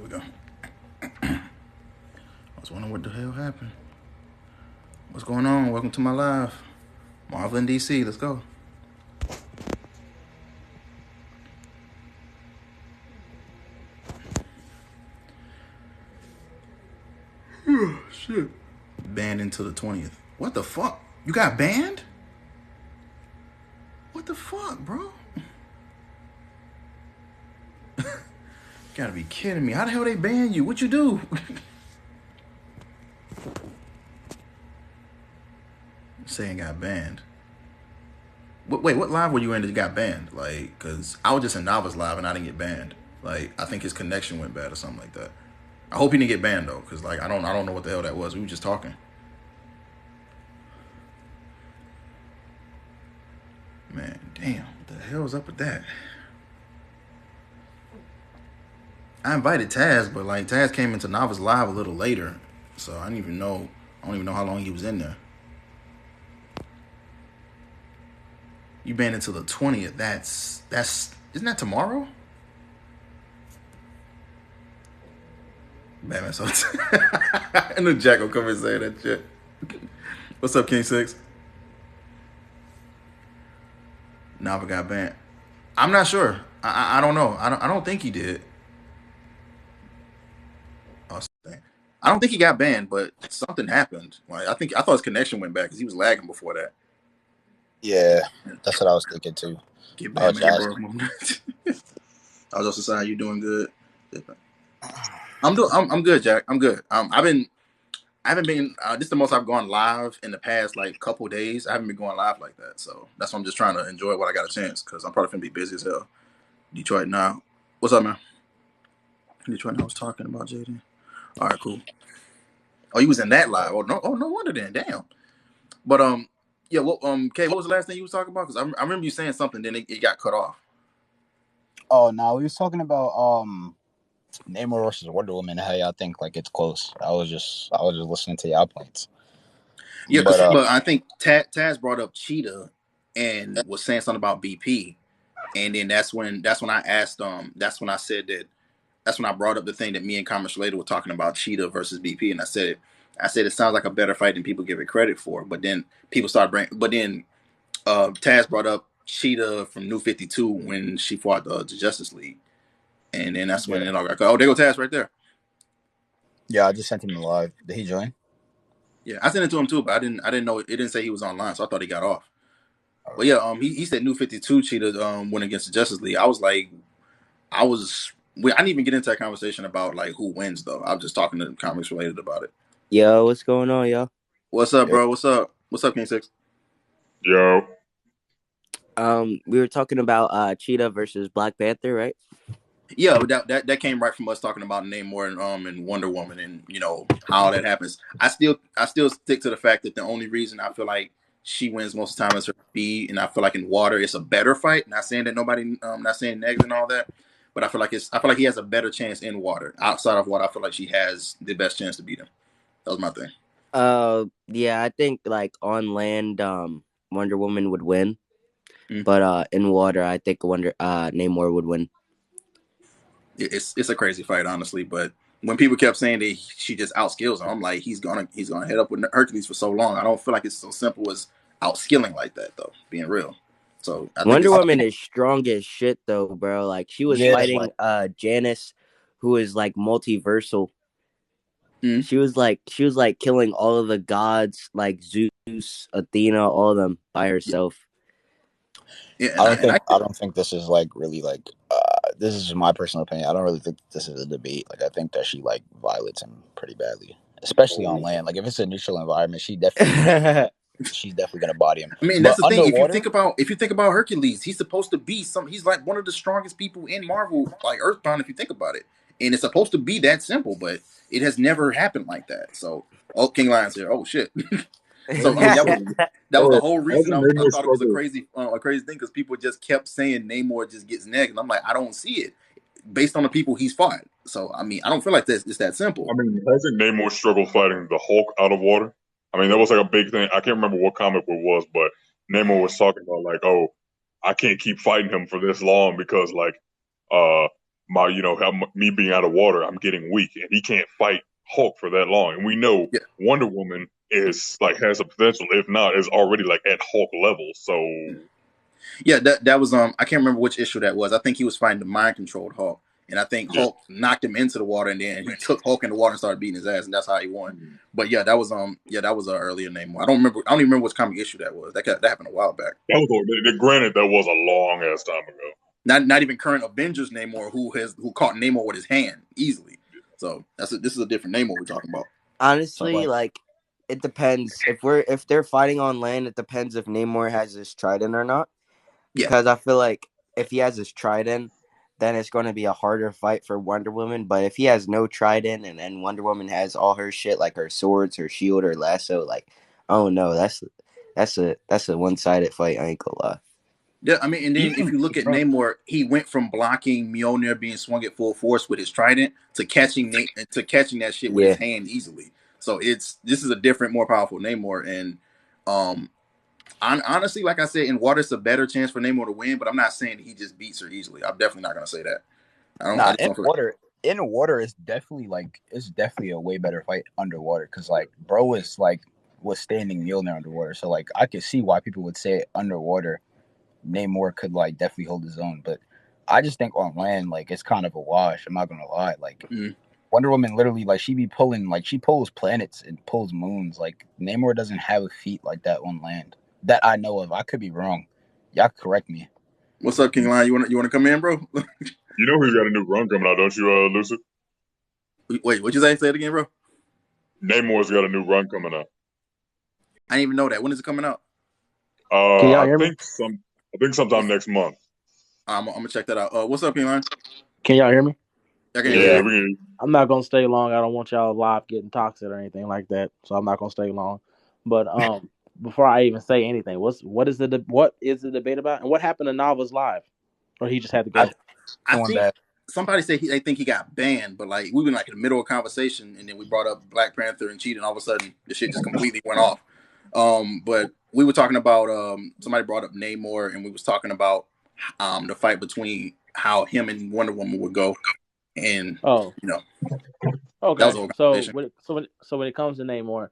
There we go. I was wondering what the hell happened. What's going on? Welcome to my live. Marvel in DC. Let's go. Shit. Banned until the 20th. What the fuck? You got banned? What the fuck, bro? Gotta be kidding me. How the hell they ban you? What you do? Saying got banned. Wait, what live were you in that got banned? Like, cause I was just in Novice live and I didn't get banned. Like, I think his connection went bad or something like that. I hope he didn't get banned though, cause like I don't know what the hell that was. We were just talking. Man, damn, what the hell is up with that? I invited Taz, but like Taz came into Novice live a little later, so I didn't even know. I don't even know how long he was in there. You banned until the 20th. That's isn't that tomorrow? Batman, so I knew Jack will come and say that shit. What's up, King Six? Nava got banned. I'm not sure. I don't know. I don't think he did. Oh, I don't think he got banned, but something happened. Like I thought his connection went back because he was lagging before that. Yeah, that's what I was thinking too. Get Batman, bro. I was also saying, you doing good? I'm good, Jack. I'm good. I haven't been. This is the most I've gone live in the past like couple days. I haven't been going live like that, so that's why I'm just trying to enjoy what I got a chance because I'm probably gonna be busy as hell. Detroit now. What's up, man? Detroit now. I was talking about Jaden. All right, cool. Oh, you was in that live. Oh, no wonder then. Damn. But yeah. Kay, what was the last thing you was talking about? Because I remember you saying something, then it got cut off. Oh no, we was talking about Namor versus Wonder Woman. How y'all think like it's close? I was just listening to y'all points. Yeah, but I think Taz brought up Cheetah and was saying something about BP, and then that's when I asked that's when I said that that's when I brought up the thing that me and Commerce later were talking about Cheetah versus BP, and I said it sounds like a better fight than people give it credit for, but then people started bringing, but then Taz brought up Cheetah from New 52 when she fought the Justice League, and then that's when it all got there go Taz right there. Yeah, I just sent him a live. Did he join? Yeah, I sent it to him too, but I didn't know it didn't say he was online, so I thought he got off. But yeah, he said New 52 Cheetah went against the Justice League. I was like, I didn't even get into that conversation about like who wins though. I was just talking to comics related about it. Yo, what's going on, yo? What's up, bro? What's up? What's up, King Six? Yo. We were talking about Cheetah versus Black Panther, right? Yeah, that came right from us talking about Namor and Wonder Woman and you know how that happens. I still stick to the fact that the only reason I feel like she wins most of the time is her speed, and I feel like in water it's a better fight. Not saying that not saying negative and all that, but I feel like he has a better chance in water. Outside of water, I feel like she has the best chance to beat him. That was my thing. Yeah, I think like on land, Wonder Woman would win, but in water, I think Namor would win. It's a crazy fight, honestly. But when people kept saying that she just outskills him, I'm like, he's gonna head up with Hercules for so long. I don't feel like it's so simple as outskilling like that, though. Being real. So Wonder Woman is strong as shit, though, bro. Like she was fighting Janice, who is like multiversal. Mm-hmm. She was like killing all of the gods, like Zeus, Athena, all of them by herself. Yeah, I don't think this is like really like this is my personal opinion. I don't really think this is a debate. Like I think that she like violates him pretty badly, especially on land. Like if it's a neutral environment, she's definitely gonna body him. I mean, that's the thing. If you think about Hercules, he's supposed to be he's like one of the strongest people in Marvel, like Earthbound. If you think about it, and it's supposed to be that simple, but it has never happened like that. So, King Lion's here. Oh shit. So I mean, that was the whole reason I thought it was a crazy thing because people just kept saying Namor just gets negged. And I'm like, I don't see it based on the people he's fought. So I mean, I don't feel like it's that simple. I mean, hasn't Namor struggled fighting the Hulk out of water? I mean, that was like a big thing. I can't remember what comic it was, but Namor was talking about like, oh, I can't keep fighting him for this long because like me being out of water, I'm getting weak, and he can't fight Hulk for that long. And we know Wonder Woman is has a potential, if not, is already at Hulk level. So that was I can't remember which issue that was. I think he was fighting the mind controlled Hulk, and I think Hulk knocked him into the water, and then he took Hulk in the water and started beating his ass, and that's how he won. But that was that was an earlier Namor. I don't even remember which comic issue that was. That happened a while back. That was granted, that was a long ass time ago. Not even current Avengers Namor who caught Namor with his hand easily. So this is a different Namor we're talking about. Honestly, it depends. If they're fighting on land, it depends if Namor has his trident or not. Because I feel like if he has his trident, then it's going to be a harder fight for Wonder Woman. But if he has no trident and then Wonder Woman has all her shit, like her swords, her shield, her lasso, oh no, that's a one-sided fight. I ain't gonna lie. Yeah, I mean, and then if you look at Namor, he went from blocking Mjolnir being swung at full force with his trident to catching that shit with his hand easily. So this is a different, more powerful Namor, and honestly, like I said, in water, it's a better chance for Namor to win. But I'm not saying that he just beats her easily. I'm definitely not gonna say that. In water, it's definitely a way better fight underwater because bro was withstanding Mjolnir underwater. So I could see why people would say underwater Namor could definitely hold his own, but I just think on land it's kind of a wash. I'm not gonna lie. Wonder Woman literally she pulls planets and pulls moons. Namor doesn't have a feat like that on land that I know of. I could be wrong. Y'all correct me. What's up, King Lion? You want to come in, bro? You know he's got a new run coming out, don't you, Lucid? Wait, what'd you say? Say it again, bro. Namor's got a new run coming out. I didn't even know that. When is it coming out? I think sometime next month. I'm gonna check that out. What's up, King Lion? Can y'all hear me? I can hear you. I'm not gonna stay long. I don't want y'all live getting toxic or anything like that, so I'm not gonna stay long. But before I even say anything, what is the debate about, and what happened to Nava's live, or he just had to go? I think somebody said they think he got banned, but we've been in the middle of a conversation, and then we brought up Black Panther and cheating, and all of a sudden the shit just completely went off. But we were talking about somebody brought up Namor, and we was talking about the fight between how him and Wonder Woman would go, and okay. That was so when it comes to Namor,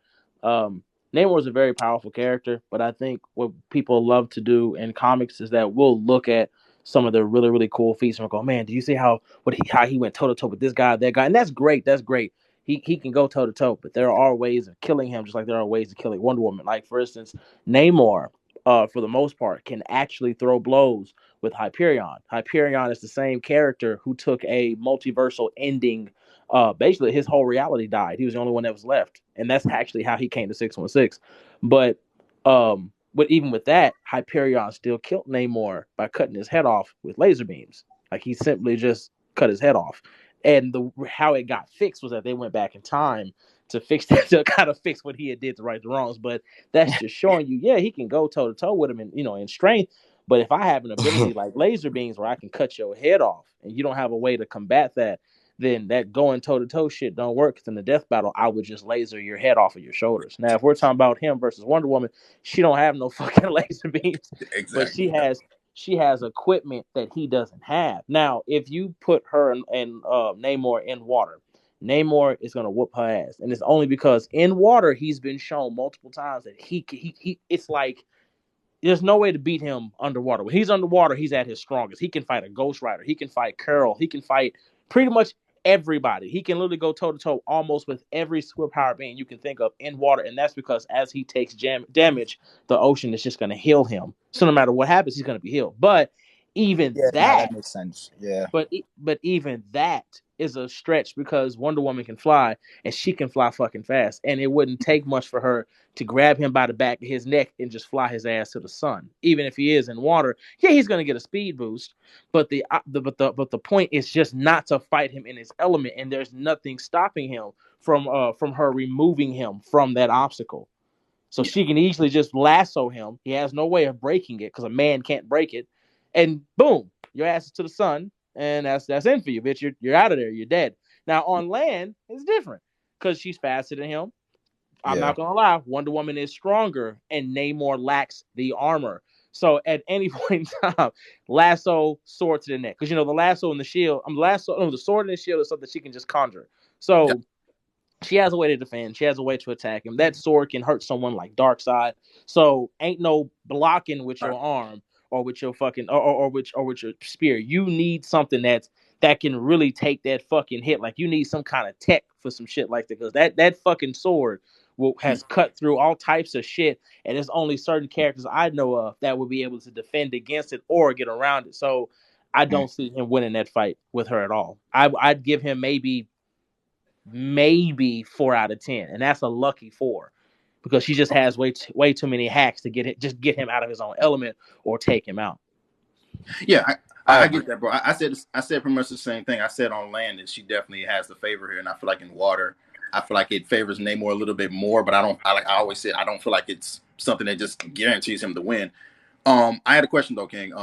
Namor is a very powerful character, but I think what people love to do in comics is that we'll look at some of the really, really cool feats and we'll go, man, do you see how he went toe to toe with this guy, that guy? And that's great. That's great. He can go toe to toe, but there are ways of killing him, just like there are ways of killing Wonder Woman. Like for instance, Namor, for the most part, can actually throw blows with Hyperion. Hyperion is the same character who took a multiversal ending. Basically his whole reality died. He was the only one that was left, and that's actually how he came to 616. But even with that, Hyperion still killed Namor by cutting his head off with laser beams. He simply just cut his head off. And how it got fixed was that they went back in time to fix that, to kind of fix what he had did to right the wrongs. But that's just showing you, he can go toe to toe with him in strength. But if I have an ability like laser beams where I can cut your head off and you don't have a way to combat that, then that going toe-to-toe shit don't work. Because in the death battle, I would just laser your head off of your shoulders. Now, if we're talking about him versus Wonder Woman, she don't have no fucking laser beams. Exactly. But she has equipment that he doesn't have. Now, if you put her and Namor in water, Namor is going to whoop her ass. And it's only because in water, he's been shown multiple times that he it's like, there's no way to beat him underwater. When he's underwater, he's at his strongest. He can fight a Ghost Rider. He can fight Carol. He can fight pretty much everybody. He can literally go toe-to-toe almost with every superpower being you can think of in water, and that's because as he takes damage, the ocean is just going to heal him. So no matter what happens, he's going to be healed. But even that makes sense. Yeah. But even that is a stretch because Wonder Woman can fly, and she can fly fucking fast, and it wouldn't take much for her to grab him by the back of his neck and just fly his ass to the sun. Even if he is in water, he's going to get a speed boost, but the point is just not to fight him in his element, and there's nothing stopping him from her removing him from that obstacle. So she can easily just lasso him. He has no way of breaking it because a man can't break it, and boom, your ass is to the sun. And that's in for you, bitch. You're out of there. You're dead. Now on land, it's different because she's faster than him. I'm not gonna lie. Wonder Woman is stronger, and Namor lacks the armor. So at any point in time, lasso, sword to the neck. Because, the lasso and the shield, the sword and the shield is something she can just conjure. So she has a way to defend. She has a way to attack him. That sword can hurt someone like Darkseid. So ain't no blocking with your arm or with your fucking or with your spear. You need something that can really take that fucking hit. Like, you need some kind of tech for some shit like that, because that fucking sword has cut through all types of shit, and there's only certain characters I know of that would be able to defend against it or get around it. So I don't see him winning that fight with her at all. I'd give him maybe 4 out of 10, and that's a lucky 4, because she just has way too many hacks to get him out of his own element or take him out. Yeah, I get that, bro. I said pretty much the same thing. I said on land that she definitely has the favor here, and I feel like in water, I feel like it favors Namor a little bit more. But I always said, I don't feel like it's something that just guarantees him to win. I had a question though, King.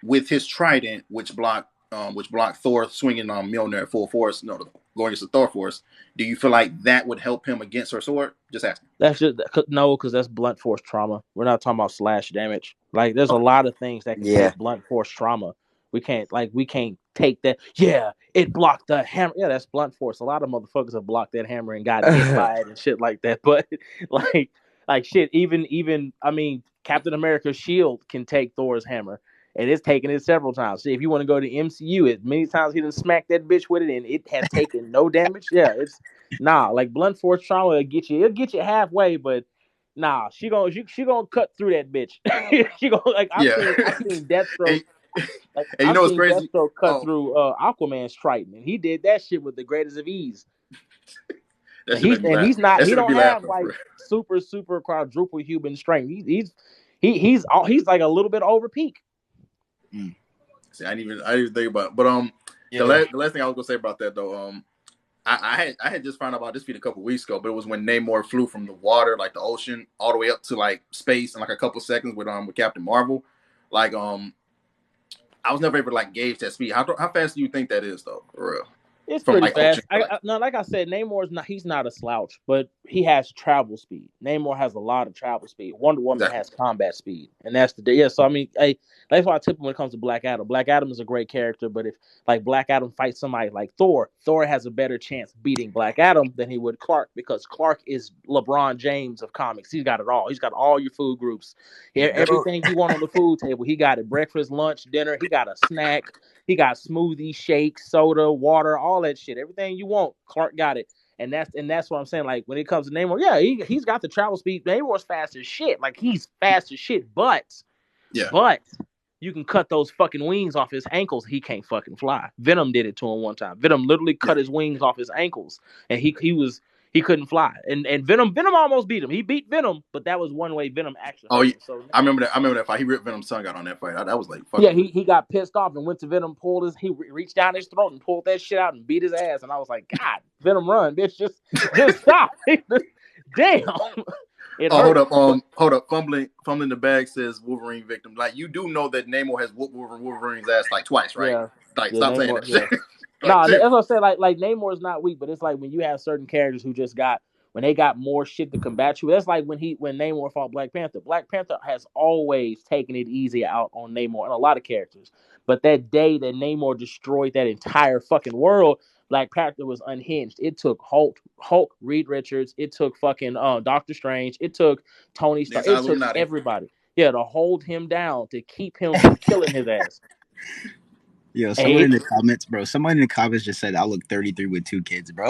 With his trident, which blocked Thor swinging Mjolnir at full force, going against the Thor force, do you feel like that would help him against her sword? Just asking. That's just no, because that's blunt force trauma. We're not talking about slash damage. Like, there's a lot of things that can take blunt force trauma. We can't take that. Yeah, it blocked the hammer. Yeah, that's blunt force. A lot of motherfuckers have blocked that hammer and got hit by it and shit like that. But like shit, even I mean, Captain America's shield can take Thor's hammer, and it's taken it several times. See, if you want to go to MCU, as many times he done smacked that bitch with it, and it has taken no damage. Yeah, it's like blunt force trauma will get you. It'll get you halfway, but she gonna cut through that bitch. She gonna I've seen Deathstroke. I've seen crazy? Deathstroke cut through Aquaman's Triton, and he did that shit with the greatest of ease. He don't have like super quadruple human strength. He's like a little bit over peak. See, I didn't even think about it. But the last thing I was gonna say about that though, I had just found out about this feat a couple weeks ago, but it was when Namor flew from the water, like the ocean, all the way up to like space in like a couple seconds with Captain Marvel. Like I was never able to like gauge that speed. How fast do you think that is though, for real? It's from, pretty fast. Like I said, Namor's he's not a slouch, but he has travel speed. Namor has a lot of travel speed. Wonder Woman has combat speed, and that's so I mean, that's why I tip him when it comes to Black Adam. Black Adam is a great character, but if like Black Adam fights somebody like Thor has a better chance beating Black Adam than he would Clark, because Clark is LeBron James of comics. He's got it all. He's got all your food groups. Everything you want on the food table, he got it. Breakfast, lunch, dinner. He got a snack. He got smoothies, shakes, soda, water, all that shit. Everything you want, Clark got it. And that's what I'm saying. Like, when it comes to Namor, yeah, he's got the travel speed. Namor's fast as shit. Like, he's fast as shit. But you can cut those fucking wings off his ankles. He can't fucking fly. Venom did it to him one time. Venom literally cut his wings off his ankles, and he couldn't fly. And Venom almost beat him. He beat Venom, but that was one way Venom actually hurt him. So I remember that fight. He ripped Venom's tongue out on that fight. That was like fucking. Yeah, he got pissed off and went to Venom, he reached down his throat and pulled that shit out and beat his ass. And I was like, God, Venom, run, bitch, just stop. Damn. Hold up. Fumbling the bag says Wolverine victim. Like, you do know that Namor has whooped Wolverine's ass like twice, right? Yeah. Like, stop saying that shit. That's what I say. Like Namor is not weak, but it's like when you have certain characters who just when they got more shit to combat you. That's like when Namor fought Black Panther. Black Panther has always taken it easy out on Namor and a lot of characters. But that day that Namor destroyed that entire fucking world, Black Panther was unhinged. It took Hulk, Reed Richards. It took fucking Doctor Strange. It took Tony Stark. It took everybody. Yeah, to hold him down, to keep him from killing his ass. Yo, someone in the comments just said I look 33 with 2 kids, bro.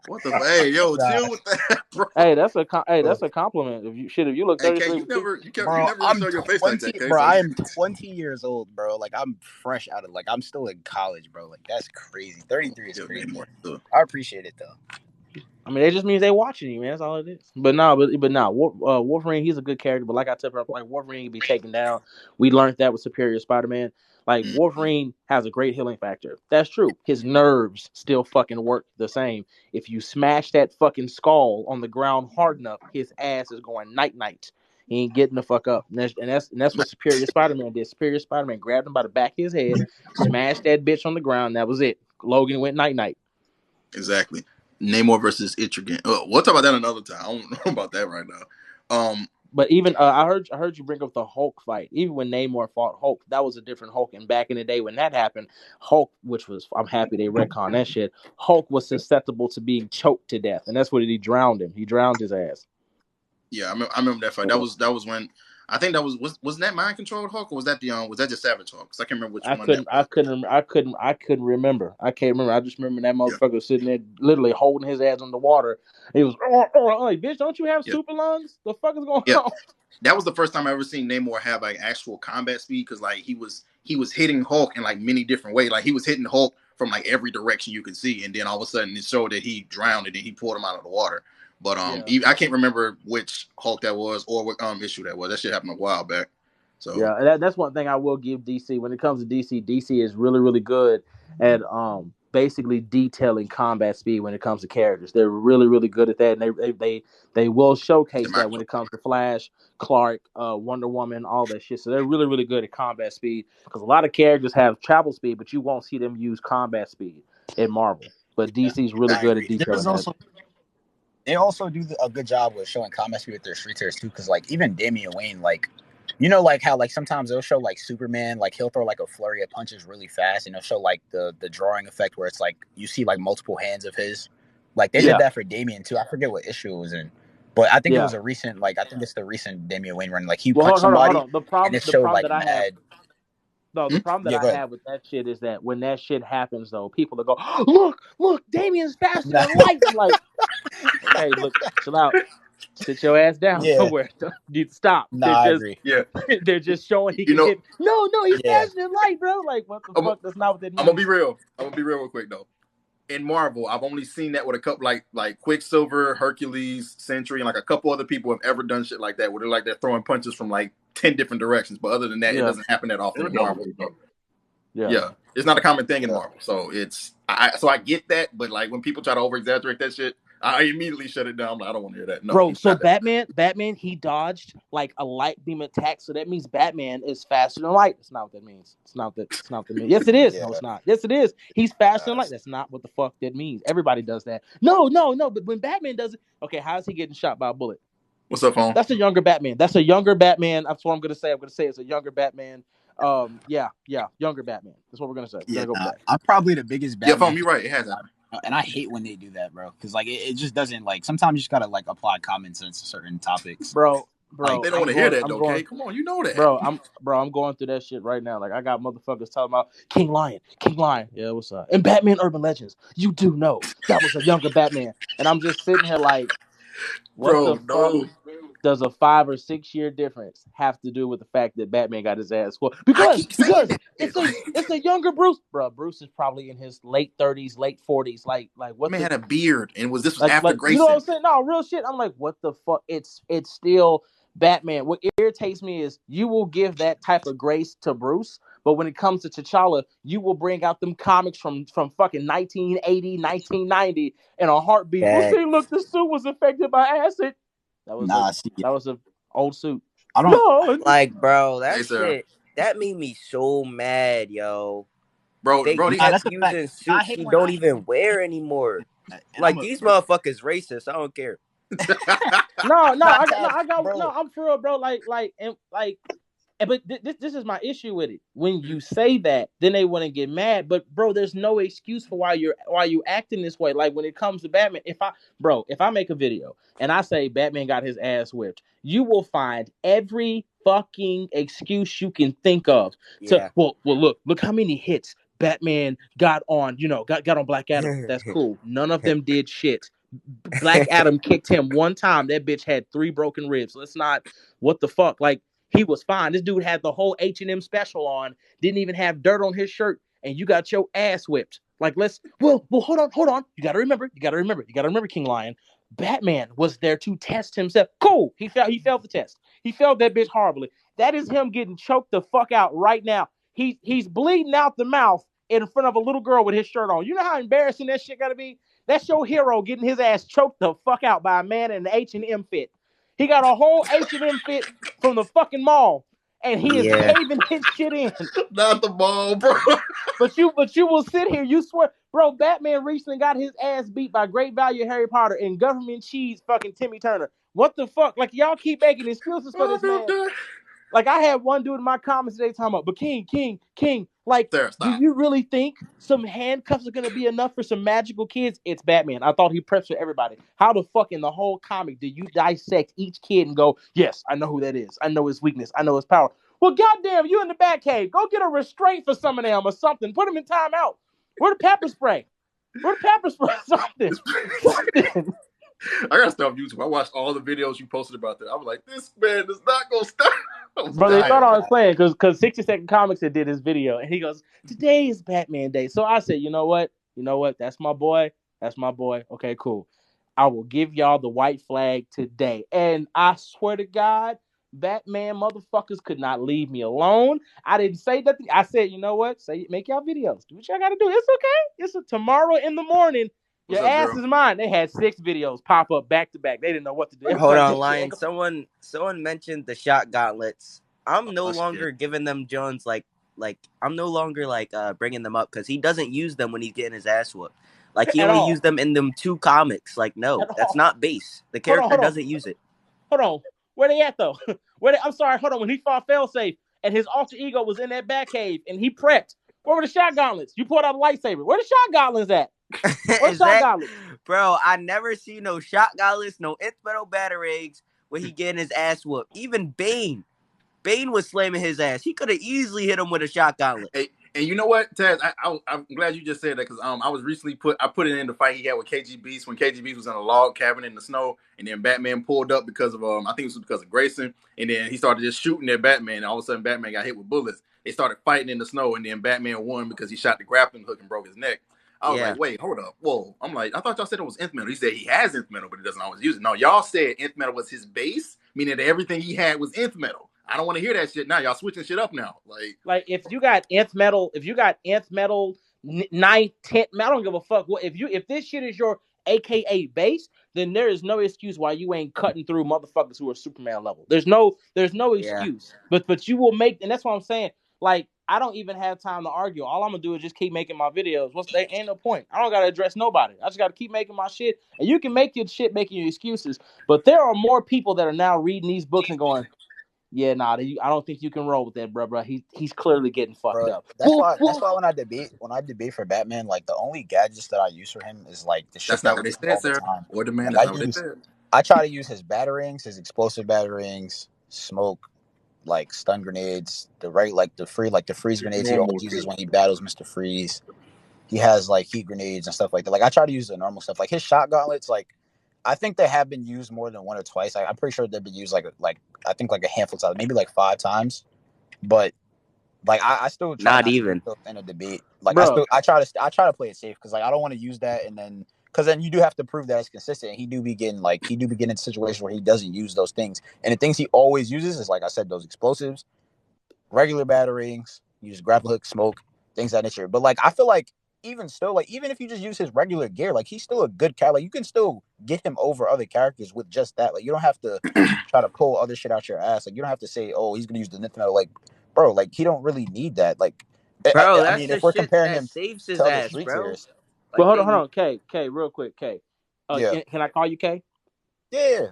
What the hey, yo, chill with that, bro. Hey, that's a compliment. If you look 33, you never show your face like that, bro. I am 20 years old, bro. Like, I'm fresh out of I'm still in college, bro. Like, that's crazy. 33 is crazy. I appreciate it though. I mean, it just means they watching you, man. That's all it is. But Wolverine, he's a good character. But like I said, like, Wolverine can be taken down. We learned that with Superior Spider-Man. Like, Wolverine has a great healing factor. That's true. His nerves still fucking work the same. If you smash that fucking skull on the ground hard enough, his ass is going night-night. He ain't getting the fuck up. And that's what Superior Spider-Man did. Superior Spider-Man grabbed him by the back of his head, smashed that bitch on the ground. That was it. Logan went night-night. Exactly. Namor versus Etrigan. We'll talk about that another time. I don't know about that right now. But even I heard you bring up the Hulk fight. Even when Namor fought Hulk, that was a different Hulk. And back in the day when that happened, Hulk, which was I'm happy they retconned that shit. Hulk was susceptible to being choked to death, and that's what he drowned him. He drowned his ass. Yeah, I remember that fight. That was when I think that wasn't that mind controlled Hulk, or was that just Savage Hulk? Because I can't remember which one that was. I couldn't remember. I can't remember. I just remember that Yeah. motherfucker sitting there literally holding his ass underwater. He was like, bitch, don't you have super lungs? The fuck is going on? That was the first time I ever seen Namor have like actual combat speed, because like he was hitting Hulk in like many different ways. Like he was hitting Hulk from like every direction you could see, and then all of a sudden it showed that he drowned and then he pulled him out of the water. But I can't remember which Hulk that was or what issue that was. That shit happened a while back. So yeah, that's one thing I will give DC when it comes to DC. DC is really really good at basically detailing combat speed when it comes to characters. They're really really good at that, and they will showcase that when it comes to Flash, Clark, Wonder Woman, all that shit. So they're really really good at combat speed, because a lot of characters have travel speed, but you won't see them use combat speed in Marvel. But DC's really good at detailing that. They also do a good job with showing combat speed with their street tears too, because like even Damian Wayne, like, you know, like how like sometimes they'll show like Superman, like he'll throw like a flurry of punches really fast, and they'll show like the drawing effect where it's like you see like multiple hands of his. Like they did that for Damian too. I forget what issue it was in, but I think it was a recent, like I think it's the recent Damian Wayne run. Like he punched somebody, hold on. The problem like that I have. No, the problem that I have with that shit is that when that shit happens, though, people will go, look, Damien's faster than light. I'm like, okay, look, chill out. Sit your ass down somewhere. You stop. Nah, I agree. They're just showing he can hit. No, he's faster than light, bro. Like, what the fuck? That's not what that means. I'm gonna be real quick though. In Marvel, I've only seen that with a couple like Quicksilver, Hercules, Sentry, and like a couple other people have ever done shit like that, where they're throwing punches from like 10 different directions. But other than that, it doesn't happen that often in Marvel. Yeah, it's not a common thing in Marvel. So I get that, but like when people try to over exaggerate that shit, I immediately shut it down. I'm like, I don't want to hear that. No, bro. So Batman, he dodged like a light beam attack. So that means Batman is faster than light. That's not what that means. It's not what that means. Yes, it is. No, it's not. Yes, it is. He's faster than light. That's not what the fuck that means. Everybody does that. No. But when Batman does it, okay, how is he getting shot by a bullet? What's up, phone? That's a younger Batman. That's what I'm gonna say. I'm gonna say it's a younger Batman. Younger Batman. That's what we're gonna say. I'm probably the biggest Batman. Yeah, phone, you're right. It has happened. And I hate when they do that, bro. Because like it just doesn't, like, sometimes you just gotta like apply common sense to certain topics, bro. Like, they don't want to hear that, though. Okay, come on, you know that, bro. I'm going through that shit right now. Like I got motherfuckers talking about King Lion. Yeah, what's up? And Batman Urban Legends. You do know that was a younger Batman, and I'm just sitting here like, what fuck does a 5 or 6 year difference have to do with the fact that Batman got his ass whooped? Because it's a younger Bruce, bro. Bruce is probably in his late 30s, late 40s. Like what? Man had a beard, and this was after Grayson. You know what I'm saying? No, real shit. I'm like, what the fuck? It's still Batman. What irritates me is you will give that type of grace to Bruce, but when it comes to T'Challa, you will bring out them comics from fucking 1980, 1990 in a heartbeat. Well, see, look, the suit was affected by acid. That was an old suit. I don't like, bro. That shit that made me so mad, yo. Bro, that's using suits he don't even wear anymore. Like these motherfuckers racist. I don't care. I'm for real, bro. But this is my issue with it. When you say that, then they want to get mad. But bro, there's no excuse for why you acting this way. Like when it comes to Batman, if I make a video and I say Batman got his ass whipped, you will find every fucking excuse you can think of. Yeah. Well, look how many hits Batman got on Black Adam. That's cool. None of them did shit. Black Adam kicked him one time. That bitch had 3 broken ribs. Let's not. What the fuck? Like. He was fine. This dude had the whole H&M special on, didn't even have dirt on his shirt, and you got your ass whipped. Like, hold on. You gotta remember, King Lion. Batman was there to test himself. Cool. He failed the test. He failed that bitch horribly. That is him getting choked the fuck out right now. He's bleeding out the mouth in front of a little girl with his shirt on. You know how embarrassing that shit gotta be? That's your hero getting his ass choked the fuck out by a man in an H&M fit. He got a whole H&M fit from the fucking mall, and he is caving his shit in. Not the ball, bro. But you will sit here, you swear, bro, Batman recently got his ass beat by Great Value Harry Potter and Government Cheese fucking Timmy Turner. What the fuck? Like, y'all keep making excuses for this man. Like, I had one dude in my comments today talking about, but King, like, do you really think some handcuffs are going to be enough for some magical kids? It's Batman. I thought he preps for everybody. How the fuck in the whole comic do you dissect each kid and go, yes, I know who that is. I know his weakness. I know his power. Well, goddamn, you in the Batcave. Go get a restraint for some of them or something. Put them in timeout. Where the pepper spray? Something. I gotta stop YouTube. I watched all the videos you posted about that. I was like, this man is not gonna stop. Bro, they thought I was playing because 60 Second Comics had did his video and he goes, today is Batman Day. So I said, you know what? That's my boy. Okay, cool. I will give y'all the white flag today. And I swear to God, Batman motherfuckers could not leave me alone. I didn't say nothing. I said, you know what? Make y'all videos. Do what y'all gotta do. It's okay. It's tomorrow in the morning. Your ass is mine. They had 6 videos pop up back to back. They didn't know what to do. Hold on, Lion. Someone mentioned the shot gauntlets. I'm no longer giving them Jones like I'm no longer bringing them up because he doesn't use them when he's getting his ass whooped. Like he only used them in them 2 comics. Like no, that's not base. The character doesn't use it. Hold on, where they at though? I'm sorry. Hold on. When he fought Failsafe and his alter ego was in that Batcave and he prepped, where were the shot gauntlets? You pulled out a lightsaber. Where the shot gauntlets at? Bro, I never see no shot gauntlets, no nth metal batarangs when he getting his ass whooped. Even Bane was slamming his ass. He could have easily hit him with a shot gauntlet. Hey, and you know what, Taz? I'm glad you just said that because I was recently put it in the fight he had with KG Beast when KG Beast was in a log cabin in the snow, and then Batman pulled up because of I think it was because of Grayson, and then he started just shooting at Batman. And all of a sudden, Batman got hit with bullets. They started fighting in the snow, and then Batman won because he shot the grappling hook and broke his neck. I was like, wait, hold up. Whoa. I'm like, I thought y'all said it was nth metal. He said he has nth metal, but he doesn't always use it. No, y'all said nth metal was his base, meaning that everything he had was nth metal. I don't want to hear that shit now. Y'all switching shit up now. Like if you got nth metal, 9th, 10th, I don't give a fuck. If this shit is your AKA base, then there is no excuse why you ain't cutting through motherfuckers who are Superman level. There's no excuse. Yeah. But you will make, and that's what I'm saying. Like, I don't even have time to argue. All I'm gonna do is just keep making my videos. There ain't no point. I don't gotta address nobody. I just gotta keep making my shit. And you can make your shit making your excuses. But there are more people that are now reading these books and going, yeah, I don't think you can roll with that, bro. He's clearly getting fucked up. That's why when I debate for Batman, like the only gadgets that I use for him is like the shit that's not what they said, sir. Or the man, that's not what they said. I try to use his batarangs, his explosive batarangs, smoke, like stun grenades, the freeze grenades he always uses when he battles Mr. Freeze. He has like heat grenades and stuff like that. Like I try to use the normal stuff. Like his shot gauntlets, like I think they have been used more than 1 or twice. I'm pretty sure they've been used like I think like a handful of times, maybe like 5 times. But like I still try not even in a debate. Like I try to play it safe because like I don't want to use that and then because then you do have to prove that it's consistent. And he do be getting in situations where he doesn't use those things. And the things he always uses is like I said, those explosives, regular batarangs, use grapple hook, smoke, things of that nature. But like I feel like even still, like even if you just use his regular gear, like he's still a good character. Like you can still get him over other characters with just that. Like you don't have to try to pull other shit out your ass. Like you don't have to say, oh, he's gonna use the Nintendo. Like, bro, like he don't really need that. Like, bro, I mean, if we're comparing him saves his ass, bro. Like, well, hold on, K, real quick, K. Yeah. Can I call you K? Yeah.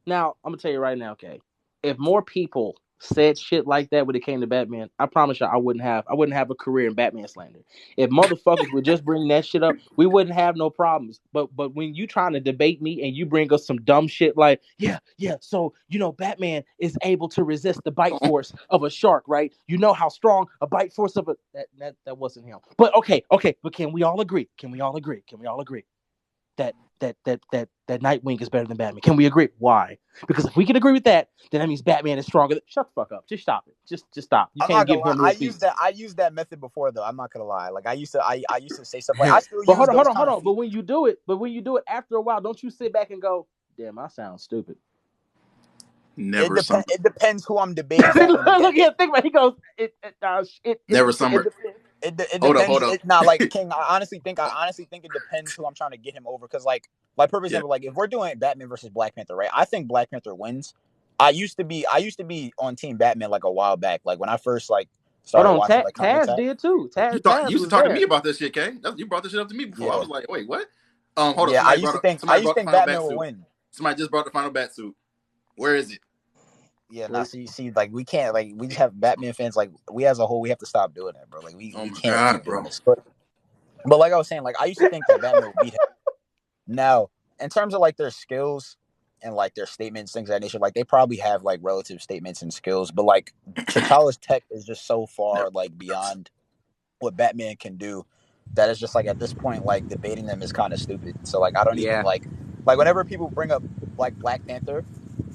Now I'm gonna tell you right now, K. If more people said shit like that when it came to Batman, I promise you I wouldn't have a career in Batman slander. If motherfuckers would just bring that shit up, we wouldn't have no problems. But when you trying to debate me and you bring us some dumb shit like, yeah, so Batman is able to resist the bite force of a shark, right? You know how strong a bite force of that wasn't him. But okay, but can we all agree? That Nightwing is better than Batman. Can we agree? Why? Because if we can agree with that, then that means Batman is stronger. Shut the fuck up. Just stop it. Just stop. You can't give him. I used that method before though. I'm not gonna lie. Like I used to say stuff like I still. But hold on. But when you do it after a while, don't you sit back and go, "Damn, I sound stupid." Never. It depends who I'm debating. Look here. Think about it. He goes. Never summer. It depends. Hold up. Nah, like King. I honestly think it depends who I'm trying to get him over. Because like for example, like if we're doing Batman versus Black Panther, right? I think Black Panther wins. I used to be on Team Batman like a while back. Like when I first like started watching like Taz Comictok. did too. You Taz used to was talk to there. me about this shit, Kay. You brought this shit up to me before. I Yeah. was like, wait, what? Hold on. Yeah, I Somebody used to brought think the final Batman bat would suit. win. Somebody just brought the final bat suit. Where is it? Yeah, now see, like we can't, like we just have Batman fans, like we as a whole, we have to stop doing that, bro. Like we can't keep doing this. But like I was saying, like I used to think that Batman would beat him. Now, in terms of like their skills and like their statements, things of that nature, like they probably have like relative statements and skills, but like T'Challa's tech is just so far like beyond what Batman can do that it's just like at this point, like debating them is kind of stupid. So like I don't even like whenever people bring up like Black Panther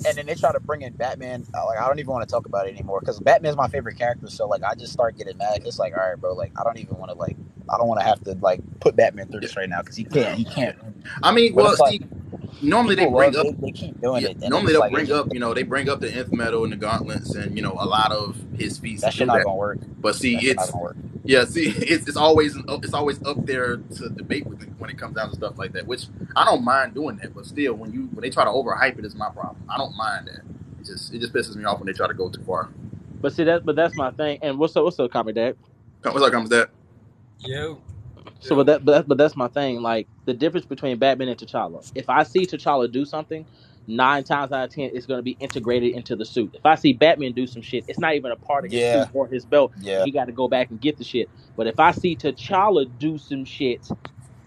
and then they try to bring in Batman, like I don't even want to talk about it anymore because Batman's my favorite character. So like I just start getting mad. It's like, all right, bro, like I don't even want to like I don't want to have to like put Batman through this right now because he can't. I mean, but well, it's like, see, normally they bring up. they keep doing Yeah, it, and normally it's they'll like bring up, they bring up the nth metal and the gauntlets and a lot of his feats to that shit do not that. gonna work. But see, That shit not gonna work. it's always up there to debate with when it comes down to stuff like that. Which I don't mind doing that, but still, when they try to overhype it, is my problem. I don't mind that. It just pisses me off when they try to go too far. But see that's my thing. And what's up, Copy Dad? What's up, comes that? So, but that's my thing. Like the difference between Batman and T'Challa. If I see T'Challa do something, 9 times out of 10, it's going to be integrated into the suit. If I see Batman do some shit, it's not even a part of his Yeah, suit or his belt, and yeah. he got to go back and get the shit. But if I see T'Challa do some shit,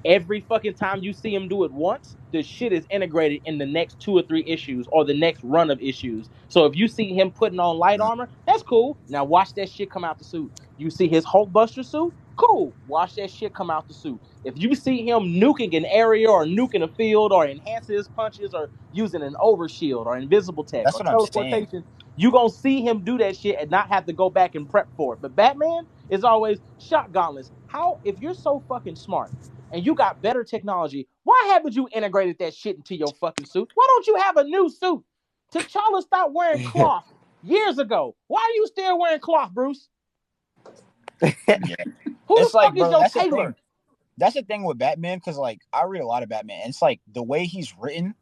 every fucking time you see him do it once, the shit is integrated in the next 2 or 3 issues or the next run of issues. So if you see him putting on light armor, that's cool. Now watch that shit come out the suit. You see his Hulkbuster suit, cool. Watch that shit come out the suit. If you see him nuking an area or nuking a field or enhancing his punches or using an overshield or invisible tech That's or what I'm saying. teleportation, you gonna see him do that shit and not have to go back and prep for it. But Batman is always shot gauntlets. How, if you're so fucking smart and you got better technology, why haven't you integrated that shit into your fucking suit? Why don't you have a new suit? T'Challa stopped wearing cloth years ago. Why are you still wearing cloth, Bruce? Yeah. Who It's the fuck like, is bro, your that's the thing. tailor? That's the thing with Batman, because like I read a lot of Batman, and it's like the way he's written,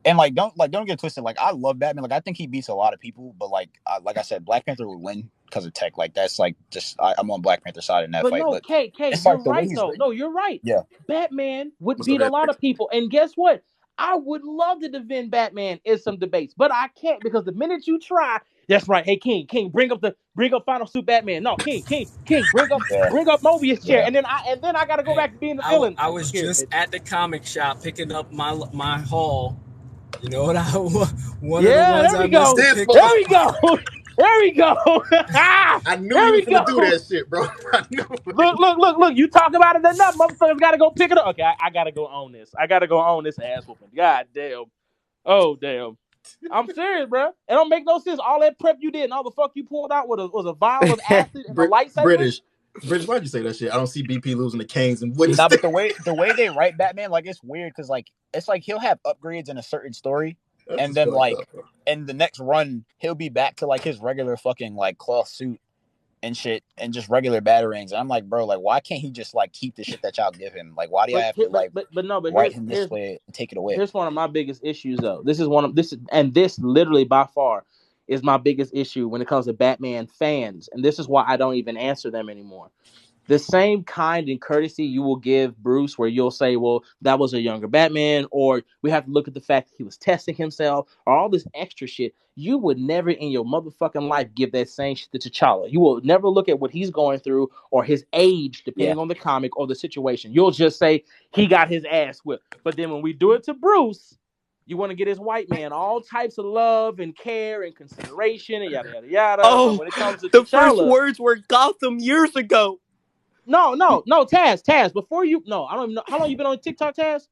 and like don't get twisted. Like I love Batman. Like I think he beats a lot of people, but like I said, Black Panther would win because of tech. Like that's like just I'm on Black Panther side in that But fight. no, But K, it's you're like the way right he's though. written. No, you're right. Yeah. Batman would What's up, beat a Ed? lot of people. And guess what? I would love to defend Batman in some debates, but I can't because the minute you try, that's right. Hey King, bring up Final Suit Batman. No, King, bring up Yeah. Mobius chair, Yeah. and then I gotta go back to being the villain. I was Here, just bitch. at the comic shop picking up my haul. You know what one of the Yeah, ones there I we missed go. to pick There up. we go. There we go. I knew There you was we gonna do go. that shit, bro. I knew it. Look. You talk about it enough, motherfuckers gotta go pick it up. Okay, I gotta go own this. I gotta go own this ass whooping. God damn. Oh damn. I'm serious, bro. It don't make no sense. All that prep you did and all the fuck you pulled out was a vial of acid and a lightsaber. British, why'd you say that shit? I don't see BP losing the Canes and Nah, but the way they write Batman, like it's weird because like it's like he'll have upgrades in a certain story, and then like in the next run he'll be back to like his regular fucking like cloth suit and shit and just regular batarangs. And I'm like, bro, like why can't he just like keep the shit that y'all give him? Like why do y'all have to like write him this way and take it away? Here's one of my biggest issues though. This literally by far is my biggest issue when it comes to Batman fans, and this is why I don't even answer them anymore. The same kind and courtesy you will give Bruce, where you'll say, well, that was a younger Batman, or we have to look at the fact that he was testing himself, or all this extra shit. You would never in your motherfucking life give that same shit to T'Challa. You will never look at what he's going through or his age, depending on the comic or the situation. You'll just say he got his ass whipped. But then when we do it to Bruce, you want to get his white man all types of love and care and consideration and yada, yada, yada. Oh, but when it comes to the T'Challa, first words were Gotham years ago. No, Taz. Before you, no, I don't even know how long you been on TikTok, Taz.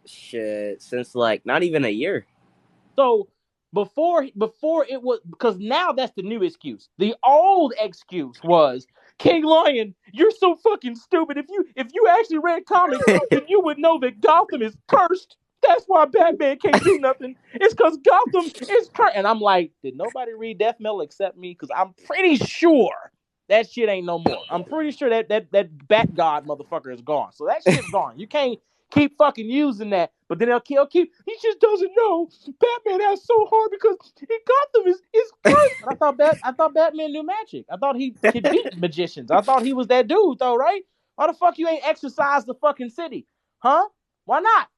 Shit, since like not even a year. So before it was, because now that's the new excuse. The old excuse was King Lion, you're so fucking stupid. If you actually read comics, then you would know that Gotham is cursed. That's why Batman can't do nothing. It's because Gotham is cursed. And I'm like, did nobody read Death Metal except me? Because I'm pretty sure that shit ain't no more. I'm pretty sure that Bat God motherfucker is gone. So that shit's gone. You can't keep fucking using that. But then he'll keep. He just doesn't know. Batman has so hard because Gotham is cursed. And I thought Batman knew magic. I thought he could beat magicians. I thought he was that dude though, right? Why the fuck you ain't exorcised the fucking city, huh? Why not?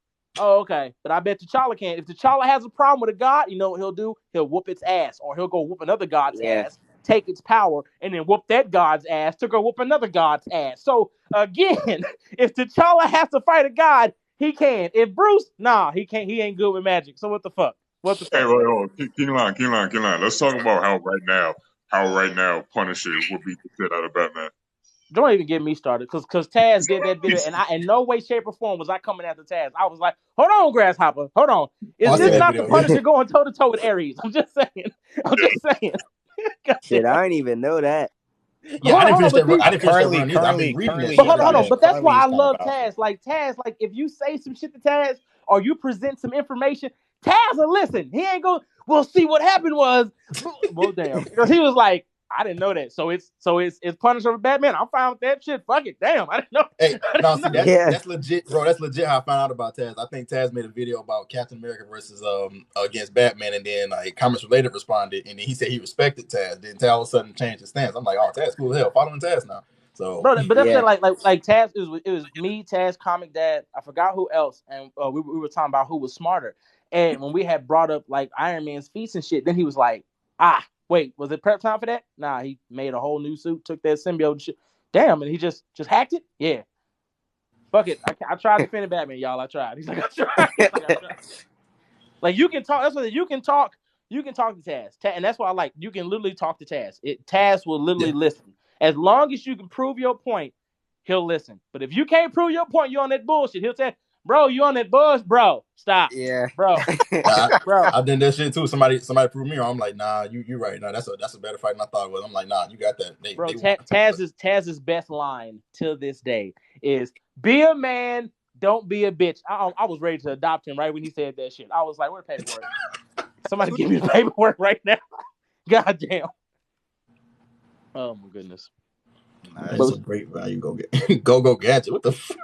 Oh, okay. But I bet T'Challa can. If T'Challa has a problem with a god, you know what he'll do? He'll whoop its ass, or he'll go whoop another god's ass, take its power, and then whoop that god's ass to go whoop another god's ass. So again, if T'Challa has to fight a god, he can. If Bruce, nah, he can't. He ain't good with magic. So what the fuck? What the fuck? Hey, wait, King Line. Let's talk about how right now Punisher would beat the shit out of Batman. Don't even get me started, because Taz did that video, and I in no way, shape, or form was I coming after Taz. I was like, hold on, Grasshopper, hold on. Is this not the Punisher going toe to toe with Ares? I'm just saying. Shit, I didn't even know that. Yeah, I didn't finish that. I didn't finish that run either. I've been reading that shit. But hold on. But that's why I love Taz. Like Taz, like if you say some shit to Taz or you present some information, Taz will listen. He ain't go. Well, see what happened was, well, damn, because he was like, I didn't know that. So it's Punisher for Batman. I'm fine with that shit. Fuck it. Damn, I didn't know. Hey, no, see, that's legit, bro. That's legit how I found out about Taz. I think Taz made a video about Captain America versus against Batman, and then like Comics Related responded, and then he said he respected Taz. Then Taz all of a sudden changed his stance. I'm like, oh, Taz cool as hell. Following Taz now. So, bro, but that's like Taz. It was me, Taz, Comic Dad. I forgot who else, and we were talking about who was smarter. And when we had brought up like Iron Man's feats and shit, then he was like, wait, was it prep time for that? Nah, he made a whole new suit, took that symbiote and shit. Damn, and he just hacked it? Yeah. Fuck it. I tried defending Batman, y'all. I tried. He's like, I tried. Like, you can talk. That's what you can talk. You can talk to Taz. And that's why I like, you can literally talk to Taz. Taz will literally listen. As long as you can prove your point, he'll listen. But if you can't prove your point, you're on that bullshit. He'll say, bro, you on that buzz, bro. Stop. Yeah. Bro. Bro. I've done that shit too. Somebody proved me wrong. I'm like, nah, you're right. Nah, that's a better fight than I thought it was. I'm like, nah, you got that. Taz's best line to this day is, be a man, don't be a bitch. I was ready to adopt him right when he said that shit. I was like, where the paperwork? Somebody give me the paperwork right now. God damn. Oh my goodness. That's a great value. Go gadget. What the fuck?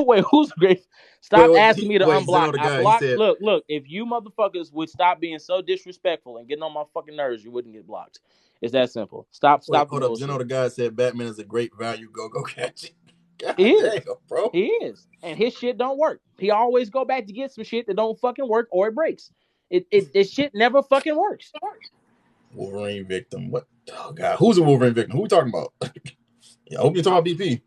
Wait, who's great? Stop asking me to unblock. I blocked. Look, if you motherfuckers would stop being so disrespectful and getting on my fucking nerves, you wouldn't get blocked. It's that simple. Stop. Hold up. The guy said Batman is a great value. Go gadget. God he damn, is, bro. He is, and his shit don't work. He always go back to get some shit that don't fucking work or it breaks. This shit never fucking works. Wolverine victim. What? Oh God, who's a Wolverine victim? Who we talking about? Yeah, I hope you're talking about BP.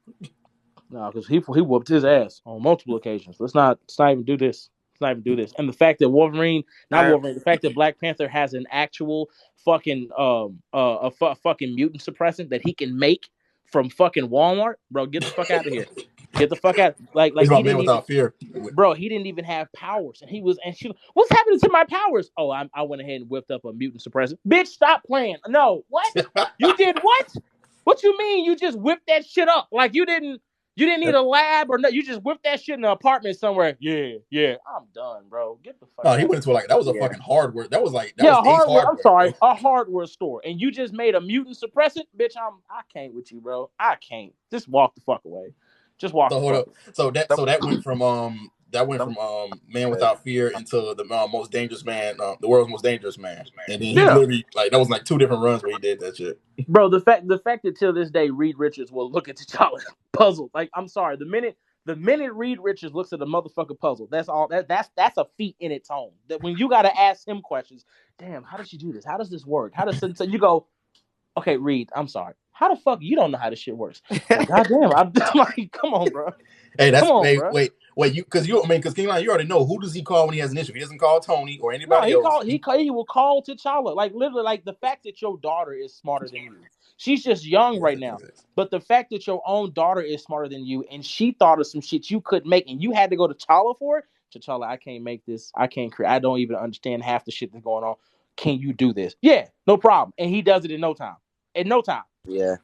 No, because he whooped his ass on multiple occasions. Let's not even do this. And the fact that the fact that Black Panther has an actual fucking fucking mutant suppressant that he can make from fucking Walmart, bro, get the fuck out of here. Get the fuck out. Like he's about Man Without Fear. Bro, he didn't even have powers. And she, what's happening to my powers? Oh, I went ahead and whipped up a mutant suppressant. Bitch, stop playing. No, what? You did what? What you mean you just whipped that shit up? Like you didn't need a lab or no, you just whipped that shit in an apartment somewhere. Yeah. I'm done, bro. Get the fuck out. He went into that was a fucking hardware. That was like hardware. I'm sorry, a hardware store. And you just made a mutant suppressant? Bitch, I can't with you, bro. I can't. Just walk the fuck away. Just walk. So hold up. So that went from Man Without Fear into the most dangerous man, the world's most dangerous man. And then he literally that was like two different runs where he did that shit. Bro, the fact that till this day Reed Richards will look at T'Challa puzzled. Like, I'm sorry, the minute Reed Richards looks at a motherfucking puzzle, that's all. That's a feat in its own. That when you gotta ask him questions, damn, how did you do this? How does this work? So you go, okay, Reed, I'm sorry. How the fuck you don't know how this shit works? Well, goddamn, I'm like, come on, bro. Hey, wait, because King Lion, you already know who does he call when he has an issue? He doesn't call Tony or anybody else. He will call T'Challa. Like literally, like the fact that your daughter is smarter than you. She's just young right now. But the fact that your own daughter is smarter than you and she thought of some shit you couldn't make and you had to go to T'Challa for it. T'Challa, I can't make this. I can't create. I don't even understand half the shit that's going on. Can you do this? Yeah, no problem. And he does it in no time. Yeah.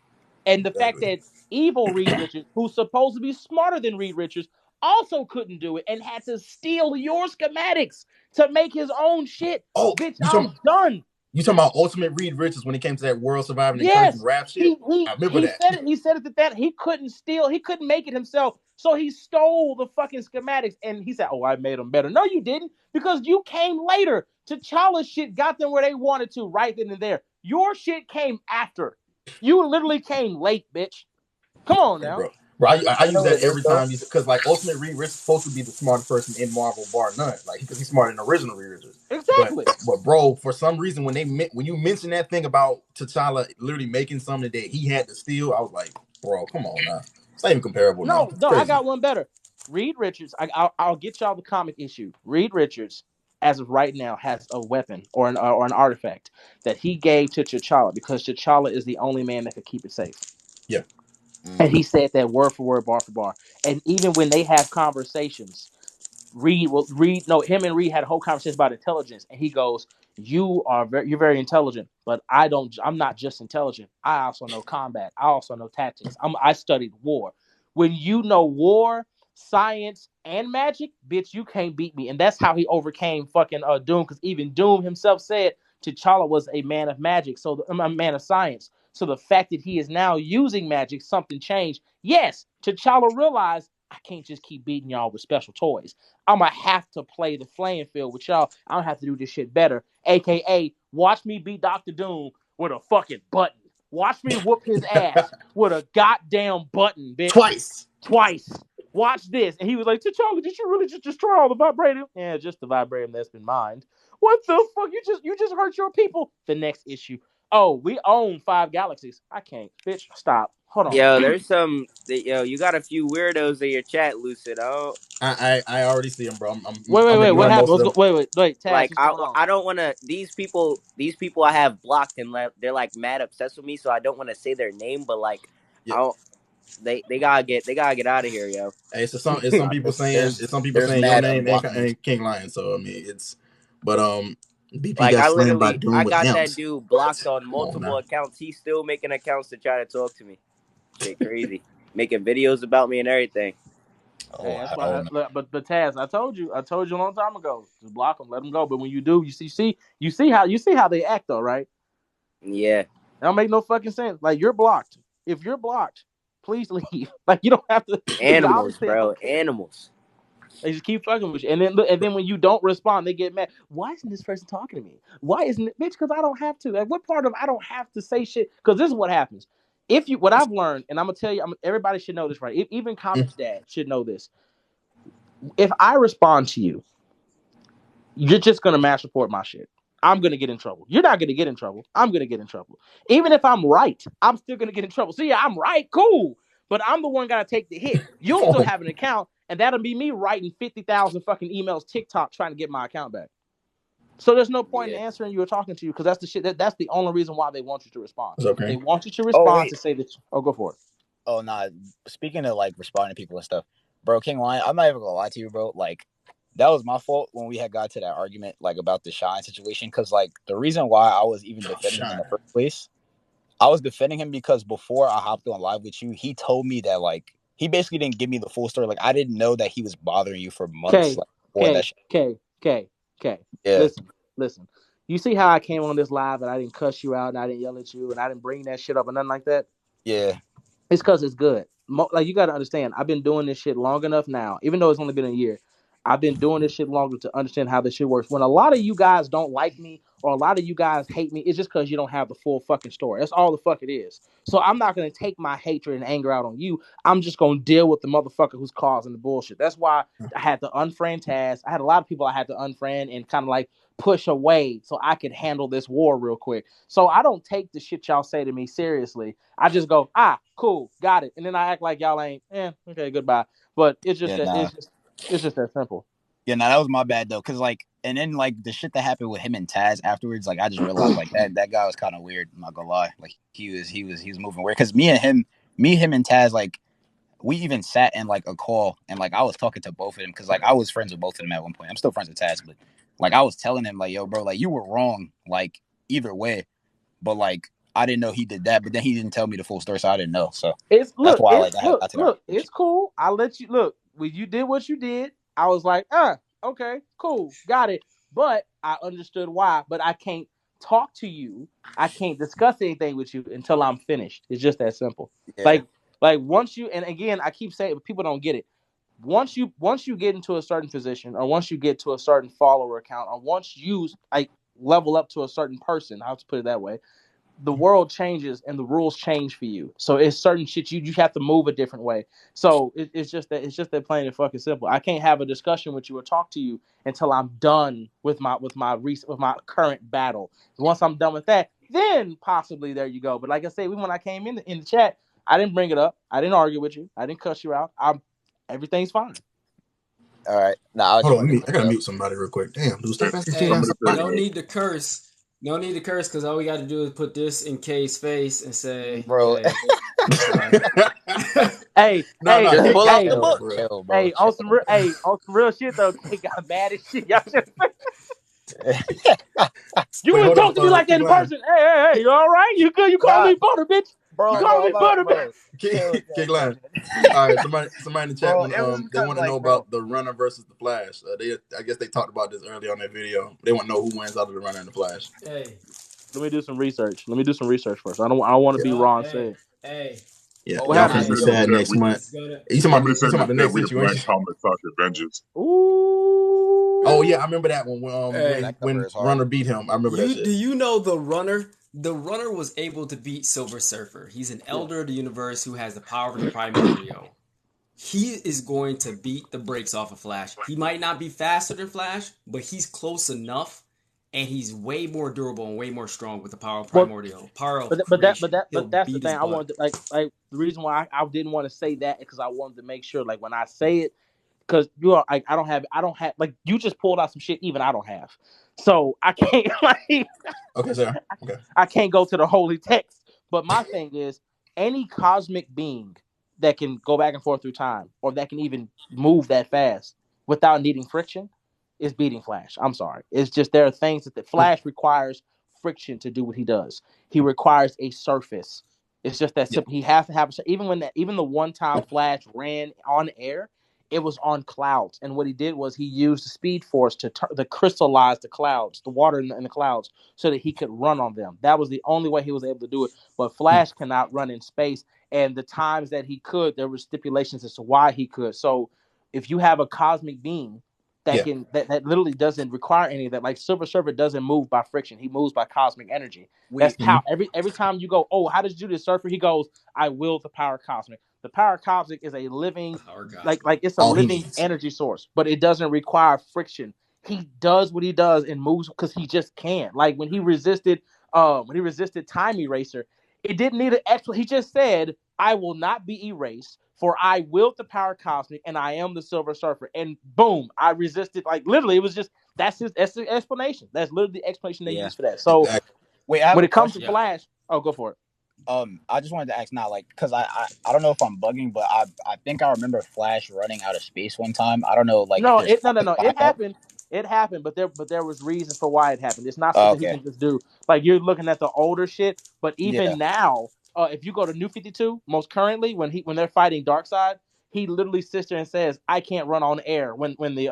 And the fact that evil Reed Richards, who's supposed to be smarter than Reed Richards, also couldn't do it and had to steal your schematics to make his own shit. Oh, bitch, I'm done. You talking about Ultimate Reed Richards when it came to that world surviving and cursing rap shit? I remember that. He said it that he couldn't steal, he couldn't make it himself. So he stole the fucking schematics and he said, "Oh, I made them better." No, you didn't, because you came later. T'Challa's shit got them where they wanted to right then and there. Your shit came after. You literally came late, bitch. Come on now. Bro, I use that every time because like Ultimate Reed Richards is supposed to be the smartest person in Marvel, bar none. Like because he's smarter than the original Reed Richards. Exactly. But bro, for some reason when you mention that thing about T'Challa literally making something that he had to steal, I was like, bro, come on now. It's not even comparable now. It's I crazy. got one better. Reed Richards. I'll get y'all the comic issue. Reed Richards, as of right now, has a weapon or an artifact that he gave to T'Challa because T'Challa is the only man that could keep it safe. Yeah. And he said that word for word, bar for bar. And even when they have conversations, him and Reed had a whole conversation about intelligence, and he goes, you're very intelligent, but I'm not just intelligent. I also know combat. I also know tactics. I studied war. When you know war, science, and magic, bitch, you can't beat me. And that's how he overcame fucking Doom, because even Doom himself said T'Challa was a man of magic, a man of science. So the fact that he is now using magic, something changed. Yes, T'Challa realized, I can't just keep beating y'all with special toys. I'm going to have to play the playing field with y'all. I'm going to have to do this shit better. AKA, watch me beat Dr. Doom with a fucking button. Watch me whoop his ass with a goddamn button, bitch. Twice. Watch this. And he was like, T'Challa, did you really just destroy all the vibranium? Yeah, just the vibranium that's been mined. What the fuck? You just hurt your people. The next issue. Oh, we own 5 galaxies. I can't. Bitch, stop. Hold on. Yo, you got a few weirdos in your chat, Lucid. I already see him, bro. I'm Wait. What ignoring most happened? of them. Wait, Taz, Like what's going on? I don't want to. These people I have blocked and they're like mad obsessed with me, so I don't want to say their name, but like, Yeah. they gotta get out of here, yo. Hey, so some people saying your name and King Lion. So I mean but BP Like got slammed by Doom I with got that hymns. dude blocked on Come on multiple now. accounts. He's still making accounts to try to talk to me. Shit, crazy. Making videos about me and everything. Hey, Oh that's hell why. no. But Taz, I told you a long time ago. Just block them, let them go. But when you do, you see how they act, though, right? Yeah. That don't make no fucking sense. Like, you're blocked. If you're blocked, please leave. Like, you don't have to, because Animals, obviously they bro. don't care. Animals. They just keep fucking with you, and then when you don't respond, they get mad. Why isn't this person talking to me? Why isn't it, bitch? Because I don't have to. Like, what part of I don't have to say shit? Because this is what happens. What I've learned, and I'm gonna tell you, everybody should know this, right? Even Comics Dad should know this. If I respond to you, you're just gonna mass report my shit. I'm gonna get in trouble. You're not gonna get in trouble. I'm gonna get in trouble. Even if I'm right, I'm still gonna get in trouble. So yeah, I'm right, cool. But I'm the one gotta take the hit. You'll still have an account, and that'll be me writing 50,000 fucking emails TikTok trying to get my account back. So there's no point in answering you or talking to you, because that's the shit. That's the only reason why they want you to respond. Okay. They want you to Oh respond wait. to say that. Oh, go for it. Oh nah. Speaking of like responding to people and stuff, bro, King Lion, I'm not even gonna lie to you, bro. Like that was my fault when we had got to that argument like about the Shine situation. Cause like the reason why I was even defending him in the first place, I was defending him because before I hopped on live with you, he told me that like he basically didn't give me the full story. Like I didn't know that he was bothering you for months. Like before that shit. Okay. Yeah. Listen. You see how I came on this live and I didn't cuss you out and I didn't yell at you and I didn't bring that shit up or nothing like that? Yeah. It's because it's good. Like, you got to understand, I've been doing this shit long enough now, even though it's only been a year. I've been doing this shit longer to understand how this shit works. When a lot of you guys don't like me or a lot of you guys hate me, it's just because you don't have the full fucking story. That's all the fuck it is. So I'm not going to take my hatred and anger out on you. I'm just going to deal with the motherfucker who's causing the bullshit. That's why I had to unfriend Taz. I had a lot of people I had to unfriend and kind of like push away so I could handle this war real quick. So I don't take the shit y'all say to me seriously. I just go, cool, got it. And then I act like y'all ain't, okay, goodbye. But it's just it's just that simple. Yeah, that was my bad though, cause like, and then like the shit that happened with him and Taz afterwards, like I just realized like that guy was kind of weird. I'm not gonna lie, like he was moving weird. Cause me, him, and Taz, like we even sat in like a call and like I was talking to both of them, cause like I was friends with both of them at one point. I'm still friends with Taz, but like I was telling him like, yo, bro, like you were wrong, like either way, but like I didn't know he did that, but then he didn't tell me the full story, so I didn't know. So that's why I got to that. It's cool. I let you look when you did what you did. I was like, okay, cool, got it. But I understood why. But I can't talk to you. I can't discuss anything with you until I'm finished. It's just that simple. Yeah. Like Like once you, and again, I keep saying, people don't get it. Once you get into a certain position, or once you get to a certain follower account, or once you like level up to a certain person, I'll just put it that way, the world changes and the rules change for you. So it's certain shit you have to move a different way. So it's just that plain and fucking simple. I can't have a discussion with you or talk to you until I'm done with my current battle. Once I'm done with that, then possibly there you go. But like I said, when I came in the chat, I didn't bring it up. I didn't argue with you. I didn't cuss you out. Everything's fine. All right. Now hold on. I gotta mute somebody real quick. Damn, dude, stop asking shit. No need to curse. No need to curse, because all we got to do is put this in K's face and say, bro. Hey, I'm sorry. Hey, just pull out the chill, book. bro. Chill, bro. Hey, on some real shit though. K got mad as shit. Y'all just you wouldn't talk to me like that in person. Hey, you all right? You good? You call me butter, bitch? Bro, you call me butter, bro. Kick line. All right, somebody in the chat, Bro, they want to know about the runner versus the Flash. I guess they talked about this early on that video. They want to know who wins out of the runner and the Flash. Hey, let me do some research. First. I don't want to be Ron said. Hey. Yeah, What y'all happened? finna be sad next month. You talking about the next situation? Comictok Avengers. Ooh. Oh yeah, I remember that one. When is hard. Runner beat him, I remember that shit. Do you know the Runner? The Runner was able to beat Silver Surfer. He's an elder of the universe who has the power of the Primordial. He is going to beat the brakes off of Flash. He might not be faster than Flash, but he's close enough, and he's way more durable and way more strong with the power of Primordial. But that's the thing. I wanted to, like the reason why I didn't want to say that because I wanted to make sure, like, when I say it, because you are like I don't have like you just pulled out some shit even I don't have, so I can't like. Okay, sir. Okay. I can't go to the holy text. But my thing is, any cosmic being that can go back and forth through time, or that can even move that fast without needing friction, is beating Flash. I'm sorry. It's just there are things that the Flash requires friction to do what he does. He requires a surface. It's just that simple. He has to have even the one time Flash ran on air, it was on clouds. And what he did was he used the speed force to crystallize the clouds, the water in the clouds, so that he could run on them. That was the only way he was able to do it. But Flash cannot run in space. And the times that he could, there were stipulations as to why he could. So if you have a cosmic being that can that literally doesn't require any of that, like Silver Surfer doesn't move by friction, he moves by cosmic energy. That's how every time you go, oh, how does you do this, Surfer? He goes, I will the power cosmic. The power cosmic is a living, like it's a living energy source, but it doesn't require friction. He does what he does and moves because he just can. Like when he resisted Time Eraser, it didn't need an extra. He just said, I will not be erased, for I willed the power cosmic, and I am the Silver Surfer. And boom, I resisted. Like literally, it was just that's the explanation. That's literally the explanation they use for that. So wait, when it comes to Flash, go for it. I just wanted to ask now, like, because I don't know if I'm bugging, but I think I remember Flash running out of space one time. I don't know, like, no, it happened. It happened, but there was reasons for why it happened. It's not something he can just do. Like you're looking at the older shit, but even now, if you go to New 52, most currently when they're fighting Darkseid, he literally sits there and says, "I can't run on air." When the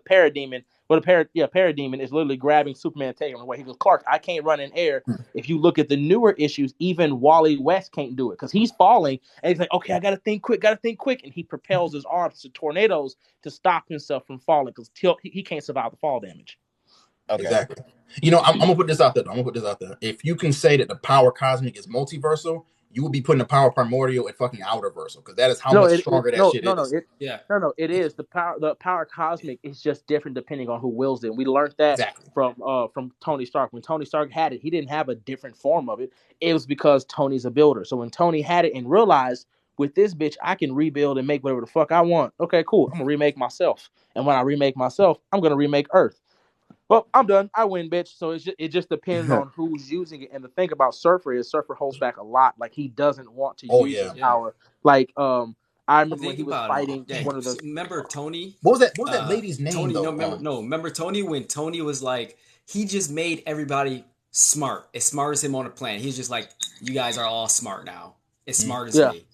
parademon, parademon is literally grabbing Superman, taking him away. He goes, "Clark, I can't run in air." If you look at the newer issues, even Wally West can't do it because he's falling, and he's like, "Okay, I gotta think quick," and he propels his arms to tornadoes to stop himself from falling because he can't survive the fall damage. Okay. Exactly. You know, I'm gonna put this out there. If you can say that the power cosmic is multiversal, you will be putting the power primordial at fucking outerversal because that is how much stronger that shit is. It is the power cosmic is just different depending on who wills it. We learned that from Tony Stark. When Tony Stark had it, he didn't have a different form of it. It was because Tony's a builder. So when Tony had it and realized, with this bitch, I can rebuild and make whatever the fuck I want. Okay, cool. I'm gonna remake myself, and when I remake myself, I'm gonna remake Earth. Well, I'm done. I win, bitch. So it just depends on who's using it. And the thing about Surfer is Surfer holds back a lot. Like he doesn't want to use his power. Like I remember when he was fighting one of the. Remember Tony? What was that lady's name? Tony. Though? Remember Tony when Tony was like he just made everybody smart, as smart as him on a planet. He's just like, you guys are all smart now, as smart as me,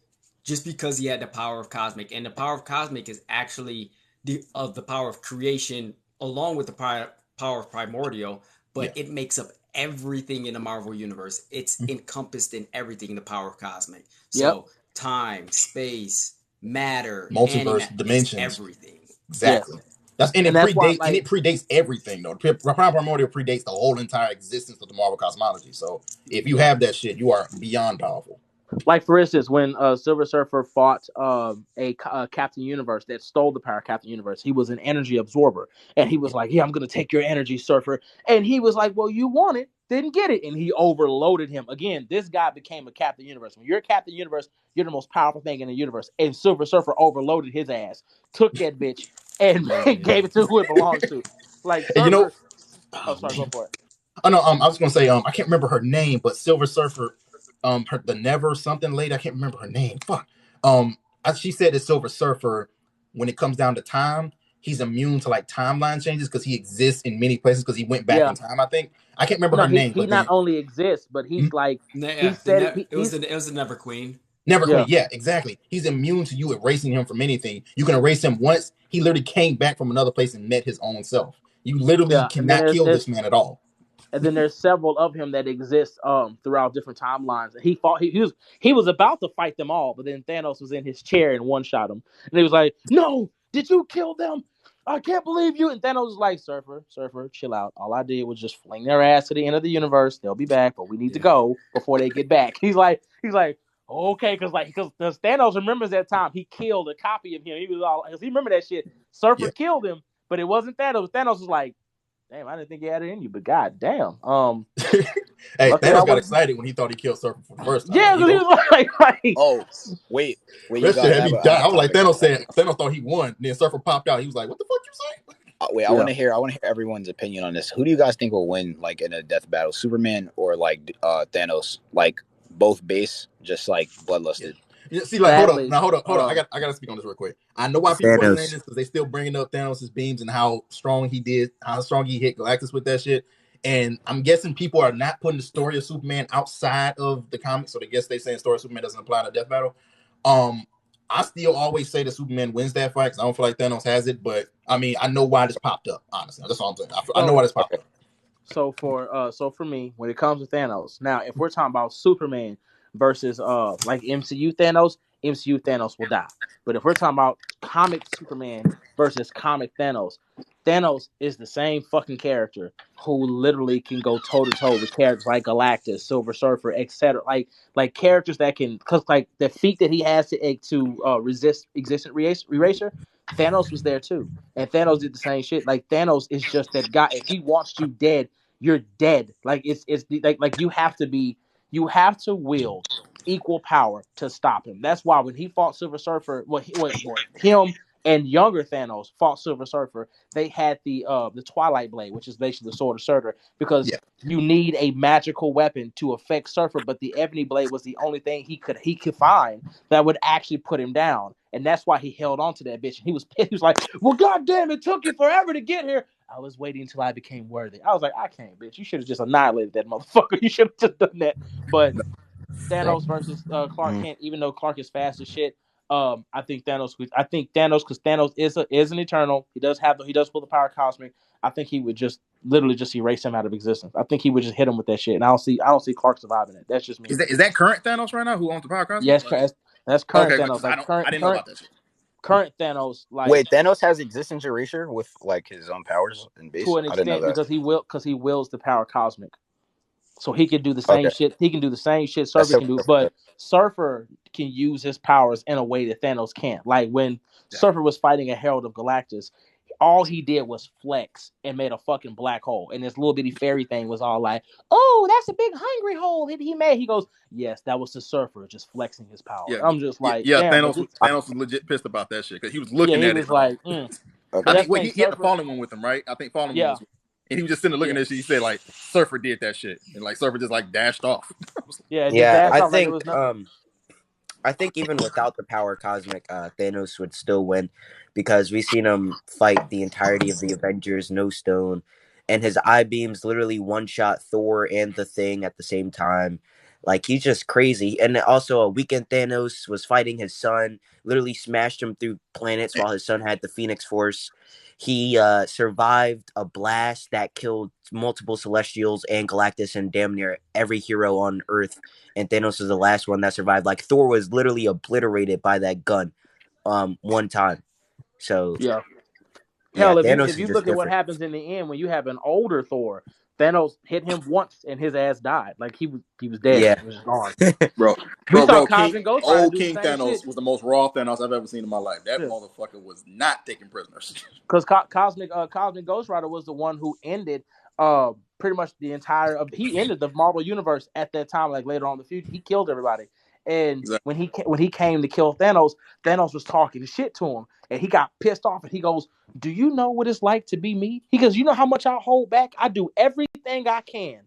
just because he had the power of cosmic, and the power of cosmic is actually the power of creation along with the power of primordial, but it makes up everything in the Marvel universe. It's encompassed in everything in the power of cosmic. So time, space, matter, multiverse, dimensions, everything. Exactly. Yes. It predates everything though. Prime Primordial predates the whole entire existence of the Marvel cosmology. So if you have that shit, you are beyond powerful. Like for instance, when Silver Surfer fought a Captain Universe that stole the power of Captain Universe, he was an energy absorber, and he was like, "Yeah, I'm gonna take your energy, Surfer." And he was like, "Well, you want it, didn't get it," and he overloaded him. Again, this guy became a Captain Universe. When you're a Captain Universe, you're the most powerful thing in the universe. And Silver Surfer overloaded his ass, took that bitch, and gave it to who it belongs to. Like Surfer. Sorry, go for it. Oh no, I was gonna say, I can't remember her name, but Silver Surfer, the Never something lady, I can't remember her name. Fuck. She said that Silver Surfer, when it comes down to time, he's immune to like timeline changes because he exists in many places because he went back in time. I think I can't remember her name. He not only exists, but he's like he said it was the Never Queen. Never Queen, yeah, exactly. He's immune to you erasing him from anything. You can erase him once. He literally came back from another place and met his own self. You literally cannot kill this man at all. And then there's several of him that exist throughout different timelines. He fought. He was about to fight them all, but then Thanos was in his chair and one shot him. And he was like, "No, did you kill them? I can't believe you." And Thanos was like, "Surfer, chill out. All I did was just fling their ass to the end of the universe. They'll be back, but we need to go before they get back." He's like, okay, because Thanos remembers that time he killed a copy of him. He was all, because he remember that shit. Surfer killed him, but it wasn't Thanos. Thanos was like, "Damn, I didn't think he had it in you, but god damn." Hey, Thanos got excited when he thought he killed Surfer for the first time. Yeah, he was like, oh, wait. That shit had me die. I was like, Thanos thought he won. Then Surfer popped out. He was like, "What the fuck you saying?" Wait, I want to hear everyone's opinion on this. Who do you guys think will win, like in a death battle, Superman or like Thanos? Like both base, just like bloodlusted. Yeah, see, like, hold up. I got to speak on this real quick. I know why people are saying this because they still bringing up Thanos' beams and how strong he hit Galactus with that shit. And I'm guessing people are not putting the story of Superman outside of the comics, so I guess they saying story of Superman doesn't apply to death battle. I still always say that Superman wins that fight because I don't feel like Thanos has it. But I mean, I know why this popped up. Honestly, that's all I'm saying. I know why this popped up. So for me, when it comes to Thanos, now if we're talking about Superman versus like MCU Thanos will die. But if we're talking about comic Superman versus comic Thanos is the same fucking character who literally can go toe to toe with characters like Galactus, Silver Surfer, etc. Like characters that can, cause like the feat that he has to resist existence erasure. Thanos was there too, and Thanos did the same shit. Like Thanos is just that guy. If he wants you dead, you're dead. Like it's like you have to wield equal power to stop him. That's why when he fought Silver Surfer, him and younger Thanos fought Silver Surfer, they had the Twilight Blade, which is basically the Sword of Surtur, because you need a magical weapon to affect Surfer, but the Ebony Blade was the only thing he could find that would actually put him down. And that's why he held on to that bitch. And he was pissed. He was like, "Well, goddamn, it took you forever to get here. I was waiting until I became worthy." I was like, "I can't, bitch. You should have just annihilated that motherfucker. You should have just done that." But Thanos versus Clark Kent, even though Clark is fast as shit, I think Thanos, because Thanos is an Eternal. He does pull the power cosmic. I think he would just literally just erase him out of existence. I think he would just hit him with that shit, and I don't see Clark surviving it. That's just me. Is that current Thanos right now? Who owns the power cosmic? Yes, that's current Thanos. Like I didn't know about that shit. Current Thanos, like, wait, Thanos has existence erasure with like his own powers and base to an extent because he wills the power cosmic, so he can do the same shit. He can do the same shit Surfer can do, but Surfer can use his powers in a way that Thanos can't. Like when Surfer was fighting a Herald of Galactus, all he did was flex and made a fucking black hole. And this little bitty fairy thing was all like, "Oh, that's a big hungry hole that he made." He goes, "Yes, that was the Surfer just flexing his power." Yeah, I'm just like, Thanos was legit pissed about that shit because he was looking at it. He was like, I think he had the Fallen One with him, right? I think Fallen One was with him. And he was just sitting there looking at shit. He said, like, Surfer did that shit. And, like, Surfer just, like, dashed off. I think even without the power cosmic, Thanos would still win because we've seen him fight the entirety of the Avengers, no stone, and his eye beams literally one-shot Thor and the Thing at the same time. Like, he's just crazy. And also, a weekend Thanos was fighting his son, literally smashed him through planets while his son had the Phoenix Force. He survived a blast that killed multiple Celestials and Galactus and damn near every hero on Earth. And Thanos is the last one that survived. Like Thor was literally obliterated by that gun, one time. So yeah. yeah, Hell, if Thanos you is just look at what different. happens in the end when you have an older Thor, Thanos hit him once and his ass died. Like he was dead. Yeah, He was gone. We saw bro. Cosmic Ghost Rider do the King same Thanos shit. was the most raw Thanos I've ever seen in my life. That Yeah. motherfucker was not taking prisoners. Because Cosmic Ghost Rider was the one who ended pretty much the entire he ended the Marvel universe at that time. Like later on in the future, he killed everybody. And Exactly. when he came to kill Thanos, Thanos was talking shit to him, and he got pissed off. And he goes, "Do you know what it's like to be me?" He goes, "You know how much I hold back? I do everything I can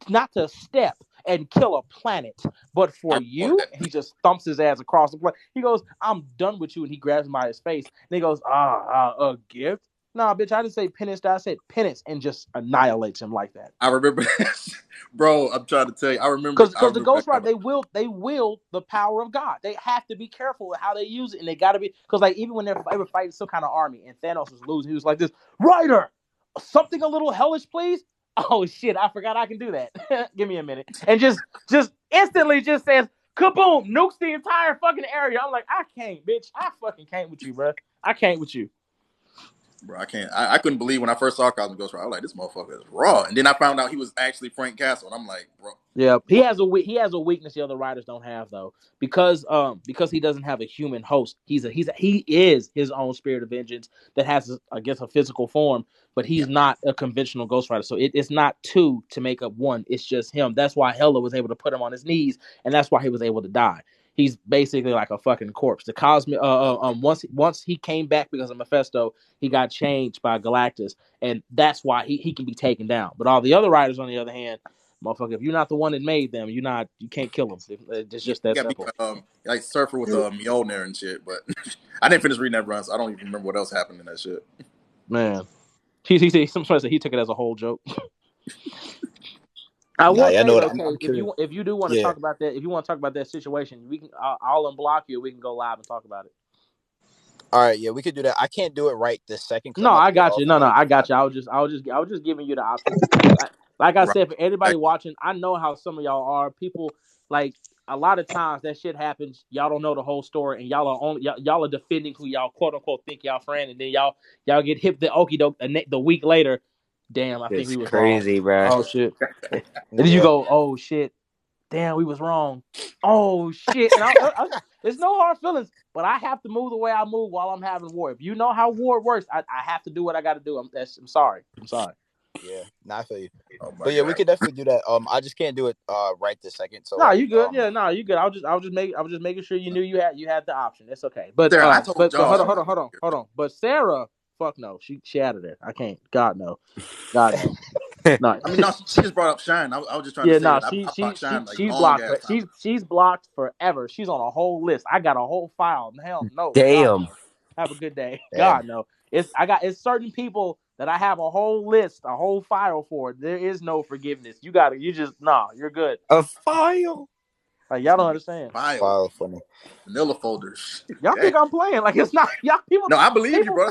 not to step and kill a planet, but for you." He just thumps his ass across the planet. He goes, "I'm done with you," and he grabs him by his face. And he goes, a gift? Nah, bitch, I didn't say penance. I said penance, and just annihilates him like that. I remember, bro. I'm trying to tell you. I remember Because the Ghost Rider, that. they wield the power of God. They have to be careful with how they use it, and they got to be, because like even when they were fighting some kind of army and Thanos was losing, he was like this, Rider, something a little hellish, please. Oh shit, I forgot I can do that. Give me a minute, and just instantly just says kaboom, nukes the entire fucking area. I'm like, I can't, bitch. I fucking can't with you, bro. I can't with you. Bro, I can't. I couldn't believe when I first saw Cosmic Ghost Rider. I was like, this motherfucker is raw. And then I found out he was actually Frank Castle, and I'm like, bro. Yeah, he has a weakness the other writers don't have though, because he doesn't have a human host. He is his own spirit of vengeance that has, I guess, a physical form, but he's not a conventional Ghost Rider. So it's not two to make up one. It's just him. That's why Hela was able to put him on his knees, and that's why he was able to die. He's basically like a fucking corpse. The cosmic once he came back because of Mephisto, he got changed by Galactus, and that's why he can be taken down. But all the other writers, on the other hand, motherfucker, if you're not the one that made them, you can't kill them. It's just that simple. Like Surfer with Mjolnir and shit. But I didn't finish reading that run, so I don't even remember what else happened in that shit. Man, somebody said he took it as a whole joke. I will say though, Kay, if you do want to talk about that, if you want to talk about that situation, we can. I'll unblock you. We can go live and talk about it. All right, yeah, we could do that. I can't do it right this second. No, I got you. No, I got you. I was just giving you the option. Like I said, for anybody watching, I know how some of y'all are. People, like, a lot of times that shit happens. Y'all don't know the whole story, and y'all are defending who y'all quote unquote think y'all friend, and then y'all get hit the okie doke the week later. Damn, I think we was crazy, wrong. bro. Oh shit. And then you go, oh shit. Damn, we was wrong. Oh shit. And there's no hard feelings, but I have to move the way I move while I'm having war. If you know how war works, I have to do what I got to do. I'm sorry. Yeah, not for you. But yeah, we could definitely do that. I just can't do it right this second. So no, you good. Yeah, no, you good. I was just making sure you knew you had the option. It's okay. But Sarah, but hold on. But Sarah, fuck no, she out of there. I can't. God no. No. I mean, no, she just brought up Shine. I was just trying to say that I blocked Shine she's long blocked. ass She's blocked forever. She's on a whole list. I got a whole file. Hell no. Damn. God, no. Have a good day. God no. It's certain people that I have a whole list, a whole file for. There is no forgiveness. You're good. A file. Like y'all don't understand. File funny. Vanilla folders. Y'all think I'm playing? Like it's not. Y'all people. No, I believe you, bro.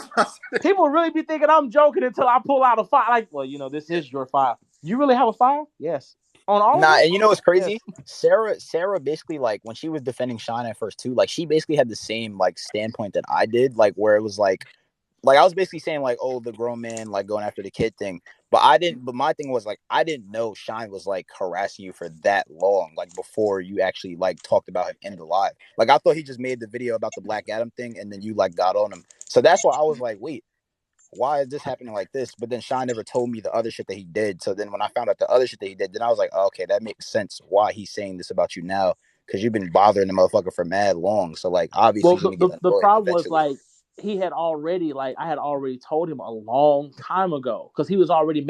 People really be thinking I'm joking until I pull out a file. Like, well, this is your file. You really have a file? Yes. On all. Nah, and you know what's crazy? Yes. Sarah basically, like, when she was defending Shine at first too, like she basically had the same like standpoint that I did, like where it was like I was basically saying like, oh, the grown man like going after the kid thing. But my thing was like, I didn't know Shine was like harassing you for that long, like before you actually like talked about him in the live. Like I thought he just made the video about the Black Adam thing and then you like got on him. So that's why I was like, wait, why is this happening like this? But then Shine never told me the other shit that he did. So then when I found out the other shit that he did, then I was like, oh, okay, that makes sense why he's saying this about you now. Because you've been bothering the motherfucker for mad long. So like obviously he's gonna get annoyed the problem eventually. was like I had already told him a long time ago, because he was already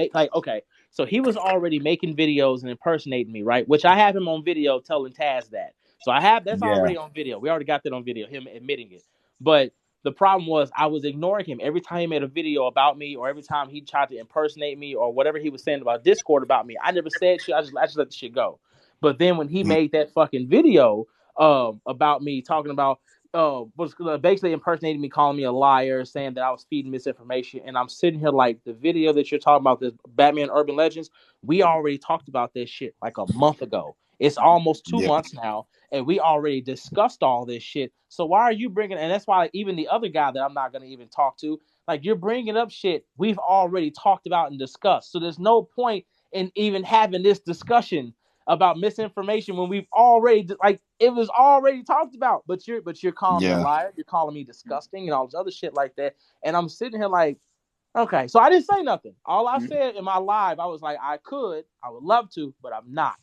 so he was already making videos and impersonating me, right? Which I have him on video telling Taz that. So that's already on video. We already got that on video, him admitting it. But the problem was I was ignoring him every time he made a video about me, or every time he tried to impersonate me, or whatever he was saying about Discord about me. I never said shit. I just let the shit go. But then when he made that fucking video about me talking about, was basically impersonating me, calling me a liar, saying that I was feeding misinformation. And I'm sitting here like, the video that you're talking about, this Batman Urban Legends, we already talked about this shit like a month ago. It's almost 2 months now, and we already discussed all this shit. So why are you bringing? And that's why, like, even the other guy that I'm not going to even talk to, like, you're bringing up shit we've already talked about and discussed. So there's no point in even having this discussion about misinformation when we've already, like, it was already talked about. But you're calling me a liar. You're calling me disgusting and all this other shit like that. And I'm sitting here like, okay. So I didn't say nothing. All I said in my live, I was like, I would love to, but I'm not.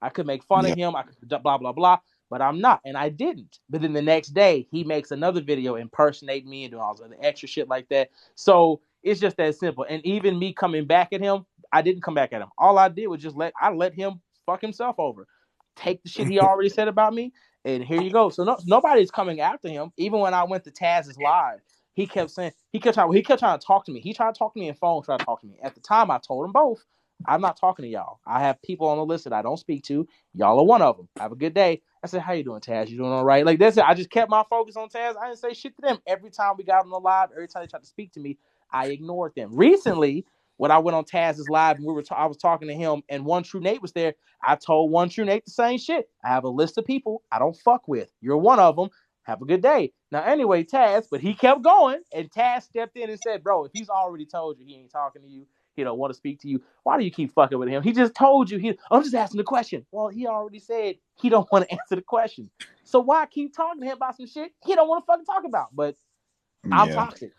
I could make fun of him. I could blah blah blah, but I'm not, and I didn't. But then the next day, he makes another video impersonating me and doing all this other extra shit like that. So it's just that simple. And even me coming back at him, I didn't come back at him. All I did was just let him fuck himself over. Take the shit he already said about me, and here you go. So nobody's coming after him. Even when I went to Taz's live, he kept trying to talk to me. He tried to talk to me in phone, tried to talk to me. At the time, I told him both, I'm not talking to y'all. I have people on the list that I don't speak to. Y'all are one of them. Have a good day. I said, how you doing, Taz? You doing all right? Like, that's it. I just kept my focus on Taz. I didn't say shit to them. Every time we got on the live, every time they tried to speak to me, I ignored them. Recently, when I went on Taz's live and I was talking to him, and One True Nate was there, I told One True Nate the same shit. I have a list of people I don't fuck with. You're one of them. Have a good day. Now, anyway, Taz, but he kept going, and Taz stepped in and said, bro, if he's already told you he ain't talking to you, he don't want to speak to you, why do you keep fucking with him? He just told you. I'm just asking the question. Well, he already said he don't want to answer the question. So why keep talking to him about some shit he don't want to fucking talk about? But I'm toxic.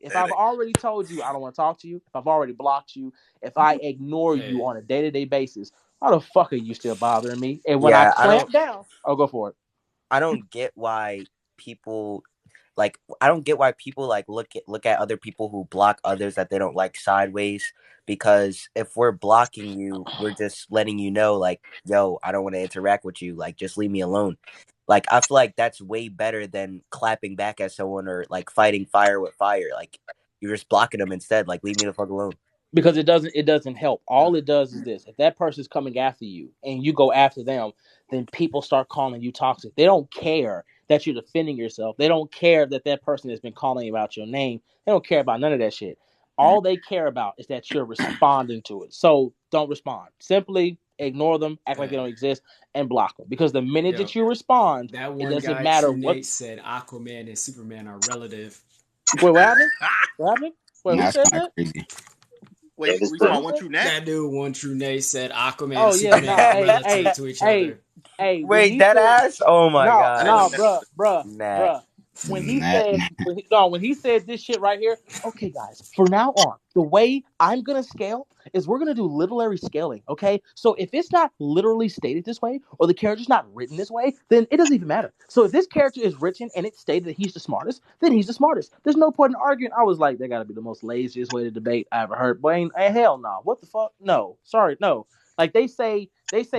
If I've already told you I don't want to talk to you, if I've already blocked you, if I ignore you on a day-to-day basis, why the fuck are you still bothering me? And when I clamp down, I'll go for it. I don't get why people like look at other people who block others that they don't like sideways, because if we're blocking you, we're just letting you know, like, yo, I don't want to interact with you, like, just leave me alone. Like, I feel like that's way better than clapping back at someone or like fighting fire with fire. Like, you're just blocking them instead. Like, leave me the fuck alone. Because it doesn't help. All it does is this: if that person's coming after you and you go after them, then people start calling you toxic. They don't care that you're defending yourself. They don't care that person has been calling about your name. They don't care about none of that shit. All they care about is that you're responding to it. So don't respond. Simply ignore them, act like they don't exist, and block them. Because the minute that you respond, that one it doesn't guy, matter True what. Nate, said Aquaman and Superman are relative. Wait, what happened? What happened? Wait, who said that? Crazy. Wait, we talking about One True Nate? That dude, One True Nate, said Aquaman and Superman are relative to each other. Wait, that ass? Oh my god. No, bruh. When he said this shit right here, okay, guys, for now on, the way I'm gonna scale is we're gonna do literary scaling, okay? So if it's not literally stated this way, or the character's not written this way, then it doesn't even matter. So if this character is written and it's stated that he's the smartest, then he's the smartest. There's no point in arguing. I was like, that gotta be the most laziest way to debate I ever heard. Boy, hell no. What the fuck? No. Sorry, no. Like they say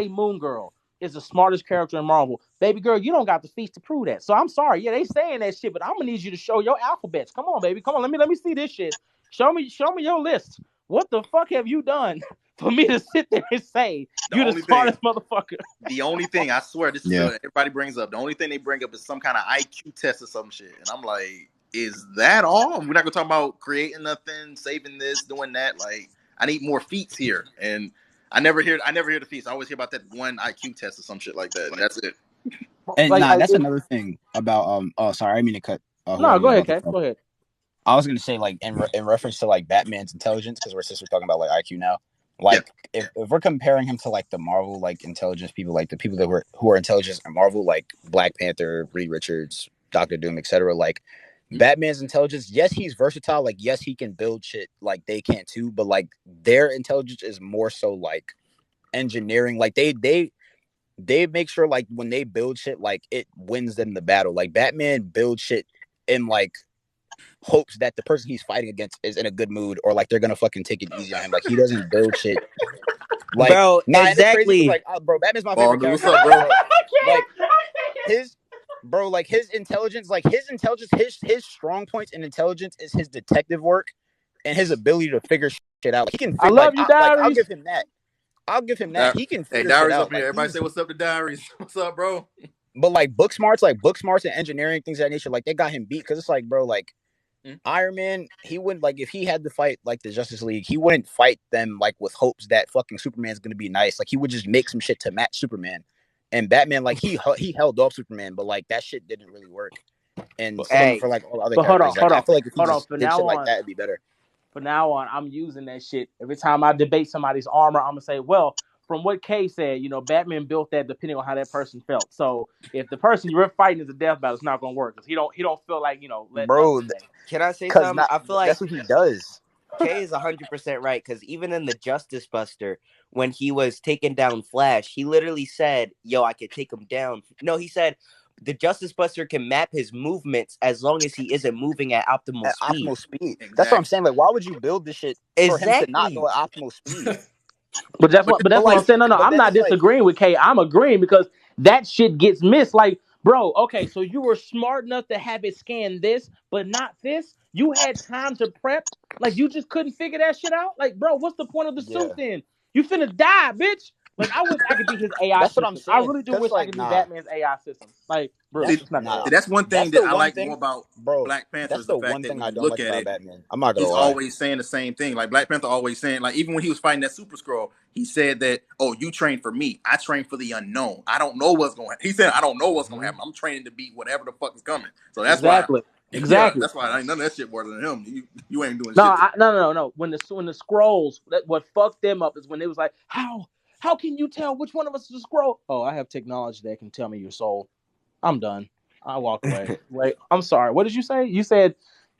Moon Girl is the smartest character in Marvel. Baby girl, you don't got the feats to prove that. So I'm sorry. Yeah, they saying that shit, but I'm gonna need you to show your alphabets. Come on, baby. Come on. Let me see this shit. Show me your list. What the fuck have you done for me to sit there and say you're the smartest motherfucker? The only thing, I swear, this is everybody brings up. The only thing they bring up is some kind of IQ test or some shit. And I'm like, is that all? We're not gonna talk about creating nothing, saving this, doing that. Like, I need more feats here. And I never hear the feats. I always hear about that one IQ test or some shit like that. And that's it. And that's another thing about oh, sorry, I didn't mean to cut. No, go ahead, Kat. Go ahead. I was gonna say, like, in reference to like Batman's intelligence, because we're talking about like IQ now. Like, if we're comparing him to like the Marvel like intelligence people, like the people who are intelligent in Marvel, like Black Panther, Reed Richards, Doctor Doom, etc. Like, Batman's intelligence, yes, he's versatile. Like, yes, he can build shit like they can too. But like, their intelligence is more so like engineering. Like they make sure like when they build shit, like it wins them the battle. Like Batman builds shit in like hopes that the person he's fighting against is in a good mood, or like they're gonna fucking take it easy on him. Like, he doesn't build shit. Like, bro, exactly. Like, bro, Batman's my favorite character. What's up, bro? Like his intelligence, his strong points in intelligence is his detective work and his ability to figure shit out. Like, he can. I love you, Diaries. I'll give him that. He can figure shit out. Up here. Everybody say what's up to Diaries. What's up, bro? But like book smarts and engineering, things of that nature, like they got him beat because it's like, bro, like Iron Man, he wouldn't, like, if he had to fight like the Justice League, he wouldn't fight them like with hopes that fucking Superman's gonna be nice. Like he would just make some shit to match Superman. And Batman, like he held off Superman, but like that shit didn't really work. And same for like all other characters. Like I feel like if he just did shit like that, it'd be better. From now on, I'm using that shit every time I debate somebody's armor. I'm gonna say, well, from what Kay said, you know, Batman built that depending on how that person felt. So if the person you're fighting is a death battle, it's not gonna work because he don't feel like, you know, bro. Can I say something? I feel like that's what he does. Kay is 100% right because even in the Justice Buster, when he was taking down Flash, he literally said, "Yo, I could take him down." No, he said the Justice Buster can map his movements as long as he isn't moving at optimal speed. Exactly. That's what I'm saying. Like, why would you build this shit for him to not go at optimal speed? But that's what I'm saying. No, I'm not disagreeing with Kay. I'm agreeing because that shit gets missed. Like, bro, okay, so you were smart enough to have it scan this, but not this. You had time to prep. Like, you just couldn't figure that shit out. Like, bro, what's the point of the suit then? You finna die, bitch. Like, I wish I could be his AI that's system. What I'm saying. I really do wish I could be Batman's AI system. Like, bro, that's one thing that I like more about Black Panther. That's is the fact one that thing when I you don't look like at about it, Batman. I'm not gonna he's lie. always saying the same thing. Like Black Panther always saying, like even when he was fighting that Super Skrull, he said that, "Oh, you trained for me. I trained for the unknown. I don't know what's going to happen." He said, "I don't know what's going to happen. I'm training to beat whatever the fuck is coming." So that's why. Yeah, that's why ain't none of that shit worse than him. You ain't doing shit. No. When the Skrulls, what fucked them up is when it was like, how can you tell which one of us is a Skrull? Oh, I have technology that can tell me your soul. I'm done. I walk away. Wait, I'm sorry. What did you say? You said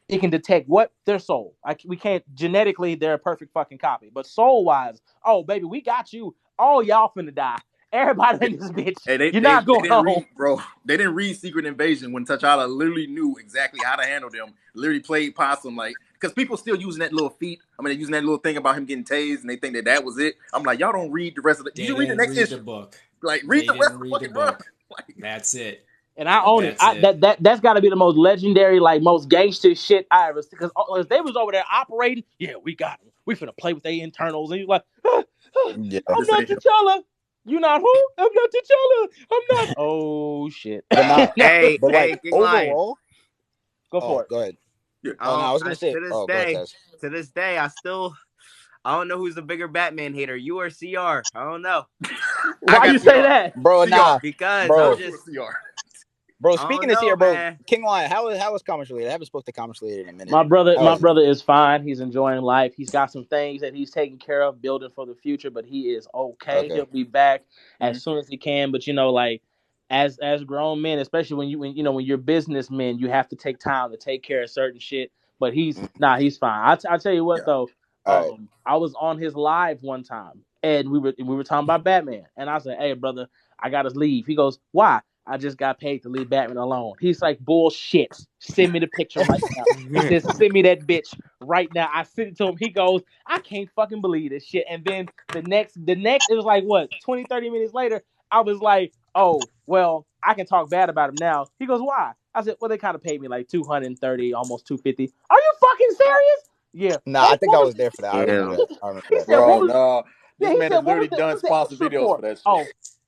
it can detect what? Their soul. We can't genetically. They're a perfect fucking copy, but soul wise, oh baby, we got you. All y'all finna die. Everybody in this bitch. Hey, You're not going home, bro. They didn't read Secret Invasion when T'Challa literally knew exactly how to handle them. Literally played possum, like, because people still using that little feat. I mean, they're using that little thing about him getting tased, and they think that was it. I'm like, y'all don't read the rest of the. Did you read the next issue? The book. Like, read the rest of the fucking book. Like, that's it. And I own it. That's got to be the most legendary, like most gangster shit I ever. Because they was over there operating. Yeah, we got them. We finna play with their internals, and you're like, I'm not T'Challa. You not who? I'm not T'Challa. I'm not. Oh shit. But hey, overall, go for it. Go ahead. I was gonna say to this day, I don't know who's the bigger Batman hater, you or CR. I don't know. Why you say that, bro? Nah, because bro. I'm just CR. Bro, speaking of CR, bro, man. King Lion, how is Comics Related? I haven't spoken to Comics Related in a minute. My brother is fine. He's enjoying life. He's got some things that he's taking care of, building for the future, but he is okay. He'll be back as soon as he can. But you know, like as grown men, especially when you're businessmen, you have to take time to take care of certain shit. But he's fine. I tell you what though, I was on his live one time and we were talking about Batman, and I said, "Hey brother, I gotta leave." He goes, "Why?" I just got paid to leave Batman alone. He's like, bullshit. Send me the picture right now. He says, send me that bitch right now. I sent it to him. He goes, I can't fucking believe this shit. And then the next, it was like, what, 20, 30 minutes later, I was like, oh, well, I can talk bad about him now. He goes, why? I said, well, they kind of paid me like $230, almost $250. Are you fucking serious? Yeah. Nah, I think I was there for that. I remember that. He said, bro, this man has literally done sponsored videos for that shit. Oh.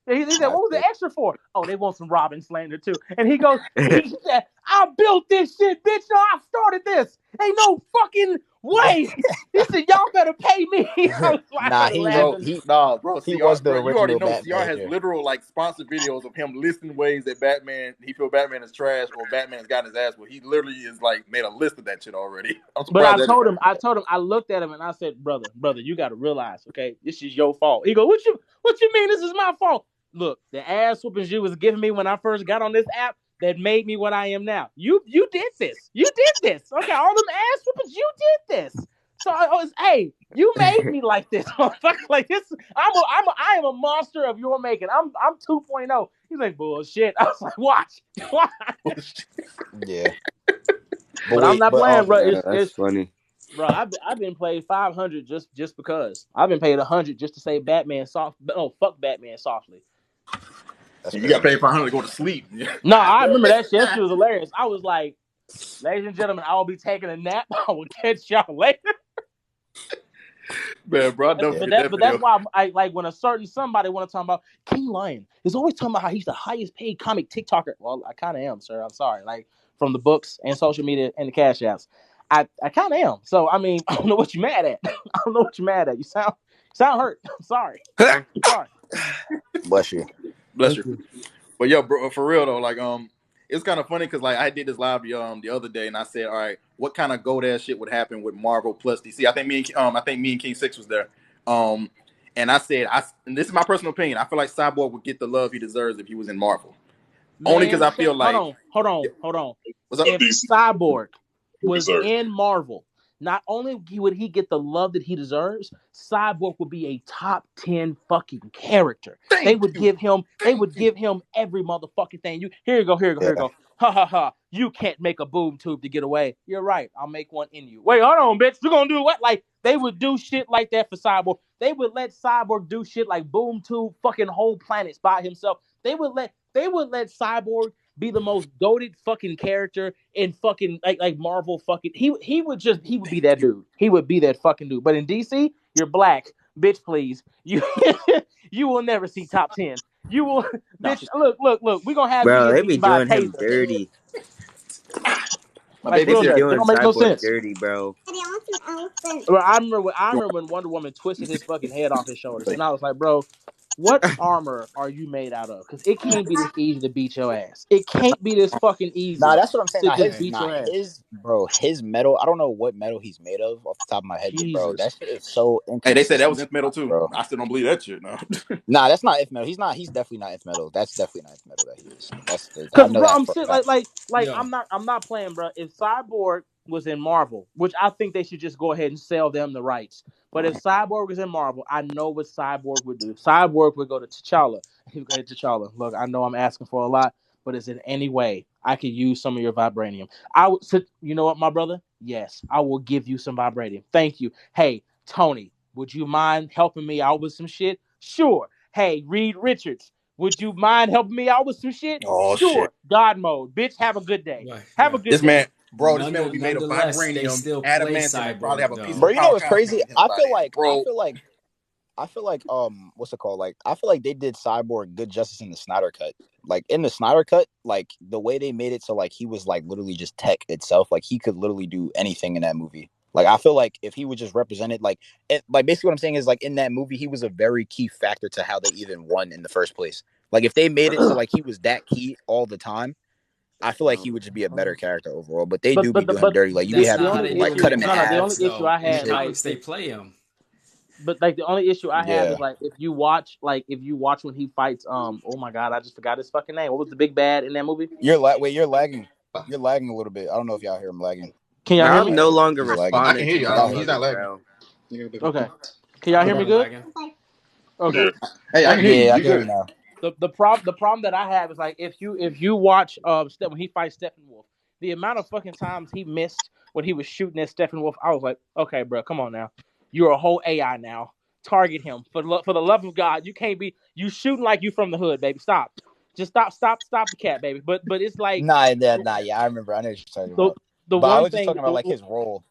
He said, what was the extra for? Oh, they want some Robin slander too. And he goes, he said, I built this shit, bitch. No, I started this. Ain't no fucking way. He said, y'all better pay me. I was like, he was the original you already know Batman. CR has literal like sponsored videos of him listing ways that he feel Batman is trash or Batman's gotten his ass. Well, he literally is like made a list of that shit already. But I told him, I looked at him and I said, brother, you got to realize, okay, this is your fault. He goes, what you mean this is my fault? Look, the ass whoopings you was giving me when I first got on this app that made me what I am now. You did this. You did this. Okay, all them ass whoopings, you did this. So hey, you made me like this, motherfucker. Like this, I am a monster of your making. I'm 2.0. He's like, bullshit. I was like, watch. Yeah. But I'm not playing, bro. It's funny. Bro, I've been paid $500 just because. I've been paid $100 just to say Batman soft. Oh, fuck Batman softly. You got paid $500 to go to sleep. No, I remember that shit. That shit was hilarious. I was like, ladies and gentlemen, I will be taking a nap. I will catch y'all later. Man, bro, but that's why I like when a certain somebody want to talk about King Lion is always talking about how he's the highest paid comic TikToker. Well, I kind of am, sir. I'm sorry. Like from the books and social media and the cash apps, I kind of am. So I mean, I don't know what you're mad at. I don't know what you're mad at. You sound hurt. I'm sorry. I'm sorry. Bless you. Bless you. But yo, bro, for real though, like it's kind of funny because like I did this live the other day and I said, all right, what kind of gold ass shit would happen with Marvel plus DC? I think me and King Six was there. And I said, and this is my personal opinion. I feel like Cyborg would get the love he deserves if he was in Marvel. Man, only because I feel like hold on. What's up? If Cyborg was in Marvel, not only would he get the love that he deserves, Cyborg would be a top 10 fucking character. They would give him every motherfucking thing. Here you go. Ha ha ha. You can't make a boom tube to get away. You're right. I'll make one in you. Wait, hold on, bitch. You gonna do what? Like they would do shit like that for Cyborg. They would let Cyborg do shit like boom tube fucking whole planets by himself. They would let Cyborg be the most goated fucking character in fucking like Marvel fucking. He would be that dude. He would be that fucking dude. But in DC, you're black, bitch. Please, you you will never see top 10. You will, bitch. Look. We're gonna have bro. you They be doing him dirty. Like, they be doing they don't make no sense. dirty, bro. Well, I remember when Wonder Woman twisted his fucking head off his shoulders, and I was like, bro, what armor are you made out of? Because it can't be this easy to beat your ass. It can't be this fucking easy. Nah, that's what I'm saying. To just beat your ass. His metal. I don't know what metal he's made of off the top of my head, but bro, that shit is so. Hey, they said that was Nth metal too. Bro. I still don't believe that shit. No. Nah, that's not Nth metal. He's not. He's definitely not Nth metal. That's definitely not Nth metal that he is. Because bro, I'm sitting I'm not playing, bro. If Cyborg was in Marvel, which I think they should just go ahead and sell them the rights. But if Cyborg was in Marvel, I know what Cyborg would do. Cyborg would go to T'Challa. He would go to T'Challa. Look, I know I'm asking for a lot, but is in any way I could use some of your vibranium? I would. You know what, my brother? Yes, I will give you some vibranium. Thank you. Hey, Tony, would you mind helping me out with some shit? Sure. Hey, Reed Richards, would you mind helping me out with some shit? Oh, sure. Shit. God mode. Bitch, have a good day. Have a good this day. Man, bro, this man would be made of vibranium, adamantium, and probably have a piece of bro, you know what's crazy? I feel like what's it called? Like I feel like they did Cyborg good justice in the Snyder Cut. Like in the Snyder Cut, like the way they made it so like he was like literally just tech itself. Like he could literally do anything in that movie. Like I feel like if he would just represent it, like basically what I'm saying is like in that movie he was a very key factor to how they even won in the first place. Like if they made it so like he was that key all the time, I feel like he would just be a better character overall. But they do be doing him dirty. Like you have people like cut him in half. The only issue I had, like they play him. But like the only issue I have is like if you watch when he fights oh my god, I just forgot his fucking name. What was the big bad in that movie? You're lagging. You're lagging a little bit. I don't know if y'all hear him lagging. Can y'all hear me? I'm no longer responding. I can hear you. He's not lagging. Okay. Can y'all hear me good? Okay. Hey, I can hear you. I can hear you now. The problem that I have is like if you watch when he fights Steppenwolf, the amount of fucking times he missed when he was shooting at Steppenwolf, I was like, okay, bro, come on now, you're a whole AI now. Target him for the love of God. You can't be you shooting like you from the hood, baby. Stop, just stop the cat, baby. But it's like yeah, I remember. I know what you're talking about. But I was just talking about like his role.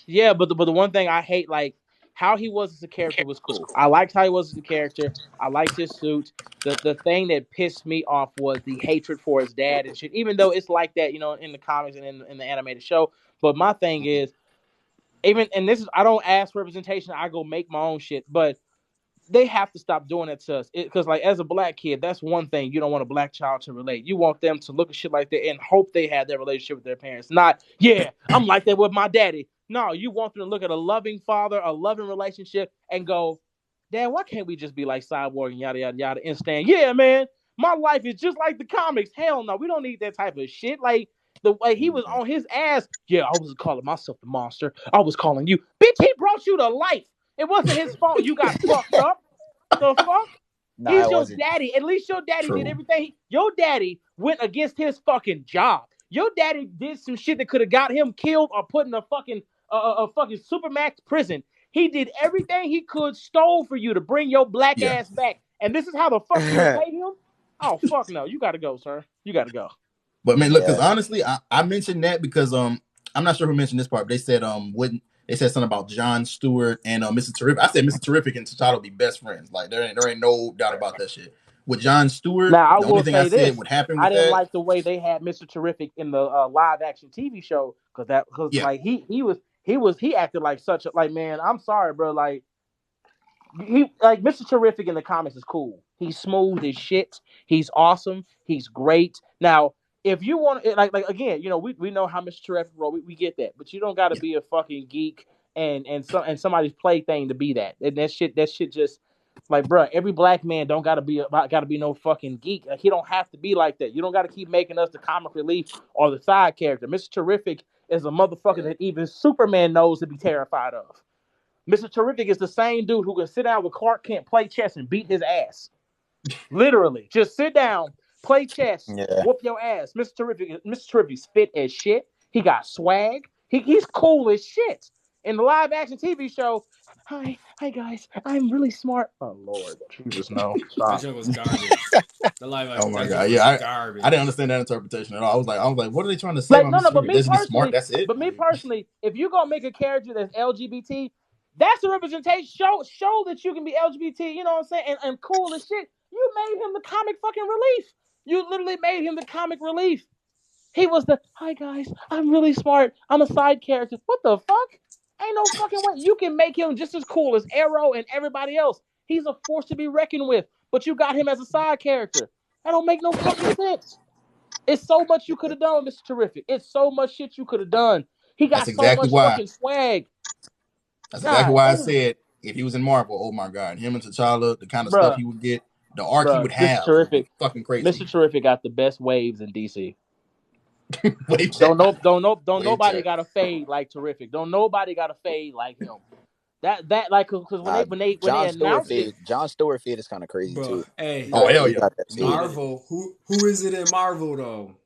Yeah, but the one thing I hate, like how he was as a character was cool. I liked how he was as a character. I liked his suit. The thing that pissed me off was the hatred for his dad and shit. Even though it's like that, in the comics and in the animated show. But my thing is, I don't ask for representation. I go make my own shit. But they have to stop doing that to us. Because like as a black kid, that's one thing you don't want a black child to relate. You want them to look at shit like that and hope they have that relationship with their parents. Not, yeah, I'm like that with my daddy. No, you want them to look at a loving father, a loving relationship, and go, Dad, why can't we just be like Cyborg and yada, yada, yada, and stand, yeah, man, my life is just like the comics. Hell no, we don't need that type of shit. Like, the way he was on his ass, yeah, I was calling myself the monster. I was calling you. Bitch, he brought you to life. It wasn't his fault you got fucked up. The fuck? Nah, he's your daddy. At least your daddy did everything. Your daddy went against his fucking job. Your daddy did some shit that could have got him killed or put in a fucking supermax prison. He did everything he could, stole for you to bring your black ass back. And this is how the fuck you pay him? Oh fuck no! You gotta go, sir. You gotta go. But man, look, because honestly, I mentioned that because I'm not sure who mentioned this part. But they said They said something about Jon Stewart and Mr. Terrific. I said Mr. Terrific and T'Challa will be best friends. Like there ain't no doubt about that shit. With Jon Stewart, Now I the only will thing I say said this: would happen I with didn't that. like the way they had Mr. Terrific in the live action TV show because like he acted like such a like man. I'm sorry, bro. Like he like Mr. Terrific in the comics is cool. He's smooth as shit. He's awesome. He's great. Now, if you want like again, you know, we know how Mr. Terrific roll. We get that, but you don't got to be a fucking geek and somebody's plaything to be that. And that shit just like, bro, every black man don't gotta be no fucking geek. Like, he don't have to be like that. You don't gotta keep making us the comic relief or the side character. Mr. Terrific is a motherfucker that even Superman knows to be terrified of. Mr. Terrific is the same dude who can sit down with Clark Kent, play chess, and beat his ass. Literally, just sit down, play chess, whoop your ass. Mr. Terrific's fit as shit. He got swag. He's cool as shit. In the live action TV show, hi guys, I'm really smart. Oh Lord, Jesus no, stop. That joke was garbage. The live action. Oh my god, garbage. I didn't understand that interpretation at all. I was like, what are they trying to say? Like, no, but me personally, that's it. But me personally, if you gonna make a character that's LGBT, that's a representation. Show that you can be LGBT. You know what I'm saying? And cool as shit. You made him the comic fucking relief. You literally made him the comic relief. He was the hi guys, I'm really smart. I'm a side character. What the fuck? Ain't no fucking way. You can make him just as cool as Arrow and everybody else. He's a force to be reckoned with. But you got him as a side character. That don't make no fucking sense. It's so much you could have done with Mr. Terrific. It's so much shit you could have done. He got so much fucking swag. That's exactly why I said if he was in Marvel, oh my god, him and T'Challa, the kind of stuff he would get, the arc he would have, Mr. Terrific, fucking crazy. Mr. Terrific got the best waves in DC. Don't nobody got a fade like Terrific. Don't nobody got a fade like him. That like because when they announced it, Jon Stewart fade is kind of crazy too. Hey, oh hell yeah, Marvel. Who is it in Marvel though?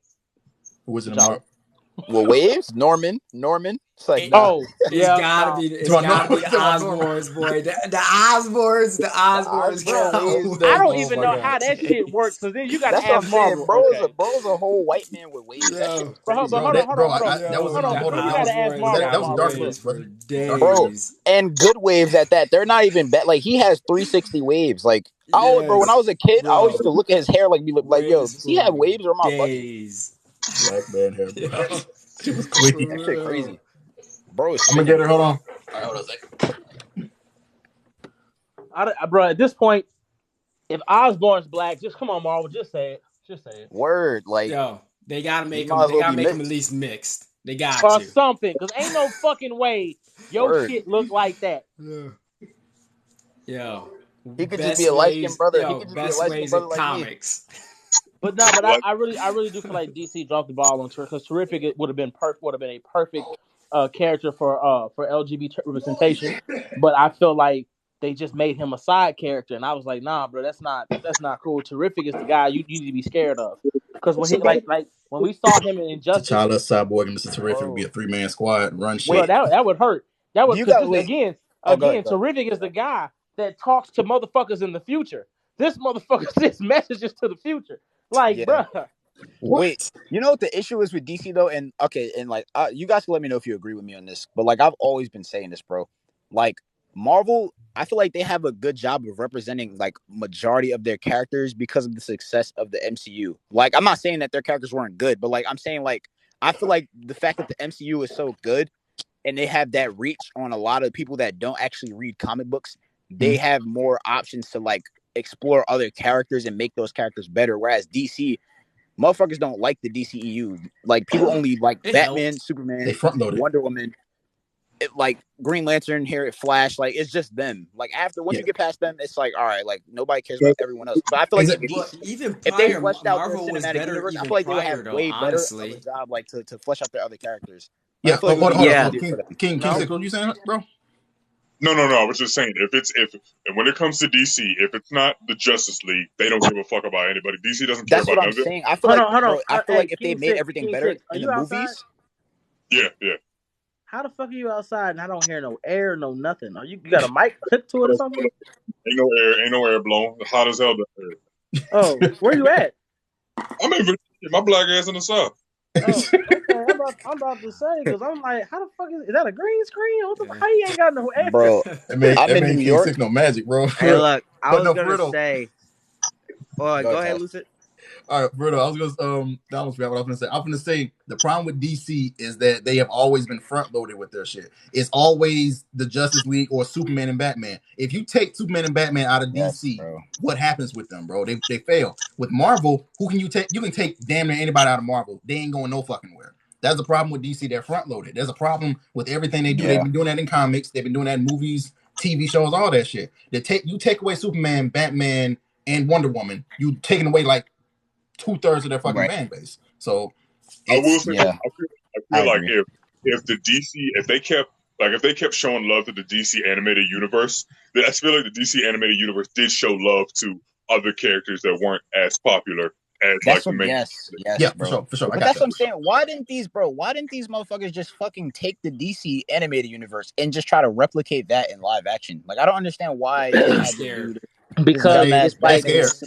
Who is it in Marvel? Well, waves, Norman. It's like it's gotta be the Osborns, boy. The Osborns. I don't even know how that shit works. Because then you got to ask Marvel. Bro's a whole white man with waves. That shit is crazy. That was dark waves for days. And good waves at that. They're not even bad. Like he has 360 waves. Like bro, when I was a kid, I always used to look at his hair like yo, does he have waves or am I bugging? Black man hair, bro. She was clean. That shit crazy. Bro, I'm gonna get her. Hold on. All right, hold on a second. Bro, at this point, if Osborn's black, just come on, Marvel. Just say it. Word, like they gotta make him. They gotta make him at least mixed. They got to. Or something, because ain't no fucking way your shit look like that. Yo, he could just be a light skinned brother. He could just be a light skinned brother like comics. Me. But no, I really do feel like DC dropped the ball on Terrific, because Terrific would have been a perfect character for LGBT representation. But I feel like they just made him a side character, and I was like, nah, bro, that's not cool. Terrific is the guy you need to be scared of, because when he like when we saw him in Injustice, T'Challa, Cyborg, and Mr. Terrific would be a 3-man squad run shit. Well, that would hurt. That would again. Terrific is the guy that talks to motherfuckers in the future. This motherfucker sends messages to the future. Like, bro. Wait, you know what the issue is with DC though? And like you guys can let me know if you agree with me on this. But like I've always been saying this, bro. Like Marvel, I feel like they have a good job of representing like majority of their characters because of the success of the MCU. Like I'm not saying that their characters weren't good, but like I'm saying like I feel like the fact that the MCU is so good and they have that reach on a lot of people that don't actually read comic books, they have more options to like explore other characters and make those characters better. Whereas DC, motherfuckers don't like the DCEU. Like people only like Batman, Superman, Wonder Woman, like Green Lantern, Flash. Like it's just them. Like after once you get past them, it's like all right. Like nobody cares about everyone else. But I feel like if they fleshed out their cinematic universe, I feel like they would have way better of a job like to flesh out their other characters. Yeah, hold on. King, what you saying, bro? No. I was just saying, if when it comes to DC, if it's not the Justice League, they don't give a fuck about anybody. DC doesn't care about nothing. That's what I'm saying. I feel like if they made everything better in the movies. Yeah. How the fuck are you outside and I don't hear no air, no nothing? You got a mic clipped to it or something? Ain't no air blown. Hot as hell down there. Oh, where you at? I'm in Virginia. My black ass in the south. Oh, okay. I'm I'm about to say because I'm like, how the fuck is that a green screen? What the fuck? How he ain't got no air? Bro, I'm in New York. No magic, bro. Hey, look, I was gonna say. Oh, go ahead, Lucid. All right, Bruno, I was gonna I almost forgot what I was gonna say. I'm gonna say the problem with DC is that they have always been front loaded with their shit. It's always the Justice League or Superman and Batman. If you take Superman and Batman out of DC, what happens with them, bro? They fail. With Marvel, who can you take? You can take damn near anybody out of Marvel. They ain't going no fucking where. That's the problem with DC. They're front loaded. There's a problem with everything they do. They've been doing that in comics. They've been doing that in movies, TV shows, all that shit. You take away Superman, Batman, and Wonder Woman. You taking away like 2/3 of their fucking fan base. So I will say, I feel like if the DC, if they kept showing love to the DC animated universe, I feel like the DC animated universe did show love to other characters that weren't as popular as that's like the main. Yes, bro. For sure. But that's what I'm saying. Why didn't these motherfuckers just fucking take the DC animated universe and just try to replicate that in live action? Like, I don't understand why they had to do because it's like it's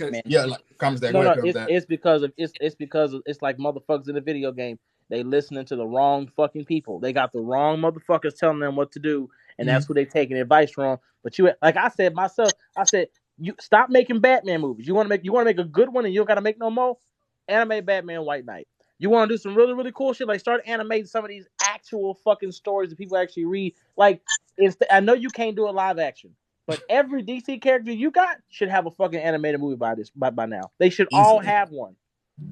because it's like motherfuckers in the video game. They listening to the wrong fucking people. They got the wrong motherfuckers telling them what to do, and that's who they taking advice from. But you, like I said myself, you stop making Batman movies. You want to make a good one, and you don't got to make no more. Animate Batman White Knight. You want to do some really, really cool shit, like start animating some of these actual fucking stories that people actually read. Like, I know you can't do a live action, but every DC character you got should have a fucking animated movie by now. They should all have one.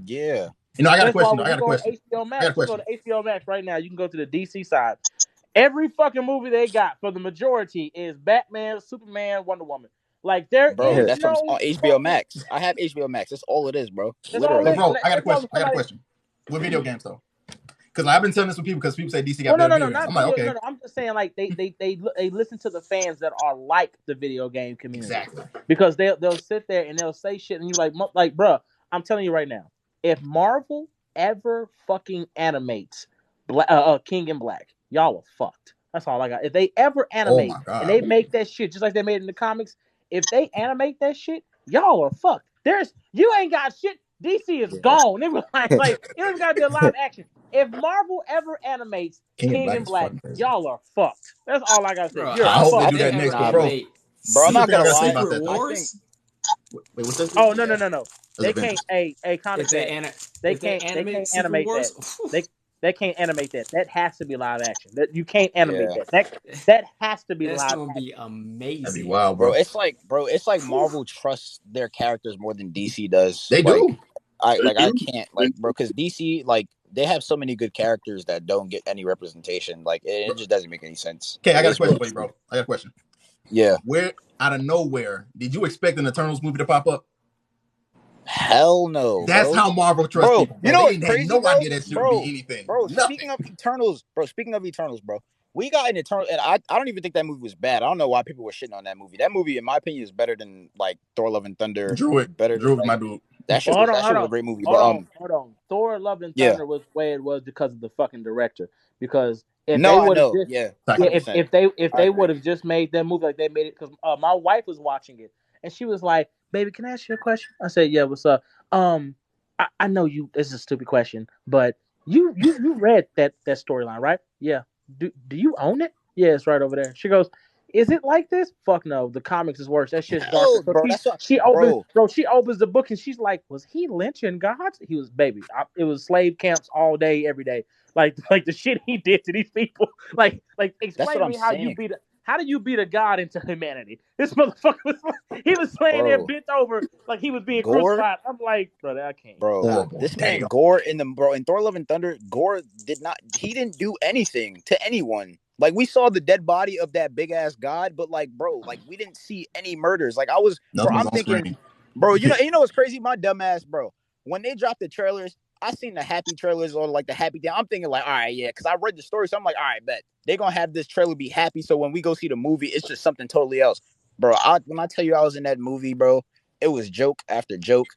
Yeah. You know, I got a question. I got a question. HBO Max, you go to HBO Max right now. You can go to the DC side. Every fucking movie they got for the majority is Batman, Superman, Wonder Woman. Like that's on HBO Max. I have HBO Max. That's all it is, bro. Literally. Bro, I got a question. With video games though, because I've been telling this with people because people say DC got better video games. I'm like, okay. No, I'm just saying like they listen to the fans that are like the video game community. Exactly. Because they'll sit there and they'll say shit and you like, bro, I'm telling you right now, if Marvel ever fucking animates King in Black, y'all are fucked. That's all I got. If they ever animate and they make that shit just like they made in the comics, if they animate that shit, y'all are fucked. You ain't got shit. DC is gone. They were like you don't got to do live action. If Marvel ever animates King in Black, y'all are fucked. That's all I got to say. I hope they do that next, bro. Bro, I'm not gonna lie about that. Wars? Wait, what's that? Oh no. They can't. Comic they can't animate that. They can't animate that. That has to be live action. That you can't animate that. That has to be live. That's gonna be amazing. That'd be wild, bro. It's like Marvel trusts their characters more than DC does. They do. I can't bro, because DC they have so many good characters that don't get any representation. Like it just doesn't make any sense. Okay, I got a question for you, bro. I got a question. Yeah. Where out of nowhere did you expect an Eternals movie to pop up? Hell no. That's how Marvel trusts people. Bro. You know what's crazy, no idea that shit would be anything. Bro, speaking of Eternals, bro, we got an Eternal, and I don't even think that movie was bad. I don't know why people were shitting on that movie. That movie, in my opinion, is better than like Thor: Love and Thunder. Drew, my dude. That shit was a great movie. Hold on. Thor: Love and Thunder was the way it was because of the fucking director. Because if they would have just made that movie like they made it, because my wife was watching it and she was like, "Baby, can I ask you a question?" I said, "Yeah, what's up?" I know you. This is a stupid question, but you read that storyline, right? Yeah. Do you own it? Yeah, it's right over there. She goes, "Is it like this?" Fuck no. The comics is worse. That shit's darker. So she opens the book and she's like, "Was he lynching gods?" He was, baby. It was slave camps all day, every day. Like the shit he did to these people. Like explain to me how do you beat a god into humanity? This motherfucker was laying there bent over like he was being crucified. I'm like, brother, I can't. Bro, this man Gore in Thor: Love and Thunder, Gore didn't do anything to anyone. Like, we saw the dead body of that big ass god, but like, bro, like we didn't see any murders. Like I'm thinking, bro, you know what's crazy? My dumb ass, bro. When they dropped the trailers, I seen the happy trailers or like the happy thing. I'm thinking like, all right, yeah, because I read the story, so I'm like, all right, bet they're gonna have this trailer be happy. So when we go see the movie, it's just something totally else, bro. When I tell you I was in that movie, bro, it was joke after joke.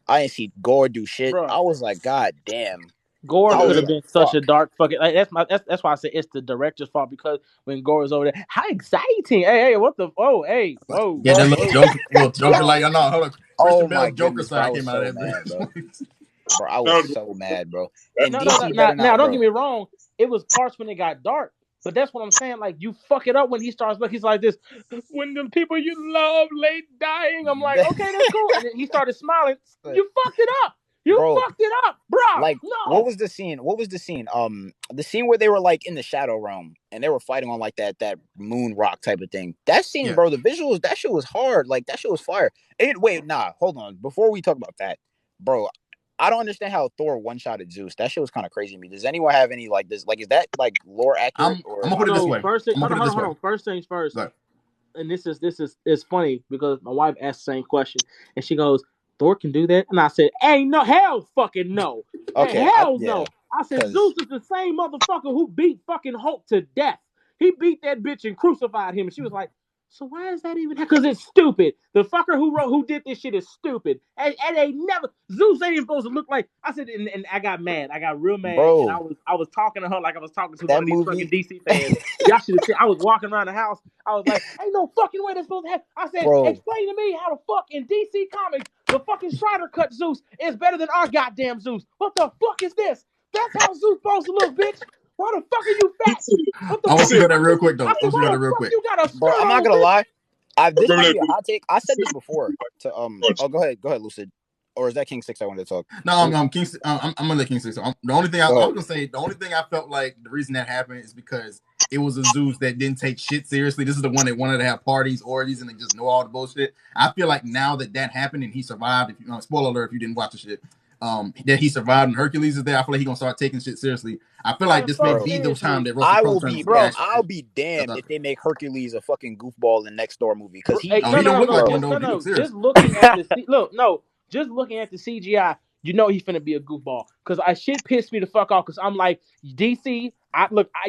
I didn't see Gore do shit. Bro. I was like, God damn. Gore could have been such a dark fucking. Like, that's why I say it's the director's fault, because when Gore is over there, how exciting! Hey, what the? Oh, hey, whoa! Yeah, that little Joker like, no, hold on. Oh my Joker side came out of that, bro. Bro, I was so mad, bro. And No, DC now, better not, don't bro. get me wrong. It was parts when it got dark. But that's what I'm saying. Like, you fuck it up when he starts. Like, he's like this. When the people you love lay dying, I'm like, okay, that's cool. And then he started smiling. You fucked it up. You fucked it up, bro. Like, no. What was the scene? The scene where they were like in the shadow realm and they were fighting on like that moon rock type of thing. That scene, bro. The visuals, that shit was hard. Like, that shit was fire. Hold on. Before we talk about that, bro, I don't understand how Thor one-shotted Zeus. That shit was kind of crazy to me. Does anyone have any like this? Like, is that like lore accurate? I'm gonna put it this way. Hold on. First things first. And this is funny because my wife asked the same question and she goes, Thor can do that? And I said, hey, no, hell fucking no. Okay, no. I said, Zeus is the same motherfucker who beat fucking Hulk to death. He beat that bitch and crucified him. And she was like, so why is that even? Because it's stupid. The fucker who did this shit is stupid. And they never. Zeus ain't even supposed to look like. I said, and I got mad. I got real mad. Bro, and I was talking to her like I was talking to one of these fucking DC fans. Y'all should have seen. I was walking around the house. I was like, ain't no fucking way that's supposed to happen. I said, explain to me how the fuck in DC Comics the fucking Strider cut Zeus is better than our goddamn Zeus. What the fuck is this? That's how Zeus supposed to look, bitch. Why the fuck are you fat? I want to go that real quick, though. You got a bro, I'm not gonna lie. This might be a hot take. I said this before to go ahead, Lucid. Or is that King 6 I wanted to talk? No, I'm King. I'm gonna let King 6. The only thing I was gonna say, the only thing I felt like the reason that happened is because it was a Zeus that didn't take shit seriously. This is the one that wanted to have parties, orgies, and they just know all the bullshit. I feel like now that happened and he survived. If you spoiler alert, if you didn't watch the shit, that he survived and Hercules is there. I feel like he's gonna start taking shit seriously. I feel like this may be the time that Russell Crowe I'll be damned if they make Hercules a fucking goofball in the next Thor movie because he don't look like one though. Just looking at the just looking at the CGI, you know he's finna be a goofball. Cause shit pissed me the fuck off. Cause I'm like DC.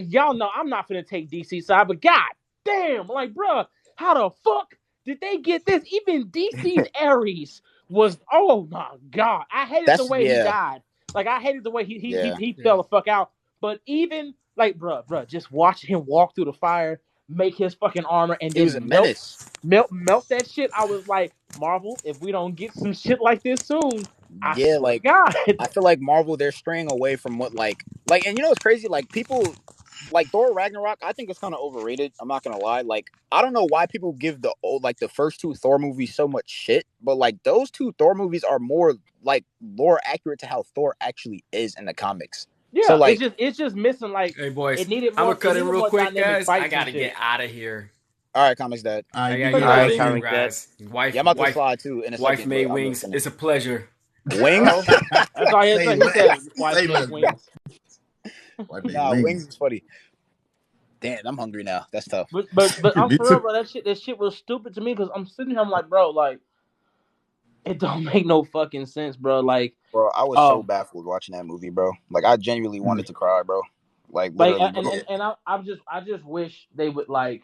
Y'all know I'm not finna take DC side, but god damn, like bruh, how the fuck did they get this? Even DC's Ares was, oh my god, I hated the way he died. Like I hated the way he fell the fuck out. But even like bruh, just watching him walk through the fire, make his fucking armor, and then was a menace. Melt that shit. I was like, Marvel, if we don't get some shit like this soon, I swear to God. I feel like Marvel, they're straying away from what like, and you know what's crazy? Like people like Thor Ragnarok, I think it's kind of overrated. I'm not gonna lie. Like, I don't know why people give the first two Thor movies so much shit, but like those two Thor movies are more like lore accurate to how Thor actually is in the comics. Yeah, so, like, it's just missing like. Hey boys, it needed more, I'm gonna cut in real quick, guys. I gotta get out of here. All right, Comics Dad. I gotta get out of here, guys. Wife, I'm about to slide too in a wife second. made wings. It's a pleasure. Wings? That's all he said. Wife made wings. Wings is funny. Damn, I'm hungry now. That's tough. But I'm for real, bro. That shit was stupid to me because I'm sitting here, I'm like, bro, like, it don't make no fucking sense, bro. Like, bro, I was so baffled watching that movie, bro. Like, I genuinely wanted to cry, bro. Like literally. I just wish they would like,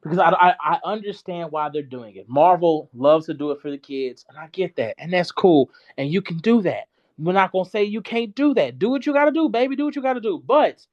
because I understand why they're doing it. Marvel loves to do it for the kids, and I get that, and that's cool, and you can do that. We're not gonna say you can't do that. Do what you gotta do, baby. Do what you gotta do. But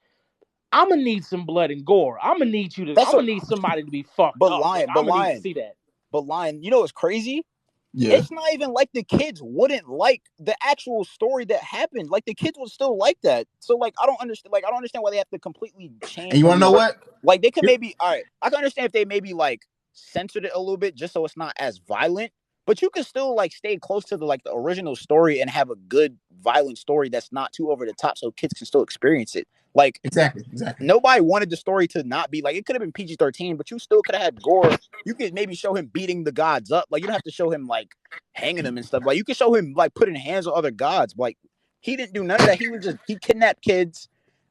I'm gonna need some blood and gore. I'm gonna need somebody to be fucked up. I'm gonna need to see that. But Lion, you know what's crazy? Yeah. It's not even like the kids wouldn't like the actual story that happened. Like the kids would still like that. So like I don't understand. Like I don't understand why they have to completely change. And you want to know what? Like they could maybe all right. I can understand if they maybe like censored it a little bit just so it's not as violent. But you can still like stay close to the original story and have a good violent story that's not too over the top, so kids can still experience it. Like exactly. Nobody wanted the story to not be like it could have been PG-13, but you still could have had gore. You could maybe show him beating the gods up. Like you don't have to show him like hanging them and stuff. Like you could show him like putting hands on other gods. Like he didn't do none of that. He kidnapped kids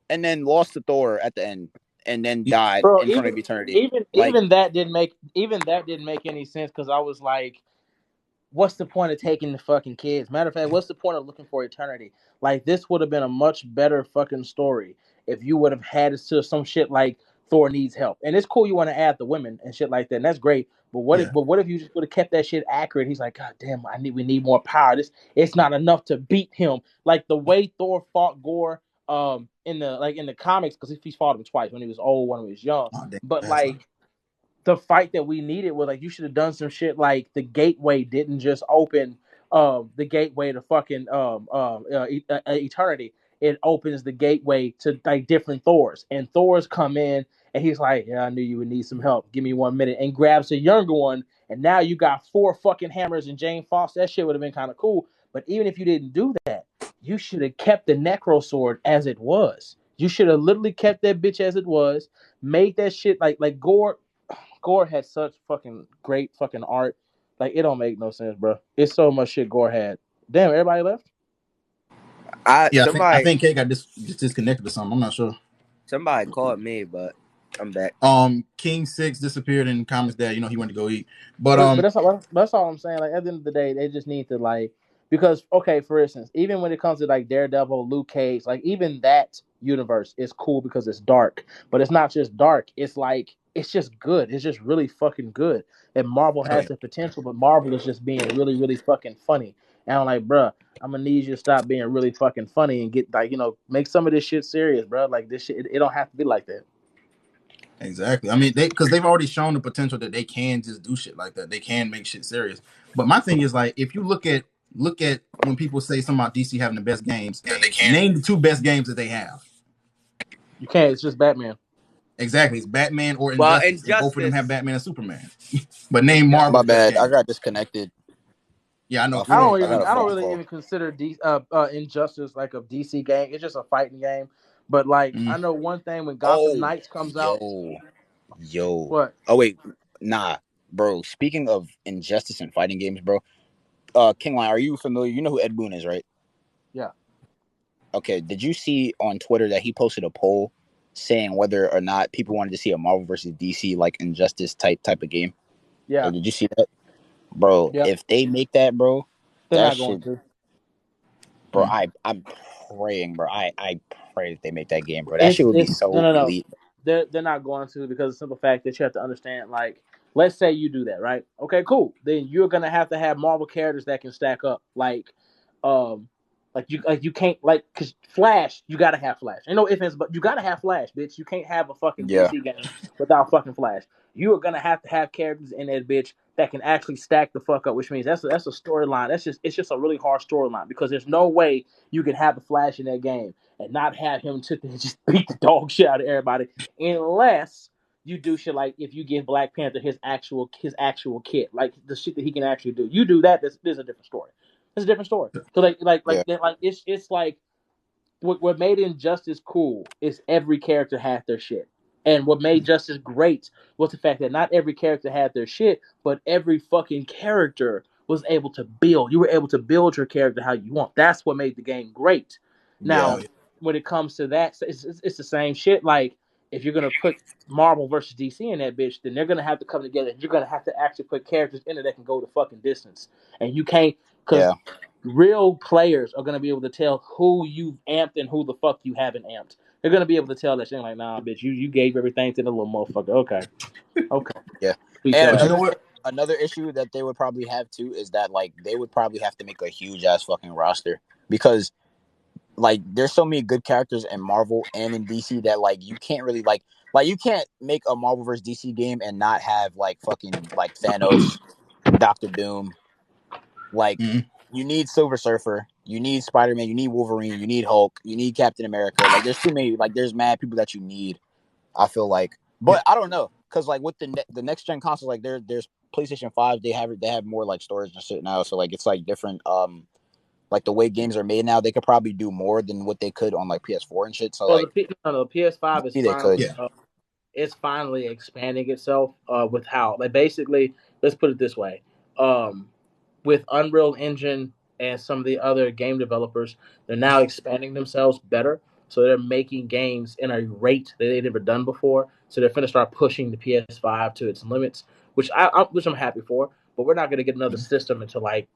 and then lost to Thor at the end and then died in front of eternity. Even that didn't make any sense because I was like, what's the point of taking the fucking kids? Matter of fact, what's the point of looking for eternity? Like, this would have been a much better fucking story if you would have had it to some shit like Thor needs help. And it's cool you want to add the women and shit like that, and that's great. But what if you just would have kept that shit accurate? He's like, God damn, we need more power. It's not enough to beat him. Like the way Thor fought Gore in the comics, because he fought him twice, when he was old, when he was young. But like the fight that we needed was like, you should have done some shit like the gateway didn't just open the gateway to fucking eternity. It opens the gateway to like different Thors, and Thors come in, and he's like, "Yeah, I knew you would need some help. Give me 1 minute," and grabs a younger one, and now you got 4 fucking hammers and Jane Foster. That shit would have been kind of cool. But even if you didn't do that, you should have kept the Necro Sword as it was. You should have literally kept that bitch as it was. Made that shit like Gore. Gore had such fucking great fucking art. Like it don't make no sense, bro. It's so much shit Gore had. Damn, everybody left. I think K got disconnected or something. I'm not sure. Somebody called me, but I'm back. King 6 disappeared in Comics Dad. He went to go eat. But that's all I'm saying. Like at the end of the day, they just need to like because okay, for instance, even when it comes to like Daredevil, Luke Cage, like even that universe is cool because it's dark, but it's not just dark. It's like it's just good. It's just really fucking good. And Marvel has the potential, but Marvel is just being really, really fucking funny. And I'm like, bruh, I'm gonna need you to stop being really fucking funny and get like make some of this shit serious, bro. Like this shit, it don't have to be like that. Exactly. I mean, because they've already shown the potential that they can just do shit like that. They can make shit serious. But my thing is like, if you look at when people say something about DC having the best games, name the 2 best games that they have. You can't. It's just Batman. Exactly. It's Batman or Injustice. And both of them have Batman and Superman. But name Marvel's My bad. best game. I got disconnected. Yeah, I know. I don't really even consider Injustice like a DC game. It's just a fighting game. But like I know one thing when Gotham Knights comes out. What? Oh wait, nah, bro. Speaking of Injustice and fighting games, bro. King Lion, are you familiar? You know who Ed Boon is, right? Yeah. Okay. Did you see on Twitter that he posted a poll saying whether or not people wanted to see a Marvel versus DC like Injustice type of game? Yeah. Did you see that, bro? Yep. If they make that, bro, they're not going to. Bro, I'm praying, bro. I pray that they make that game, bro. That shit would be so elite. They're not going to because of the simple fact that you have to understand. Like, let's say you do that, right? Okay, cool. Then you're gonna have to have Marvel characters that can stack up. You can't because Flash, you gotta have Flash. Ain't no ifs ands, but you gotta have Flash, bitch. You can't have a fucking DC game without fucking Flash. You are gonna have to have characters in that bitch that can actually stack the fuck up, which means that's a storyline. It's just a really hard storyline because there's no way you can have the Flash in that game and not have him to just beat the dog shit out of everybody unless you do shit like if you give Black Panther his actual kit, like the shit that he can actually do. You do that, there's a different story. It's a different story. So it's like what made Injustice cool is every character had their shit. And what made Justice great was the fact that not every character had their shit, but every fucking character was able to build. You were able to build your character how you want. That's what made the game great. Now, when it comes to that, it's the same shit. Like, if you're going to put Marvel versus DC in that bitch, then they're going to have to come together. You're going to have to actually put characters in it that can go the fucking distance. And you can't, because real players are going to be able to tell who you've amped and who the fuck you haven't amped. They're going to be able to tell that shit like, nah, bitch, you gave everything to the little motherfucker. Okay. Yeah. And another issue that they would probably have too is that like they would probably have to make a huge ass fucking roster because like there's so many good characters in Marvel and in DC that like you can't really like you can't make a Marvel vs DC game and not have like fucking like Thanos, Doctor Doom, like you need Silver Surfer, you need Spider-Man, you need Wolverine, you need Hulk, you need Captain America. Like there's too many, like there's mad people that you need. I feel like, but I don't know, cause like with the next gen consoles, like there's PlayStation 5, they have more like storage and shit now, so like it's like different. Like the way games are made now, they could probably do more than what they could on like PS4 and shit. So well, like, the PS5 is finally it's finally expanding itself with how like basically let's put it this way, with Unreal Engine and some of the other game developers, they're now expanding themselves better. So they're making games in a rate that they've never done before. So they're going to start pushing the PS5 to its limits, which I'm happy for. But we're not going to get another system until like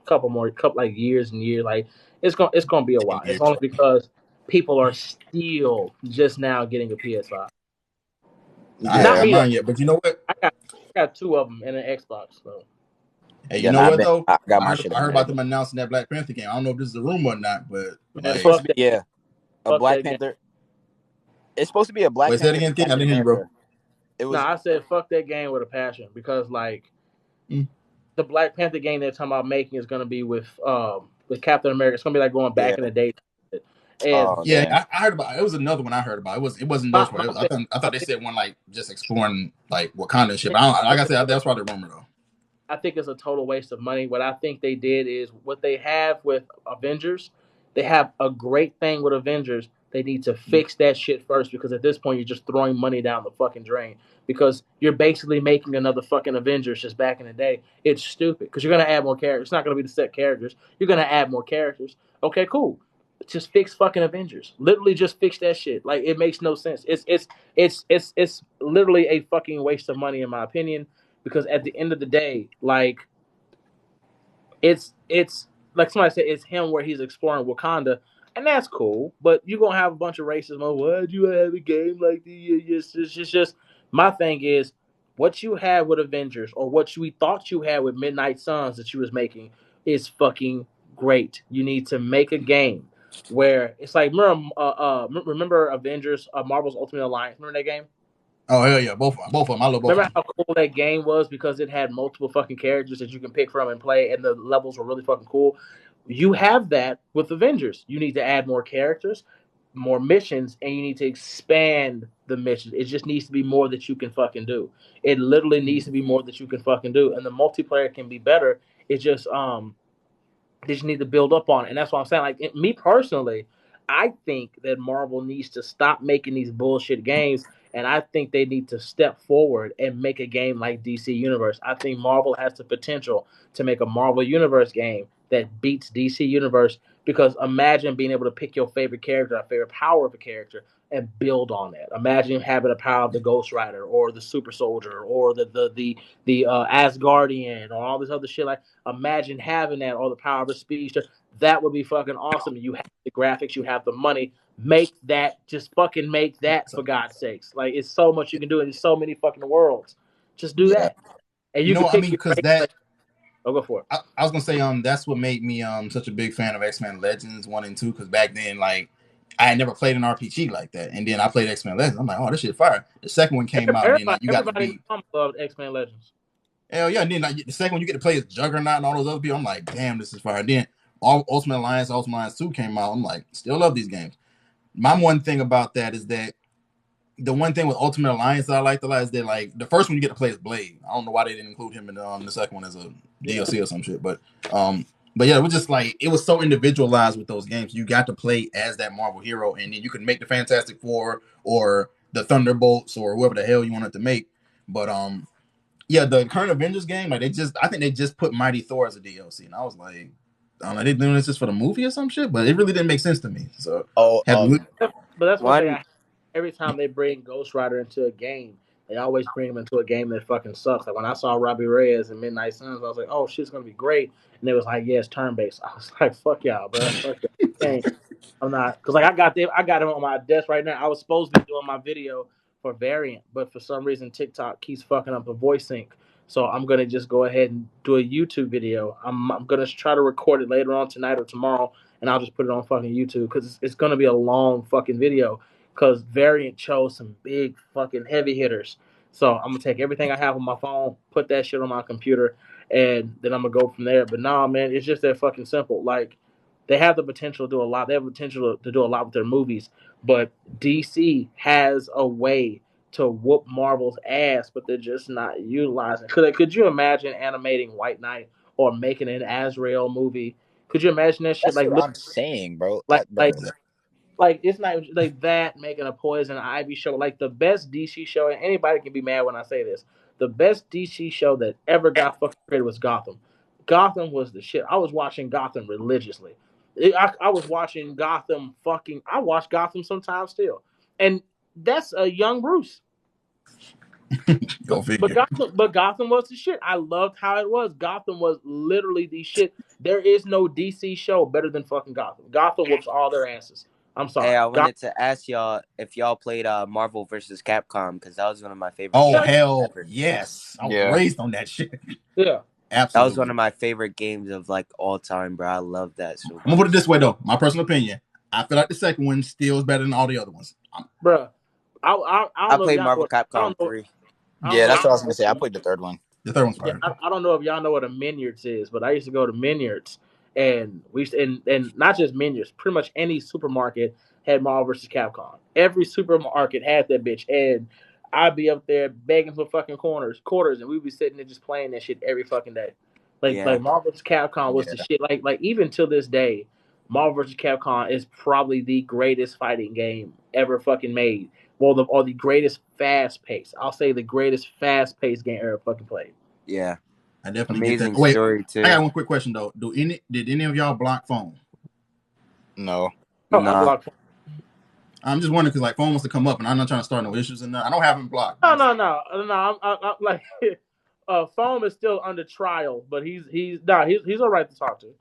couple like years and years. Like it's gonna be a while. It's only because people are still just now getting a PS5. I haven't got mine yet, but you know what? I got 2 of them in an Xbox. So. Hey, you know what though? I heard about them announcing that Black Panther game. I don't know if this is a rumor or not, but it's supposed to be a Black Panther. It's supposed to be a Black Panther. Say it again, King. I didn't hear you, bro. I said fuck that game with a passion because like the Black Panther game they're talking about making is going to be with Captain America. It's going to be like going back in the day. And I heard about it. It was another one I heard about. It wasn't those. I thought they said one like just exploring like Wakanda and shit. But like I said, that's probably the rumor though. I think it's a total waste of money. What I think they did is what they have with Avengers. They have a great thing with Avengers. They need to fix that shit first because at this point you're just throwing money down the fucking drain because you're basically making another fucking Avengers just back in the day. It's stupid because you're gonna add more characters. It's not gonna be the set characters. You're gonna add more characters. Okay, cool. Just fix fucking Avengers. Literally, just fix that shit. Like it makes no sense. It's literally a fucking waste of money in my opinion because at the end of the day, like it's like somebody said, it's him where he's exploring Wakanda, and that's cool. But you're gonna have a bunch of racism. Oh, why'd you have a game like this? It's just my thing is what you had with Avengers or what we thought you had with Midnight Suns that you was making is fucking great. You need to make a game where it's like remember Avengers, Marvel's Ultimate Alliance. Remember that game? Oh hell yeah, both of them. I love both. Remember how cool that game was because it had multiple fucking characters that you can pick from and play, and the levels were really fucking cool. You have that with Avengers. You need to add more characters, more missions, and you need to expand the missions. It just needs to be more that you can fucking do. It literally needs to be more that you can fucking do, and the multiplayer can be better. It's just they just need to build up on it, and that's what I'm saying. Like me personally, I think that Marvel needs to stop making these bullshit games, and I think they need to step forward and make a game like DC Universe. I think Marvel has the potential to make a Marvel Universe game that beats DC Universe because imagine being able to pick your favorite character, a favorite power of a character, and build on that. Imagine having a power of the Ghost Rider or the Super Soldier or the Asgardian or all this other shit. Like imagine having that or the power of a speedster. That would be fucking awesome. You have the graphics, you have the money. Make that, just fucking make that for God's sakes. Like it's so much you can do, and there's so many fucking worlds. Just do that, and you can pick because that. I'll go for it. I was gonna say that's what made me such a big fan of X-Men Legends 1 and 2 because back then like I had never played an RPG like that, and then I played X-Men Legends. I'm like, oh, this shit fire. The second one came out, and then like, you got to be. Loved X-Men Legends. Hell yeah! And then like, the second one you get to play as Juggernaut and all those other people. I'm like, damn, this is fire. And then Ultimate Alliance 2 came out. I'm like, still love these games. My one thing about that is that the one thing with Ultimate Alliance that I liked a lot is that like the first one you get to play as Blade. I don't know why they didn't include him in the second one as a DLC or some shit, but yeah, it was just like it was so individualized with those games. You got to play as that Marvel hero, and then you could make the Fantastic Four or the Thunderbolts or whoever the hell you wanted to make. But yeah, the current Avengers game, like I think they just put Mighty Thor as a DLC, and I was like, I don't know, they doing this just for the movie or some shit, but it really didn't make sense to me. So but that's one thing. Every time they bring Ghost Rider into a game, they always bring him into a game that fucking sucks. Like when I saw Robbie Reyes in Midnight Suns, I was like, "Oh, shit's gonna be great." And they was like, "Yeah, it's turn based." I was like, "Fuck y'all, bro. Fuck y'all." I'm not because like I got him on my desk right now. I was supposed to be doing my video for Variant, but for some reason TikTok keeps fucking up the voice sync. So I'm gonna just go ahead and do a YouTube video. I'm gonna try to record it later on tonight or tomorrow, and I'll just put it on fucking YouTube because it's gonna be a long fucking video. Because Variant chose some big fucking heavy hitters. So I'm gonna take everything I have on my phone, put that shit on my computer, and then I'm gonna go from there. But nah, man, it's just that fucking simple. Like they have the potential to do a lot. They have the potential to do a lot with their movies. But DC has a way to whoop Marvel's ass, but they're just not utilizing. Could you imagine animating White Knight or making an Azrael movie? Could you imagine that shit? That's what I'm saying, bro. Like it's not like that making a Poison Ivy show. Like the best DC show, and anybody can be mad when I say this. The best DC show that ever got fucking created was Gotham. Gotham was the shit. I was watching Gotham religiously. I was watching Gotham fucking. I watch Gotham sometimes still, and that's a young Bruce. But Gotham was the shit. I loved how it was. Gotham was literally the shit. There is no DC show better than fucking Gotham. Gotham whoops all their asses. I'm sorry. Hey, I wanted to ask y'all if y'all played Marvel vs. Capcom because that was one of my favorite. Oh games hell ever. Yes! I was raised on that shit. Yeah, absolutely. That was one of my favorite games of like all time, bro. I love that. So I'm gonna put it this way though, my personal opinion. I feel like the second one still is better than all the other ones, bro. I played Marvel Capcom 3. Yeah, that's what I was gonna say. I played the third one. The third one's fire. Yeah, I don't know if y'all know what a Minyards is, but I used to go to Minyards, and we used to, and not just Minyards, pretty much any supermarket had Marvel vs. Capcom. Every supermarket had that bitch, and I'd be up there begging for fucking quarters, and we'd be sitting there just playing that shit every fucking day. Like Marvel vs. Capcom was the shit. Like even to this day, Marvel vs. Capcom is probably the greatest fighting game ever fucking made. Well, the greatest fast pace. I'll say the greatest fast paced game ever fucking played. Yeah, I definitely amazing get that. Wait, story too. I got one quick question though. Did any of y'all block phone? No. Oh, I blocked phone. I'm just wondering because like phone wants to come up, and I'm not trying to start no issues in there. I don't have him blocked. No. I'm like, phone is still under trial, but he's all right to talk to.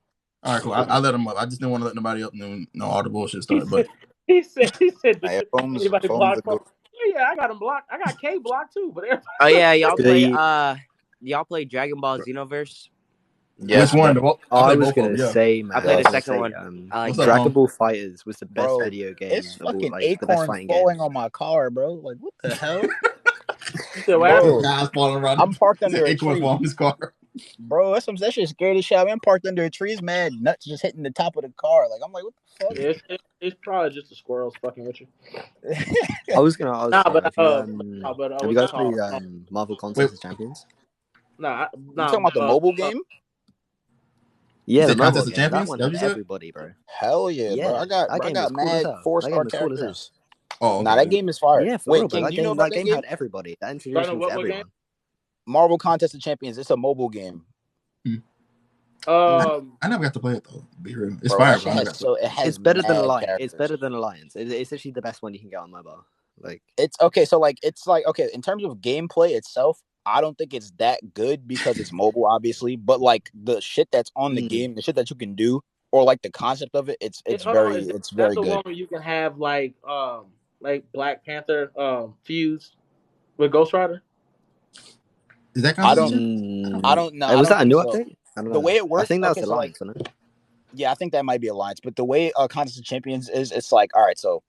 All right, cool. I let him up. I just didn't want to let nobody up know all the bullshit started. But he said, anybody blocked phone? Yeah, I got him blocked. I got K blocked too. But oh yeah, y'all play Dragon Ball Xenoverse? Yes, which one? I was gonna say, man. I played the second one. Dragon Ball Fighters was the best bro, video game. It's fucking acorns falling on my car, bro. Like what the hell? Bro, guys falling around. I'm parked under a acorns tree. on his car. Bro, that shit scared the shit out of me. I'm parked under a tree, mad nuts just hitting the top of the car. Like I'm like, what the fuck? It's probably just the squirrels fucking with you. I was gonna ask. Have you guys played Marvel Contest of Champions? Nah. You talking about the mobile game? Yeah, the Contest of Champions. That one everybody, bro. Hell yeah, bro! I got mad cool 4-star characters. Oh, okay. Nah, that game is fire. Yeah, wait, King, do you know about that game? Had everybody. That introduced everyone. Marvel Contest of Champions. It's a mobile game. I never got to play it though. Be real, it's fire. It's better than Alliance. It's better than Alliance. It's actually the best one you can get on mobile. Like it's okay. So like it's like okay in terms of gameplay itself. I don't think it's that good because it's mobile, obviously. But like the shit that's on the game, the shit that you can do, or like the concept of it, it's very good. That's the one where you can have like Black Panther fused with Ghost Rider. Is that I don't know. Was that a new update? The way it works, I think that was Alliance, wasn't it? Yeah, I think that might be Alliance. But the way Contest of Champions is, it's like all right, so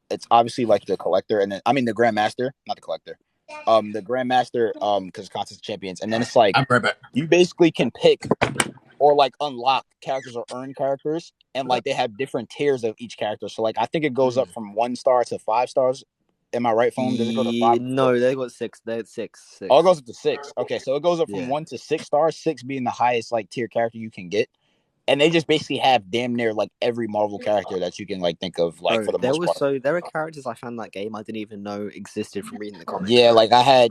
it's obviously like the collector, and then the Grandmaster, not the collector. The Grandmaster, because Contest of Champions, and then it's like you basically can pick or like unlock characters or earn characters, and like they have different tiers of each character. So like I think it goes up from 1 star to 5 stars. Am I right, phone? Does it go to 5? No, they got 6. They had 6. Oh, it goes up to 6. Okay, so it goes up from 1 to 6 stars. 6 being the highest like tier character you can get. And they just basically have damn near like every Marvel character that you can like think of, like for the most part. So there were characters I found in that game I didn't even know existed from reading the comics. Yeah, like I had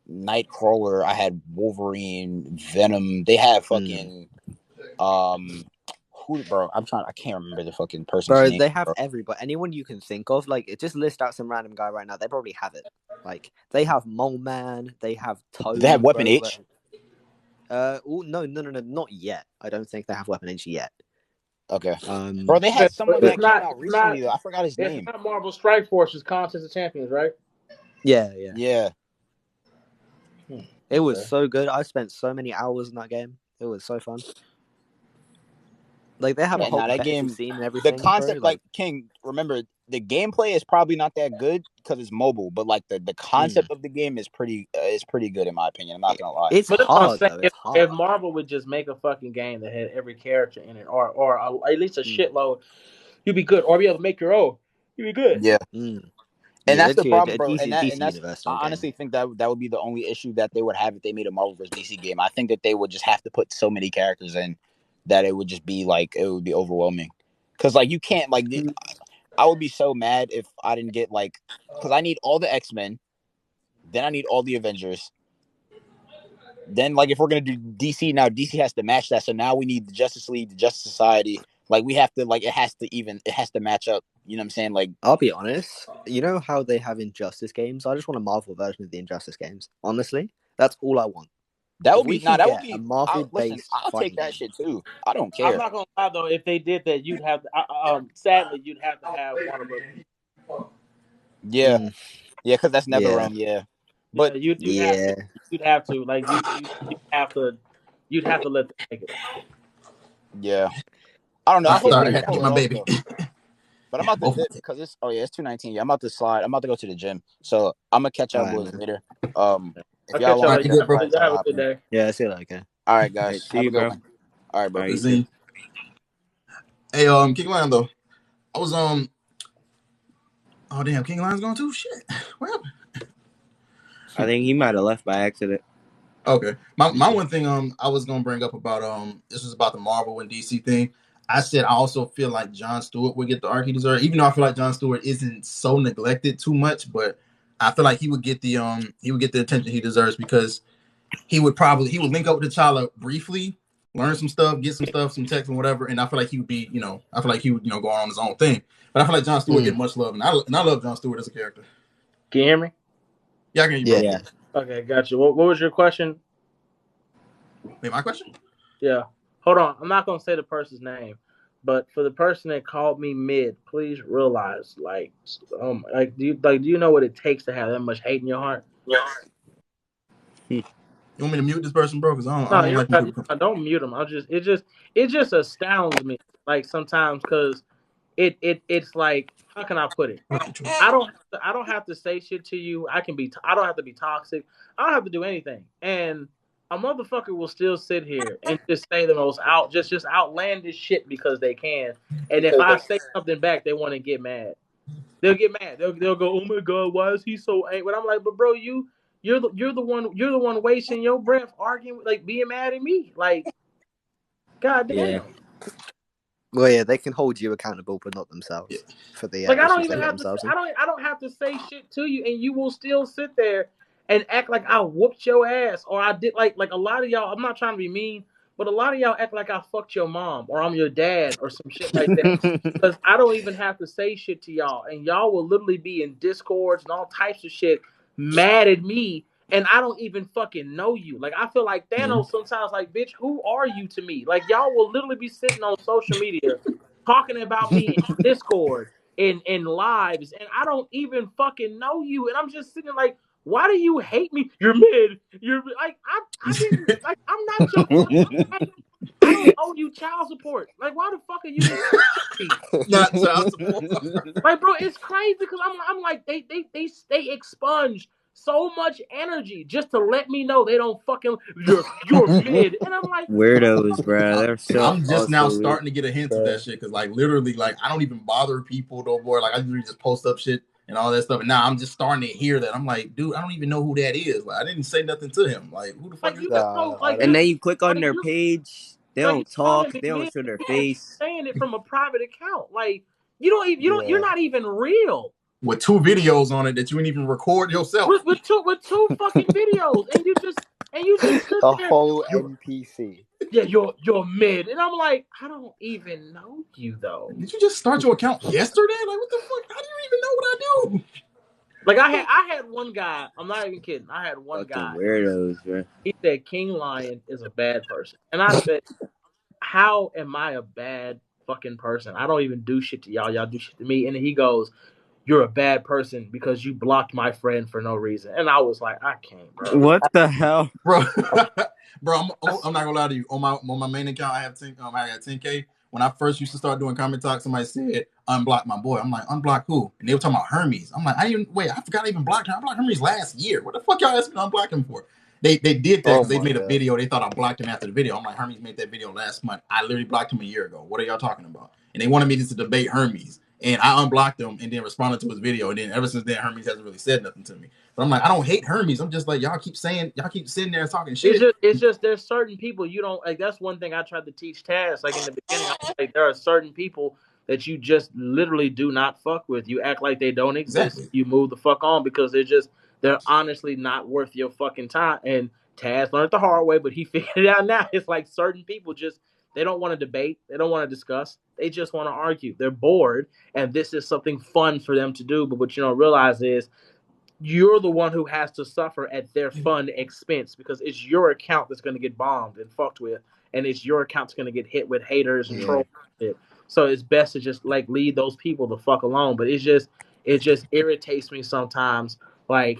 Nightcrawler, I had Wolverine, Venom. They have fucking I can't remember the fucking person's name. They have everybody, anyone you can think of. Like, just list out some random guy right now. They probably have it. Like, they have Mole Man. They have Toad. They have Weapon H. No, not yet. I don't think they have Weapon H yet. Okay. Bro, they had someone that came out recently, though. I forgot his name. It's not Marvel Strike Force's Contest of Champions, right? Yeah. It was so good. I spent so many hours in that game. It was so fun. Like, they have a whole game scene and everything. The concept, like King, remember, the gameplay is probably not that good because it's mobile, but like the concept of the game is pretty good in my opinion. I'm not gonna lie. It's hard. If Marvel would just make a fucking game that had every character in it, or at least a shitload, you'd be good. Or be able to make your own, you'd be good. Yeah. And that's the problem, bro. And that's I honestly think that would be the only issue that they would have if they made a Marvel vs. DC game. I think that they would just have to put so many characters in that it would just be like it would be overwhelming. Because like you can't like. I would be so mad if I didn't get like, because I need all the X-Men, then I need all the Avengers. Then like if we're gonna do DC now, DC has to match that. So now we need the Justice League, the Justice Society. Like we have to like it has to match up. You know what I'm saying? Like I'll be honest. You know how they have Injustice games? I just want a Marvel version of the Injustice games. Honestly, that's all I want. That would be a Marvel-based. I'll take that shit too. I don't care. I'm not gonna lie though. If they did that, you'd have sadly you'd have to have one of them. Yeah, because that's NetherRealm. Yeah, but you'd have to like you'd have to let them take it. Yeah, I don't know. I had to get my baby. But I'm about to because it's it's 2:19. Yeah, I'm about to slide. I'm about to go to the gym, so I'm gonna catch up with later. If y'all want to later, bro. Have a good day. Yeah, see you later. All right, guys. See Have you, a good bro. one. All right, bro. All right, See. Hey, King Lion though. I was Oh damn, King Lion's gone too. Shit. What happened? I think he might have left by accident. Okay. My one thing I was gonna bring up about this was about the Marvel and DC thing. I said I also feel like Jon Stewart would get the arc he deserves, even though I feel like Jon Stewart isn't so neglected too much, but I feel like he would get the attention he deserves because he would link up with T'Challa briefly, learn some stuff, get some stuff, some text and whatever, and I feel like he would be, I feel like he would, go on his own thing. But I feel like Jon Stewart get much love, and I love Jon Stewart as a character. Can you hear me? Yeah, I can hear you. Yeah. Okay, gotcha. What was your question? Wait, my question? Yeah. Hold on. I'm not gonna say the person's name, but for the person that called me mid, please realize, do you know what it takes to have that much hate in your heart? Yeah. You want me to mute this person, bro? Because I don't like people. Don't mute them. It just astounds me, like sometimes, because it's like, how can I put it? I don't have to say shit to you. I don't have to be toxic. I don't have to do anything, and a motherfucker will still sit here and just say the most outlandish shit because they can. And if I say something back, they want to get mad. They'll get mad. They'll go, "Oh my god, why is he so angry?" But I'm like, "But bro, you're the one wasting your breath arguing, like being mad at me, like, god damn." Yeah. Well, yeah, they can hold you accountable, but not themselves for the I don't issues even they get have to. themselves in. I don't have to say shit to you, and you will still sit there and act like I whooped your ass, or I did like a lot of y'all. I'm not trying to be mean, but a lot of y'all act like I fucked your mom, or I'm your dad, or some shit like that. Because I don't even have to say shit to y'all, and y'all will literally be in discords and all types of shit, mad at me, and I don't even fucking know you. Like, I feel like Thanos sometimes. Like, bitch, who are you to me? Like, y'all will literally be sitting on social media talking about me in Discord, in lives, and I don't even fucking know you, and I'm just sitting like, why do you hate me? You're mid. You're like, I didn't, like, I'm not your fucking. I don't owe you child support. Like, why the fuck are you just not child support? Like, bro, it's crazy because I'm like, they expunge so much energy just to let me know they don't fucking you're mid, and I'm like, weirdos, bro. They're so. I'm just now starting to get a hint of that shit because, like, literally, like, I don't even bother people no more. Like, I usually just post up shit and all that stuff, and now I'm just starting to hear that. I'm like, dude, I don't even know who that is. Like, I didn't say nothing to him. Like, who the fuck is that? And then you click on their page, they don't talk, they don't show their face. Saying it from a private account, like, you're not even real. With 2 videos on it that you didn't even record yourself. With two fucking videos, and you just sit a there, whole NPC. Yeah, you're mid, and I'm like, I don't even know you though. Did you just start your account yesterday? Like, what the fuck? How do you even know what I do? Like, I had one guy. I'm not even kidding. I had one guy. Weirdos, bro. He said King Lion is a bad person, and I said, how am I a bad fucking person? I don't even do shit to y'all. Y'all do shit to me. And he goes, you're a bad person because you blocked my friend for no reason. And I was like, I can't, bro. What the hell, bro? Bro, I'm not gonna lie to you. On my main account, I got 10K. When I first used to start doing Comictok, somebody said unblock my boy. I'm like, unblock who? And they were talking about Hermes. I'm like, I forgot I even blocked him. I blocked Hermes last year. What the fuck y'all asked me to unblock him for? They did that because they made a video. They thought I blocked him after the video. I'm like, Hermes made that video last month. I literally blocked him a year ago. What are y'all talking about? And they wanted me to debate Hermes. And I unblocked him and then responded to his video. And then ever since then, Hermes hasn't really said nothing to me. But I'm like, I don't hate Hermes. I'm just like, y'all keep sitting there and talking shit. It's just there's certain people you don't like. That's one thing I tried to teach Taz. Like, in the beginning, I was like, there are certain people that you just literally do not fuck with. You act like they don't exist. Exactly. You move the fuck on because they're honestly not worth your fucking time. And Taz learned the hard way, but he figured it out now. It's like certain people just, they don't want to debate. They don't want to discuss. They just want to argue. They're bored, and this is something fun for them to do. But what you don't realize is you're the one who has to suffer at their fun expense because it's your account that's going to get bombed and fucked with, and it's your account that's going to get hit with haters and trolls and shit. So it's best to just, like, leave those people the fuck alone. But it just irritates me sometimes, like,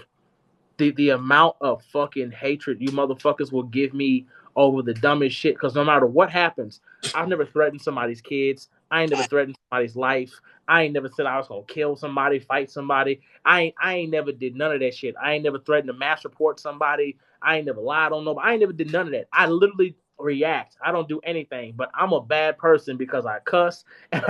the amount of fucking hatred you motherfuckers will give me over the dumbest shit. Because no matter what happens, I've never threatened somebody's kids. I ain't never threatened somebody's life. I ain't never said I was gonna kill somebody, fight somebody. I ain't never did none of that shit. I ain't never threatened to mass report somebody. I ain't never lied on nobody. I ain't never did none of that. I literally react. I don't do anything, but I'm a bad person because I cuss and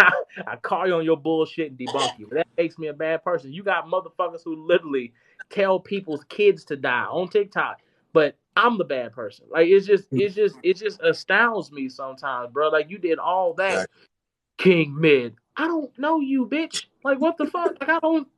I call you on your bullshit and debunk you. That makes me a bad person. You got motherfuckers who literally tell people's kids to die on TikTok, but I'm the bad person. Like it just astounds me sometimes, bro. Like you did all that, King Mid. I don't know you, bitch. Like what the fuck? Like I don't.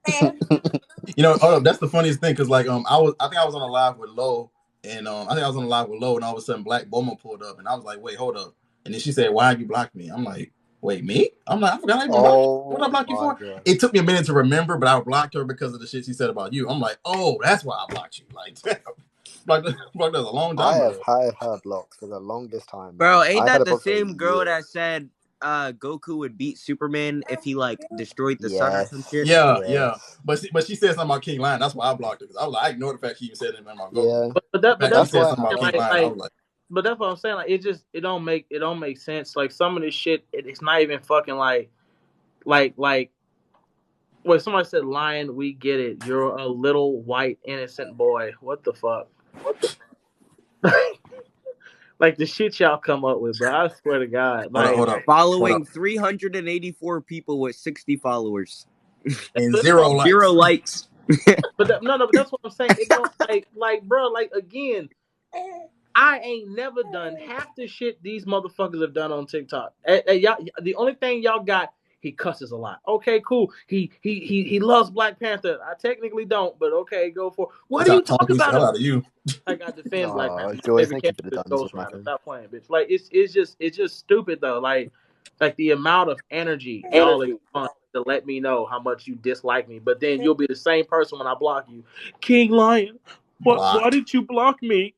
Hold up. That's the funniest thing because like I think I was on a live with Low and I think I was on a live with Low and all of a sudden Black Boma pulled up and I was like, wait, hold up. And then she said, why you blocked me? I'm like, wait, me? I'm like, I forgot I even blocked you. What did I block you for? God. It took me a minute to remember, but I blocked her because of the shit she said about you. I'm like, oh, that's why I blocked you. Like, blocked us a long time ago. I have had blocks for the longest time. Bro, ain't that the same girl that said Goku would beat Superman if he like destroyed the sun or some shit? Yeah. But she said something about King Lion. That's why I blocked her. Because I was like, I ignored the fact she even said anything about Goku. Yeah. But that's she said something about King Lion. I was like, but that's what I'm saying. Like it don't make sense. Like some of this shit, it's not even fucking like. Wait, somebody said, "Lion, we get it. You're a little white innocent boy." What the fuck? Like the shit y'all come up with, bro. I swear to God. Like hold up. Following 384 people with 60 followers and 0 likes. 0 likes. But that's what I'm saying. It don't like, bro. Like again, I ain't never done half the shit these motherfuckers have done on TikTok. Y'all, the only thing y'all got, he cusses a lot. Okay, cool. He loves Black Panther. I technically don't, but okay, go for it. What are you talking about? Out of you. Like I defend Black Panther. My favorite character is Ghost Rider. Stop playing, bitch. Like it's just stupid though. Like the amount of energy y'all expend to let me know how much you dislike me, but then you'll be the same person when I block you. King Lion, why did you block me?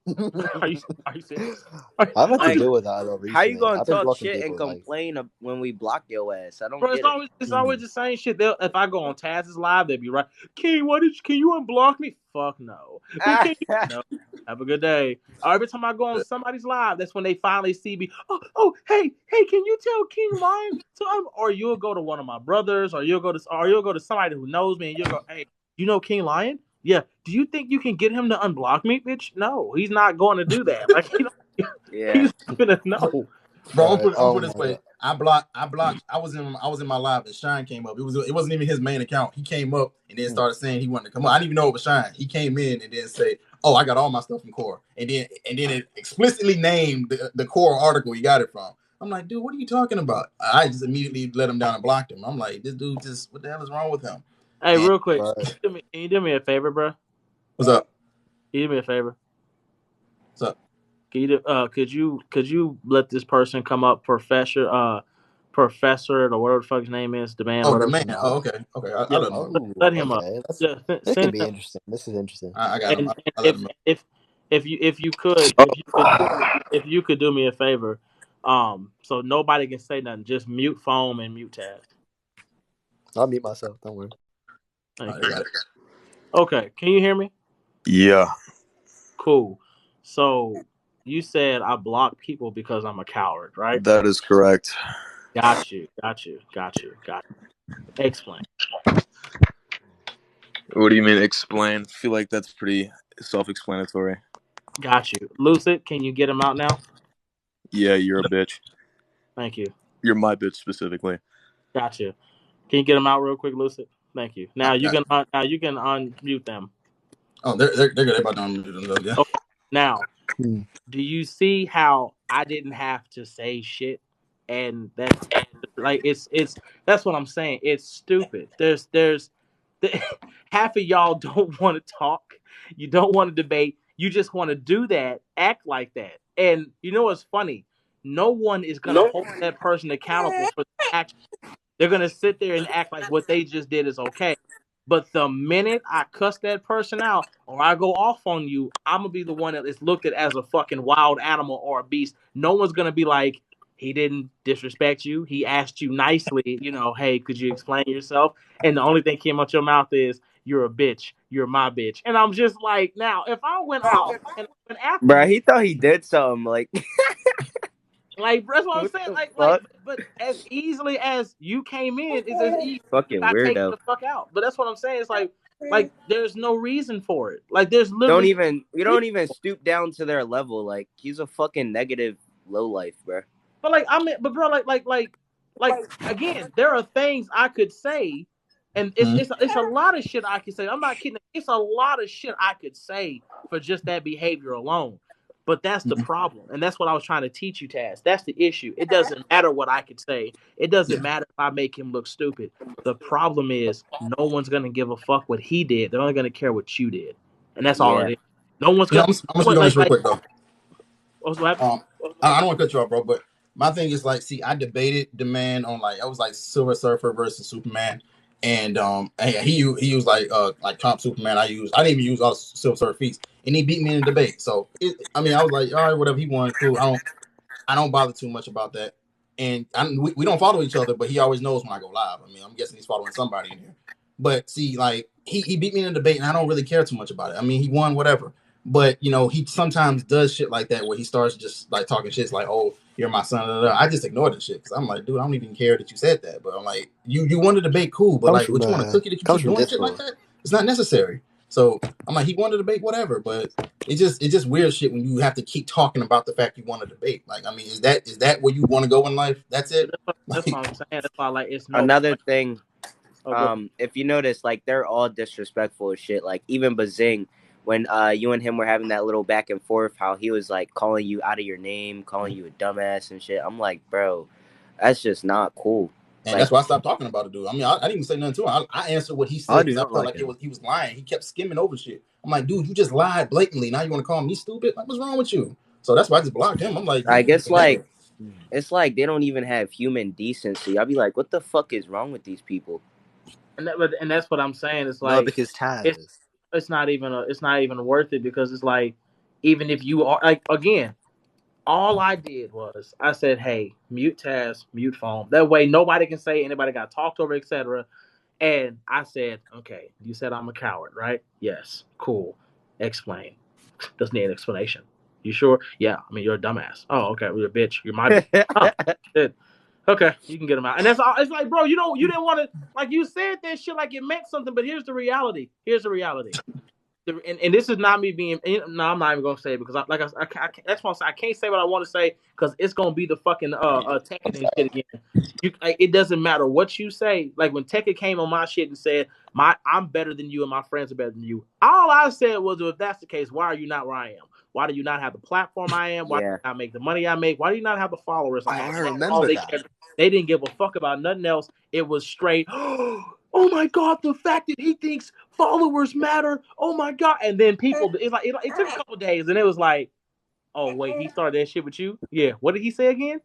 Are you serious? I've had to deal with that a lot recently. How you gonna talk shit and complain when we block your ass? I don't get it. It's always the same shit. If I go on Taz's live, they'll be right. King, can you unblock me? Fuck no. No. Have a good day. Every time I go on somebody's live, that's when they finally see me. Oh, hey, can you tell King Lion? Or you'll go to one of my brothers, or you'll go to somebody who knows me, and you'll go, hey, you know King Lion? Yeah. Do you think you can get him to unblock me, bitch? No, he's not going to do that. Like, he's gonna know. Bro, I'll put it this way. I blocked. I was in my live and Shine came up. It wasn't even his main account. He came up and then started saying he wanted to come up. I didn't even know it was Shine. He came in and then say, "Oh, I got all my stuff from Core," and then it explicitly named the Core article he got it from. I'm like, dude, what are you talking about? I just immediately let him down and blocked him. I'm like, this dude just, what the hell is wrong with him? Hey, real quick, can you do me a favor, bro? What's up? Can you do me a favor? What's up? Could you let this person come up, Professor or whatever the fuck his name is, the man. Oh, the man. Oh, okay. Let him up. This could be interesting. This is interesting. I got him. If you could do me a favor, so nobody can say nothing. Just mute phone and mute tab. I'll mute myself. Don't worry. Okay, can you hear me? Yeah. Cool. So you said I block people because I'm a coward, right? That is correct. Got you. Explain. What do you mean explain? I feel like that's pretty self-explanatory. Got you. Lucid, can you get him out now? Yeah, you're a bitch. Thank you. You're my bitch specifically. Got you. Can you get him out real quick, Lucid? Thank you. Now you can unmute them. Oh, they're good. They're about to unmute them. Yeah. Okay. Now, do you see how I didn't have to say shit? And that's like that's what I'm saying. It's stupid. There's half of y'all don't want to talk. You don't want to debate. You just want to do that, act like that. And you know what's funny? No one is gonna hold that person accountable for the action. They're gonna sit there and act like what they just did is okay. But the minute I cuss that person out or I go off on you, I'm gonna be the one that is looked at as a fucking wild animal or a beast. No one's gonna be like, he didn't disrespect you. He asked you nicely, hey, could you explain yourself? And the only thing came out your mouth is, you're a bitch. You're my bitch. And I'm just like, now, if I went off and after bro, he thought he did something like Like that's what I'm saying. But as easily as you came in, it's as easy fucking I take weirdo. the fuck out. But that's what I'm saying. It's like there's no reason for it. Like there's literally You don't even stoop down to their level. Like he's a fucking negative low life, bro. But but bro, like again, there are things I could say, and it's a lot of shit I could say. I'm not kidding. It's a lot of shit I could say for just that behavior alone. But that's the problem, and that's what I was trying to teach you, Taz. That's the issue. It doesn't matter what I could say. It doesn't matter if I make him look stupid. The problem is no one's gonna give a fuck what he did. They're only gonna care what you did, and that's all it is. No one's gonna. I'm gonna speak on this real quick though. What happened? I don't want to cut you off, bro, but my thing is like, see, I debated the man on I was like Silver Surfer versus Superman, and he used like comp Superman. I didn't even use all Silver Surfer feats, and he beat me in the debate. So I was like, all right, whatever, he won, cool. I don't bother too much about that, and we don't follow each other, but he always knows when I go live. I mean, I'm guessing he's following somebody in here. But see, like he beat me in the debate, and I don't really care too much about it. I mean, he won, whatever. But he sometimes does shit like that where he starts just like talking shit like, "Oh, you're my son." Blah, blah, blah. I just ignore the shit because I'm like, dude, I don't even care that you said that. But I'm like, you want to debate, cool, but like, what you want to cookie that you keep doing shit like that? It's not necessary. So I'm like, he wanted to debate, whatever. But it's just weird shit when you have to keep talking about the fact you want to debate. Like, I mean, is that where you want to go in life? That's it. That's what I'm saying. That's why like it's no another thing. If you notice, like they're all disrespectful as shit. Like even Bazing, when you and him were having that little back and forth, how he was like calling you out of your name, calling you a dumbass and shit. I'm like, bro, that's just not cool. And like, that's why I stopped talking about it, dude. I mean, I didn't even say nothing to him. I answered what he said because I felt like he was lying. He kept skimming over shit. I'm like, dude, you just lied blatantly. Now you want to call me stupid? Like, what's wrong with you? So that's why I just blocked him. I'm like, I guess like it's like they don't even have human decency. I'll be like, what the fuck is wrong with these people? And that's what I'm saying. It's like because Taz. It's not even worth it because it's like even if you are like again, all I did was I said, hey, mute Taz, mute phone. That way nobody can say anybody got talked over, etc. And I said, okay, you said I'm a coward, right? Yes, cool. Explain. Doesn't need an explanation. You sure? Yeah. I mean, you're a dumbass. Oh, okay. Well, you're a bitch. You're my bitch. Oh, good. Okay, you can get him out. And that's all. It's like, bro, you didn't want to, like, you said that shit like it meant something, but here's the reality. And this is not me being, no, I'm not even going to say it because, that's why I can't say what I want to say because it's going to be the fucking Tekken and shit again. It doesn't matter what you say. Like, when Tekken came on my shit and said, I'm better than you and my friends are better than you, all I said was, well, if that's the case, why are you not where I am? Why do you not have the platform I am? Why do you not make the money I make? Why do you not have the followers? I remember that. They didn't give a fuck about nothing else. It was straight, oh my God, the fact that he thinks followers matter. Oh my God. And then people, it took a couple of days and it was like, oh wait, he started that shit with you? Yeah. What did he say again?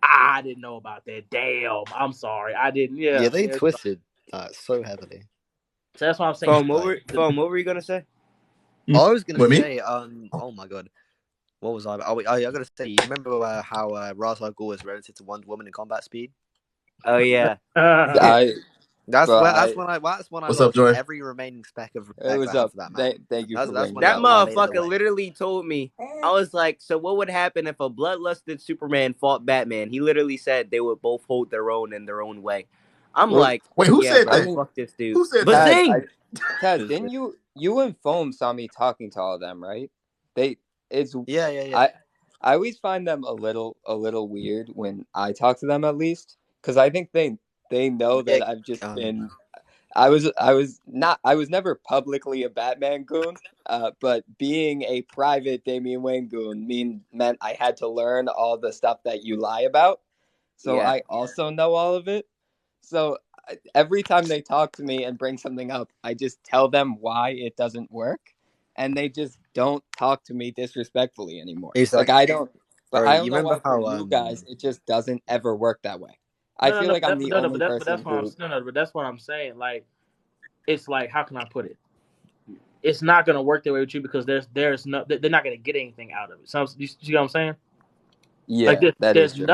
I didn't know about that. Damn. I'm sorry. I didn't. Yeah. Yeah, they twisted so heavily. So that's what I'm saying. Phone, what were you going to say? I was going to say, oh my God. What was I gotta say, you remember how Ra's al Ghul is relative to Wonder Woman in combat speed? Oh yeah. That's when I What's lost up, Joy? every remaining speck of respect What's up up? for that man. Thank you. That motherfucker literally told me. I was like, so what would happen if a bloodlusted Superman fought Batman? He literally said they would both hold their own in their own way. I'm like, wait, who said that? Fuck this dude. Who said that? Taz, didn't you and Foam saw me talking to all of them, right? Yeah. I always find them a little weird when I talk to them, at least, because I think they know that I've just been. I was never publicly a Batman goon, but being a private Damian Wayne goon meant I had to learn all the stuff that you lie about. So I also know all of it. So every time they talk to me and bring something up, I just tell them why it doesn't work. And they just don't talk to me disrespectfully anymore. Like I don't, but I don't know why for you guys it just doesn't ever work that way. I feel like I'm the only person who. But that's what I'm saying. Like, it's like, how can I put it? It's not gonna work that way with you because they're not gonna get anything out of it. So you see what I'm saying? Yeah, that is true.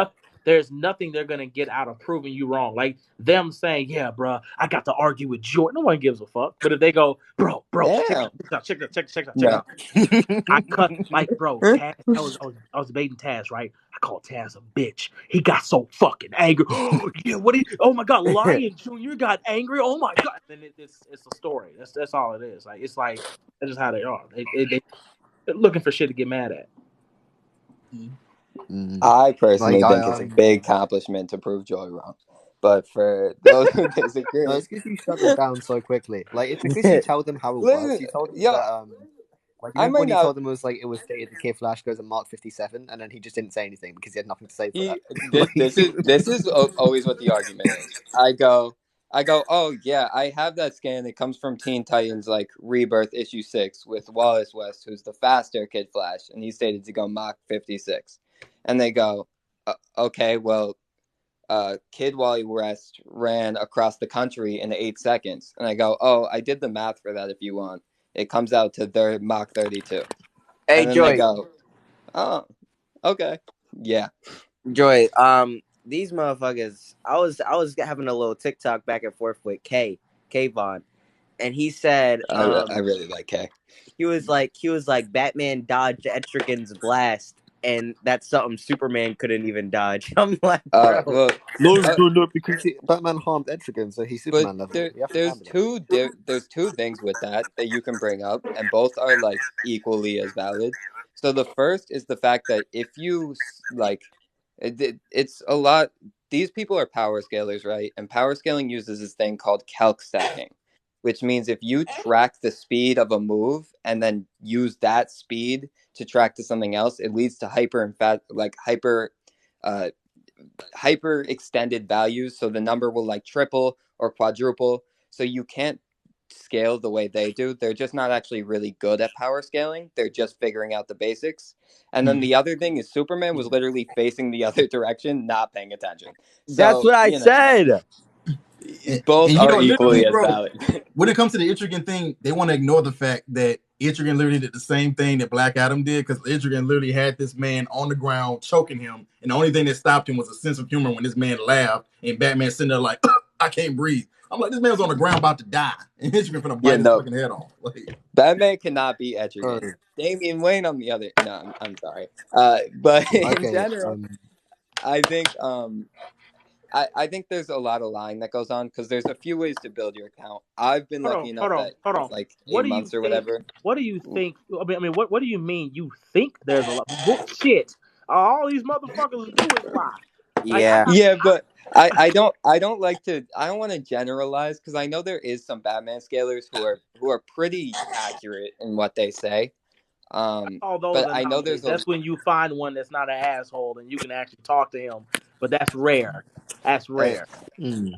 There's nothing they're gonna get out of proving you wrong. Like them saying, "Yeah, bro, I got to argue with Jordan." No one gives a fuck. But if they go, "Bro, check it out." I cut bro. Taz, I was debating Taz, right? I called Taz a bitch. He got so fucking angry. Yeah, oh my god, Lion Jr. got angry. Oh my god. And then it's a story. That's all it is. Like it's like that's just how they are. They're looking for shit to get mad at. I personally think it's a big accomplishment to prove Joy wrong. But for those who disagree, no, it's because you shut them down so quickly. Like it's because you tell them how it works. You told them that like when you told them it was stated the Kid Flash goes at Mark 57, and then he just didn't say anything because he had nothing to say for that. This is always what the argument is. I go, oh yeah, I have that scan. It comes from Teen Titans like Rebirth issue 6 with Wallace West, who's the faster Kid Flash, and he's stated to go Mach 56. And they go, okay, well, Kid Wally West ran across the country in 8 seconds. And I go, oh, I did the math for that if you want. It comes out to Mach 32. Hey, and then Joy. They go, oh, okay. Yeah. Joy, these motherfuckers, I was having a little TikTok back and forth with Kayvon, and he said I really like K. He was like Batman dodged Etrigan's blast, and that's something Superman couldn't even dodge. I'm like, bro. No, because Batman harmed Etrigan, so he's Superman level. There's two things with that you can bring up, and both are like equally as valid. So the first is the fact that if you like, it's a lot. These people are power scalers, right? And power scaling uses this thing called calc stacking, which means if you track the speed of a move and then use that speed to track to something else, it leads to hyper extended values. So the number will like triple or quadruple. So you can't scale the way they do. They're just not actually really good at power scaling. They're just figuring out the basics. And then the other thing is Superman was literally facing the other direction, not paying attention. So, that's what I said. Both are equally as valid. When it comes to the Etrigan thing, they want to ignore the fact that Etrigan literally did the same thing that Black Adam did, because Etrigan literally had this man on the ground choking him, and the only thing that stopped him was a sense of humor when this man laughed, and Batman sitting there like, I can't breathe. I'm like, this man's on the ground about to die, and Etrigan finna bite his fucking head off. Like, Batman cannot be Etrigan. Damian Wayne on the other. No, I'm sorry. But in general, I think I think there's a lot of lying that goes on because there's a few ways to build your account. I've been lucky enough that like 8 months or whatever. What do you think? I mean, what do you mean? You think there's a lot? Bullshit. All these motherfuckers do is lie. Yeah, but I don't like to. I don't want to generalize because I know there is some Batman scalers who are pretty accurate in what they say. But I know that's when you find one that's not an asshole and you can actually talk to him. But that's rare. That's rare.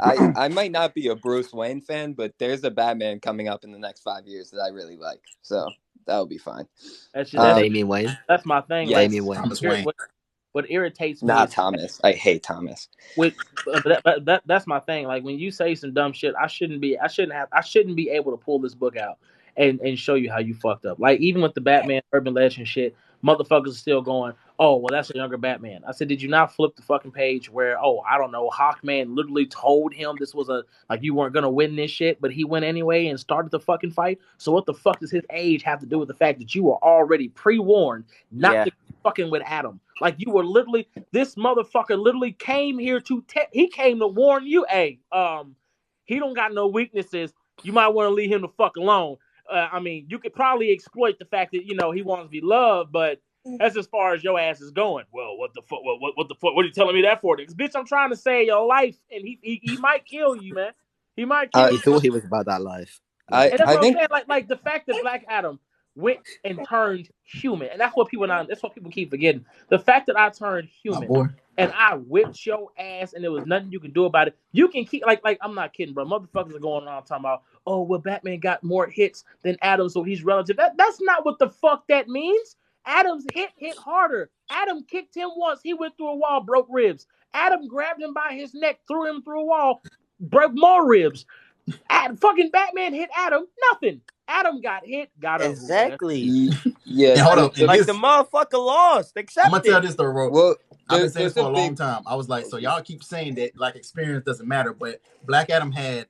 I might not be a Bruce Wayne fan, but there's a Batman coming up in the next 5 years that I really like. So that'll be fine. That's Damian Wayne. That's my thing. Yes. Damian Wayne. Thomas Wayne. What irritates me not Thomas. I hate Thomas. That's my thing. Like when you say some dumb shit, I shouldn't be able to pull this book out and show you how you fucked up. Like even with the Batman urban legend shit, motherfuckers are still going, oh, well, that's a younger Batman. I said, did you not flip the fucking page where, I don't know, Hawkman literally told him this was you weren't going to win this shit, but he went anyway and started the fucking fight? So what the fuck does his age have to do with the fact that you were already pre-warned not to fucking with Adam? Like you were literally, this motherfucker literally came here he came to warn you, hey, he don't got no weaknesses. You might want to leave him the fuck alone. I mean, you could probably exploit the fact that, he wants to be loved, but that's as far as your ass is going. Well, what the fuck? What the fuck? What are you telling me that for? Because, bitch, I'm trying to save your life, and he might kill you, man. He might kill you. He thought he was about that life. And that's what I'm saying. Like the fact that Black Adam went and turned human, and that's what people keep forgetting. The fact that I turned human and I whipped your ass, and there was nothing you can do about it. You can keep like I'm not kidding, bro. Motherfuckers are going around talking about, oh, well, Batman got more hits than Adam, so he's relative. That's not what the fuck that means. Adam's hit harder. Adam kicked him once. He went through a wall, broke ribs. Adam grabbed him by his neck, threw him through a wall, broke more ribs. Fucking Batman hit Adam, nothing. Adam got hit, got up. Exactly. Yeah. Hold up. Like the motherfucker lost. Accept I'm gonna tell this though, bro. Well, I've been saying this for a long time. I was like, so y'all keep saying that like experience doesn't matter, but Black Adam had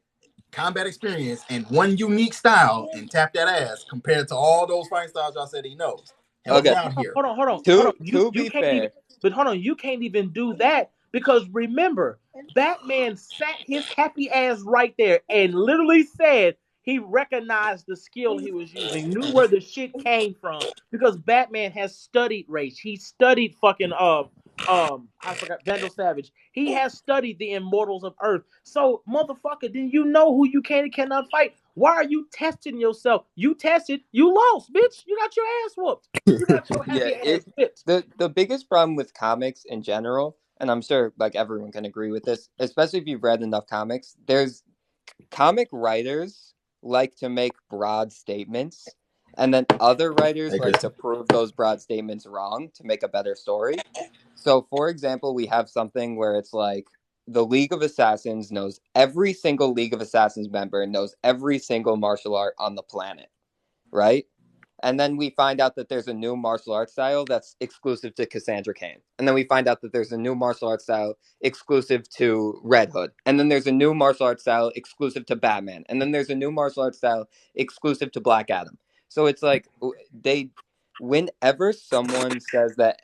combat experience and one unique style and tap that ass compared to all those fighting styles y'all said he knows. Okay. Hold on. To be fair, But hold on, you can't even do that because remember, Batman sat his happy ass right there and literally said he recognized the skill he was using, knew where the shit came from because Batman has studied race. He studied fucking I forgot Vandal Savage. He has studied the immortals of Earth. So, motherfucker, then you know who you can and cannot fight. Why are you testing yourself? You tested, you lost, bitch. You got your ass whooped. You got your happy ass whipped. The biggest problem with comics in general, and I'm sure like everyone can agree with this, especially if you've read enough comics, there's comic writers like to make broad statements, and then other writers like to prove those broad statements wrong to make a better story. So, for example, we have something where it's like the League of Assassins knows every single League of Assassins member, knows every single martial art on the planet, right? And then we find out that there's a new martial arts style that's exclusive to Cassandra Cain. And then we find out that there's a new martial arts style exclusive to Red Hood. And then there's a new martial arts style exclusive to Batman. And then there's a new martial arts style exclusive to Black Adam. So it's like whenever someone says that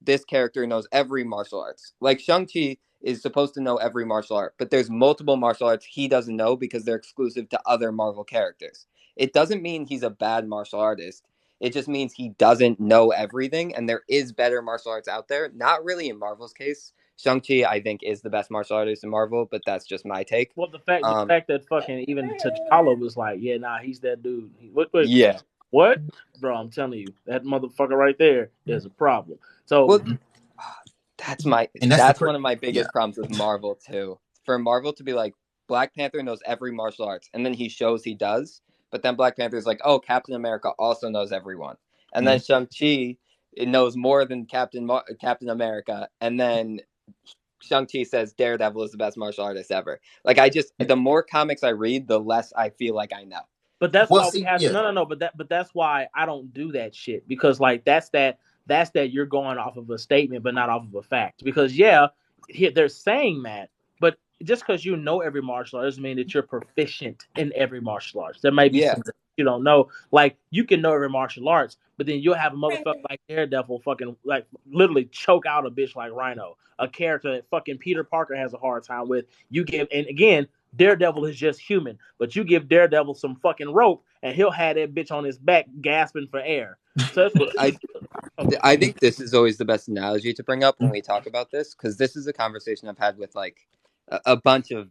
this character knows every martial arts, like Shang-Chi is supposed to know every martial art, but there's multiple martial arts he doesn't know because they're exclusive to other Marvel characters. It doesn't mean he's a bad martial artist. It just means he doesn't know everything, and there is better martial arts out there. Not really in Marvel's case. Shang-Chi, I think, is the best martial artist in Marvel, but that's just my take. Well, the fact that fucking even T'Challa was like, yeah, nah, he's that dude. Yeah. What? Bro, I'm telling you, that motherfucker right there is a problem. So that's one of my biggest problems with Marvel too. For Marvel to be like, Black Panther knows every martial arts, and then he shows he does, but then Black Panther's like, oh, Captain America also knows everyone, and then Shang-Chi knows more than Captain America, and then Shang-Chi says Daredevil is the best martial artist ever. Like the more comics I read, the less I feel like I know. But that's why we have no. But that's why I don't do that shit because like that's that you're going off of a statement but not off of a fact. Because they're saying that, but just because you know every martial art doesn't mean that you're proficient in every martial arts. There may be some you don't know. Like you can know every martial arts, but then you'll have a motherfucker like Daredevil fucking like literally choke out a bitch like Rhino, a character that fucking Peter Parker has a hard time with. And again, Daredevil is just human, but you give Daredevil some fucking rope and he'll have that bitch on his back gasping for air. So that's what I think this is always the best analogy to bring up when we talk about this, because this is a conversation I've had with like a bunch of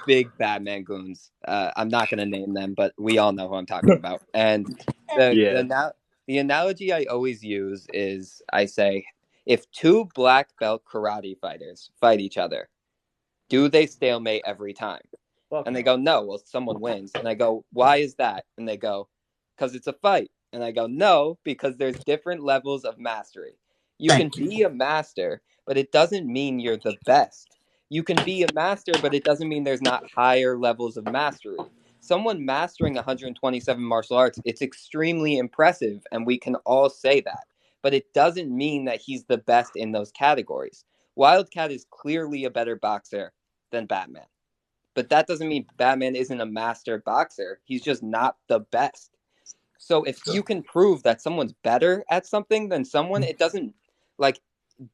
big Batman goons. I'm not going to name them, but we all know who I'm talking about. And the analogy I always use is I say, if two black belt karate fighters fight each other, do they stalemate every time? And they go, no, well, someone wins. And I go, why is that? And they go, because it's a fight. And I go, no, because there's different levels of mastery. You can be a master, but it doesn't mean you're the best. You can be a master, but it doesn't mean there's not higher levels of mastery. Someone mastering 127 martial arts, it's extremely impressive, and we can all say that. But it doesn't mean that he's the best in those categories. Wildcat is clearly a better boxer than Batman. But that doesn't mean Batman isn't a master boxer. He's just not the best. So if you can prove that someone's better at something than someone, it doesn't, like,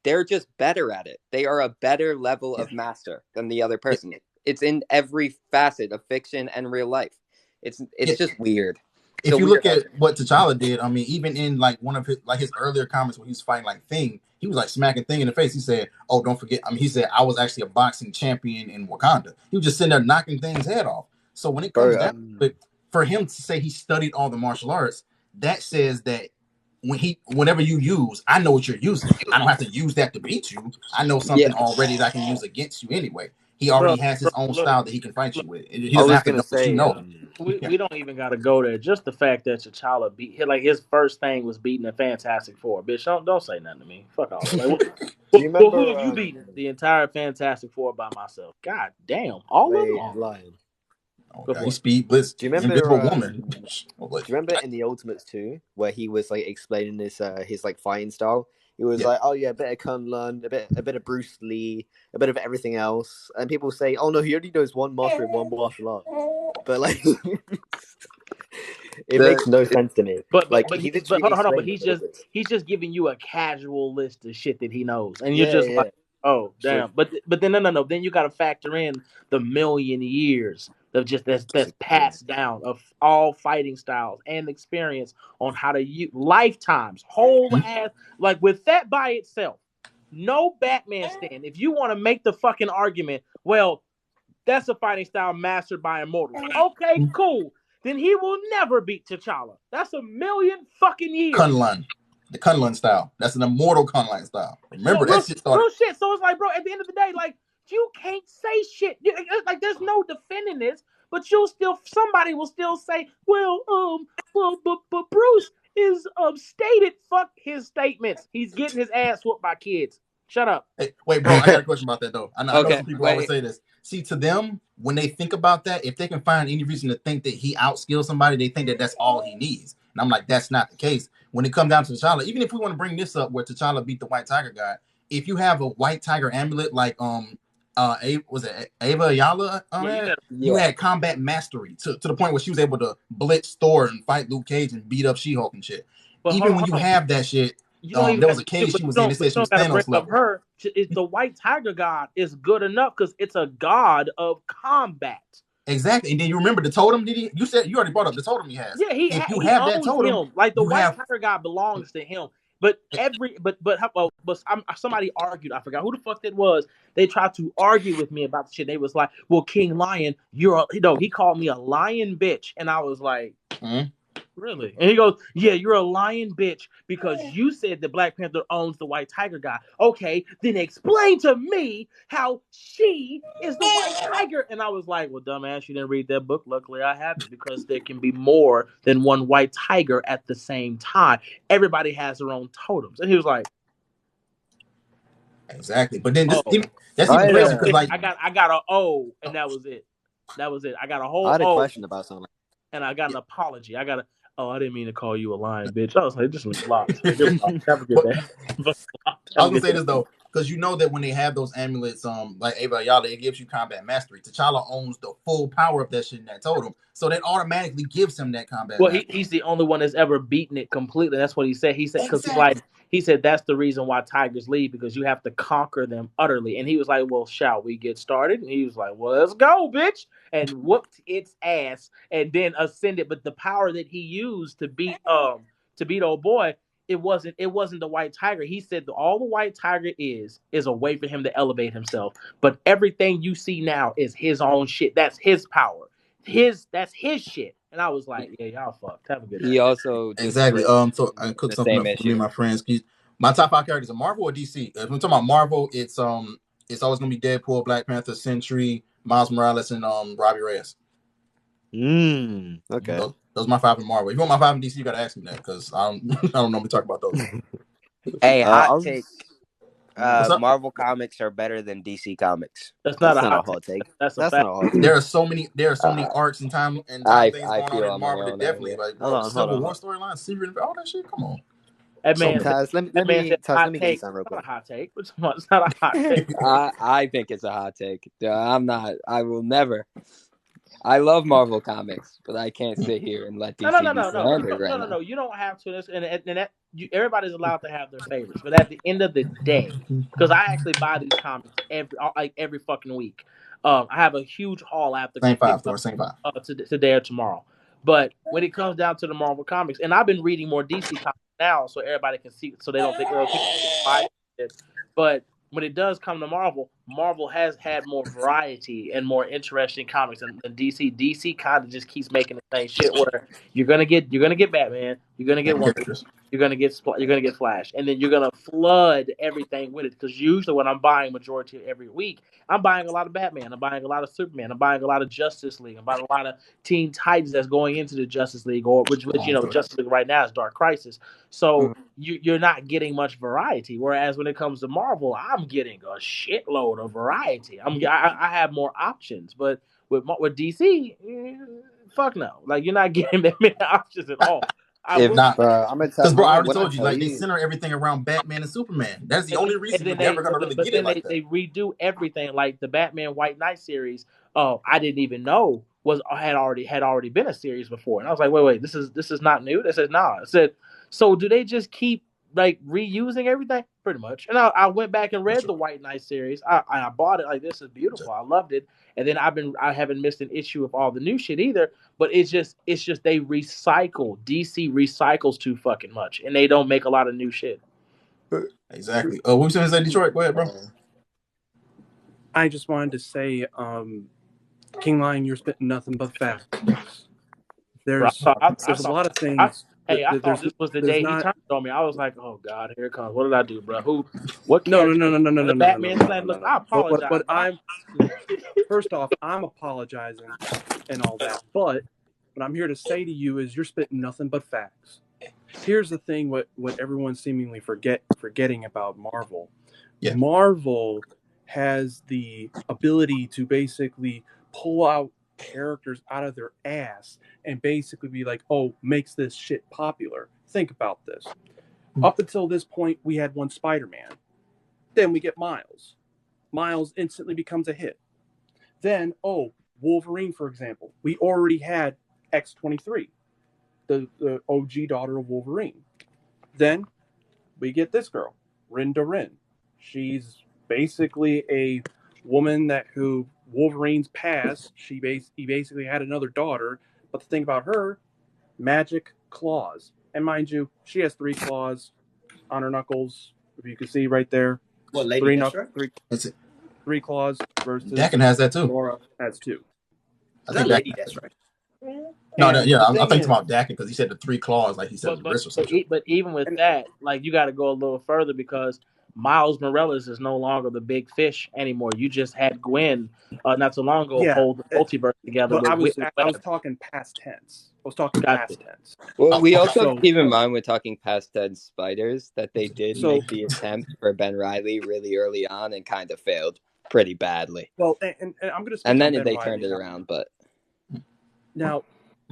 they're just better at it. They are a better level of master than the other person. It's in every facet of fiction and real life. It's just weird. If you look at what T'Challa did, I mean, even in like one of his earlier comments when he was fighting like Thing, he was like smacking Thing in the face. He said, "Oh, don't forget." I mean, he said, "I was actually a boxing champion in Wakanda." He was just sitting there knocking Thing's head off. So when it comes down, but for him to say he studied all the martial arts, that says that whenever you use, I know what you're using. I don't have to use that to beat you. I know something already that I can use against you anyway. He already has his own style that he can fight you with. He doesn't have to know what you know. We don't even got to go there. Just the fact that T'Challa his first thing was beating the Fantastic Four. Bitch, don't say nothing to me. Fuck off. Like, who have you beaten? The entire Fantastic Four by myself. God damn, all of them. Lying. Okay, Speed Blitz. Do you remember? Invisible Woman. Do you remember in the Ultimates 2 where he was like explaining his like fighting style? He was like, "Oh yeah, a bit of Kunlun, a bit of Bruce Lee, a bit of everything else." And people say, "Oh no, he only knows one master and one martial art." But like, It makes no sense to me. But hold on. But he's just giving you a casual list of shit that he knows, and you're just like, oh damn. But then no. Then you got to factor in the million years of just that's passed down of all fighting styles and experience on how to use lifetimes, whole ass. Like with that by itself, no Batman stand. If you want to make the fucking argument, well, that's a fighting style mastered by immortals. Okay, cool. Then he will never beat T'Challa. That's a million fucking years. Kunlun. The Kunlun style. That's an immortal Kunlun style. Remember, that shit started. Real shit. So it's like, bro, at the end of the day, like, you can't say shit. Like, there's no defending this, but somebody will still say, but Bruce is stated, fuck his statements. He's getting his ass whooped by kids. Shut up. Hey, wait, bro, I got a question about that, though. I know some people always say this. See, to them, when they think about that, if they can find any reason to think that he outskills somebody, they think that that's all he needs. And I'm like, that's not the case. When it comes down to T'Challa, even if we want to bring this up where T'Challa beat the White Tiger guy, if you have a White Tiger amulet like was it Ava Ayala? You had combat mastery to the point where she was able to blitz Thor and fight Luke Cage and beat up She-Hulk and shit. But even when you have that shit, there was a case she was in. It said she was Thanos level. Her, the White Tiger God is good enough because it's a god of combat. Exactly, and then you remember the totem? You said you already brought up the totem he has. Yeah, he have that totem. Him. Like the White Tiger God belongs to him. But somebody argued. I forgot who the fuck that was. They tried to argue with me about the shit. They was like, "Well, King Lion, he called me a lion bitch," and I was like, really? And he goes, "Yeah, you're a lying bitch because you said that Black Panther owns the White Tiger guy. Okay, then explain to me how she is the White Tiger." And I was like, "Well, dumbass, you didn't read that book. Luckily, I haven't because there can be more than one White Tiger at the same time. Everybody has their own totems." And he was like, "Exactly." But then that's even crazy because like I got an O, and that was it. That was it. I got a whole. I had a question about something, and I got an apology. I didn't mean to call you a lying bitch. I was like, this was blocked. Have a good day. I was gonna say this though, because you know that when they have those amulets, like Ava Ayala, it gives you combat mastery. T'Challa owns the full power of that shit in that totem, so that automatically gives him that combat. Well, he's the only one that's ever beaten it completely. That's what he said. He said because he said that's the reason why tigers leave because you have to conquer them utterly. And he was like, "Well, shall we get started?" And he was like, "Well, let's go, bitch!" And whooped its ass and then ascended. But the power that he used to beat old boy. It wasn't the White Tiger. He said all the White Tiger is a way for him to elevate himself. But everything you see now is his own shit. That's his power. That's his shit. And I was like, yeah, y'all fucked. Have a good day. He also exactly. So I cooked something up for me and my friends. My top 5 characters are Marvel or DC. If we're talking about Marvel, it's always gonna be Deadpool, Black Panther, Sentry, Miles Morales, and Robbie Reyes. Okay. Those are my 5 in Marvel. If you want my 5 in DC, you gotta ask me that because I don't normally talk about those. Hey, hot take. Marvel comics are better than DC comics. That's not a hot take. That's not a hot take. There are so many arcs and time things going on in Marvel that definitely like Civil War storyline, Secret, all that shit. Come on. Hey man, Taz, let me get you some real quick. It's not a hot take. It's not a hot take. I think it's a hot take. I'm not. I will never. I love Marvel comics, but I can't sit here and let DC No. You don't have to. Everybody's allowed to have their favorites, but at the end of the day, because I actually buy these comics every fucking week. I have a huge haul after same five today or tomorrow. But when it comes down to the Marvel comics, and I've been reading more DC comics now, so everybody can see, so they don't think but when it does come to Marvel has had more variety and more interesting comics than DC. DC kind of just keeps making the same shit where you're gonna get Batman, you're gonna get Wonder Woman, you're gonna get Flash, and then you're gonna flood everything with it. Because usually when I'm buying majority every week, I'm buying a lot of Batman, I'm buying a lot of Superman, I'm buying a lot of Justice League, I'm buying a lot of Teen Titans that's going into the Justice League, or which Justice League right now is Dark Crisis. So you're not getting much variety. Whereas when it comes to Marvel, I'm getting a shitload of variety. I have more options. But with DC, fuck no. Like you're not getting that many options at all. I'm because bro, I already told you, like they center everything around Batman and Superman. That's the only reason you're never gonna really get it like that. They redo everything, like the Batman White Knight series. Oh, I didn't even know had already been a series before, and I was like, wait, this is not new. They said, nah. I said, so do they just keep like reusing everything? Pretty much. And I went back and read the White Knight series. I bought it. Like, this is beautiful. I loved it. And then I haven't missed an issue of all the new shit either. But it's just they recycle. DC recycles too fucking much, and they don't make a lot of new shit. Exactly. What was you saying, Detroit? Go ahead, bro. I just wanted to say, King Lion, you're spitting nothing but facts. There's a lot of things. I thought this was the day he turned on me. I was like, oh God, here it comes. What did I do, bro? What character? No. Batman said, look, I apologize. But I'm first off, I'm apologizing and all that. But what I'm here to say to you is you're spitting nothing but facts. Here's the thing: what everyone's seemingly forgetting about Marvel. Yeah. Marvel has the ability to basically pull out characters out of their ass and basically be like, oh, makes this shit popular. Think about this. Up until this point, we had one Spider-Man. Then we get Miles. Miles instantly becomes a hit. Then, Wolverine, for example. We already had X-23, the OG daughter of Wolverine. Then we get this girl, Rinda Rin. She's basically a woman who Wolverine's past. He basically had another daughter, but the thing about her, magic claws. And mind you, she has 3 claws on her knuckles. If you can see right there. What, lady? 3 claws versus Dakin has that too. Laura has 2. I think lady, that's right. No, I'm thinking about Dakin because he said the 3 claws, like he said the wrist or something. But even with that, like, you got to go a little further because Miles Morales is no longer the big fish anymore. You just had Gwen not so long ago hold the multiverse together. But I was talking past tense. Past tense. Well, we also keep in mind we're talking past tense spiders that they did make the attempt for Ben Reilly really early on and kind of failed pretty badly. Well, and I'm going to. And then they turned it around, but now.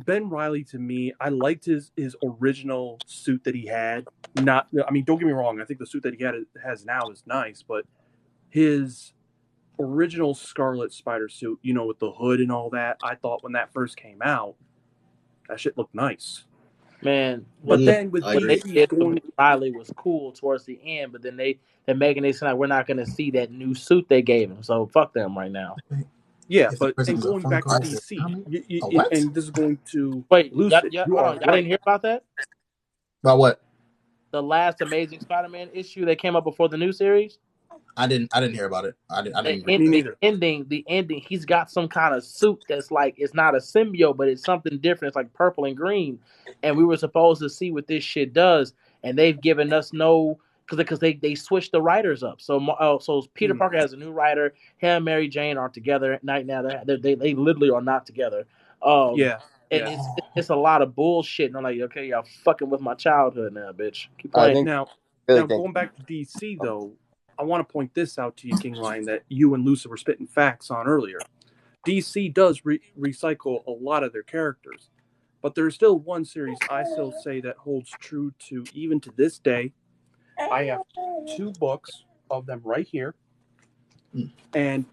Ben Reilly, to me, I liked his original suit that he had. Don't get me wrong. I think the suit that he has now is nice, but his original Scarlet Spider suit, with the hood and all that, I thought when that first came out, that shit looked nice. Man, but then with Riley was cool towards the end, but then they're making it sound like we're not going to see that new suit they gave him. So fuck them right now. Yeah, but and going back to DC, and this is going to wait. Hold on, y'all didn't hear about that? About what? The last Amazing Spider-Man issue that came up before the new series. I didn't hear about it. I didn't. The ending. He's got some kind of suit that's like, it's not a symbiote, but it's something different. It's like purple and green, and we were supposed to see what this shit does, and they've given us no. Because they switched the writers up, so Peter Parker has a new writer. Him and Mary Jane aren't together right now. They literally are not together. It's a lot of bullshit. And I'm like, okay, y'all fucking with my childhood now, bitch. Keep playing. Now going back to DC though, I want to point this out to you, King Lion, that you and Lucy were spitting facts on earlier. DC does recycle a lot of their characters, but there's still one series I still say that holds true to even to this day. I have 2 books of them right here. And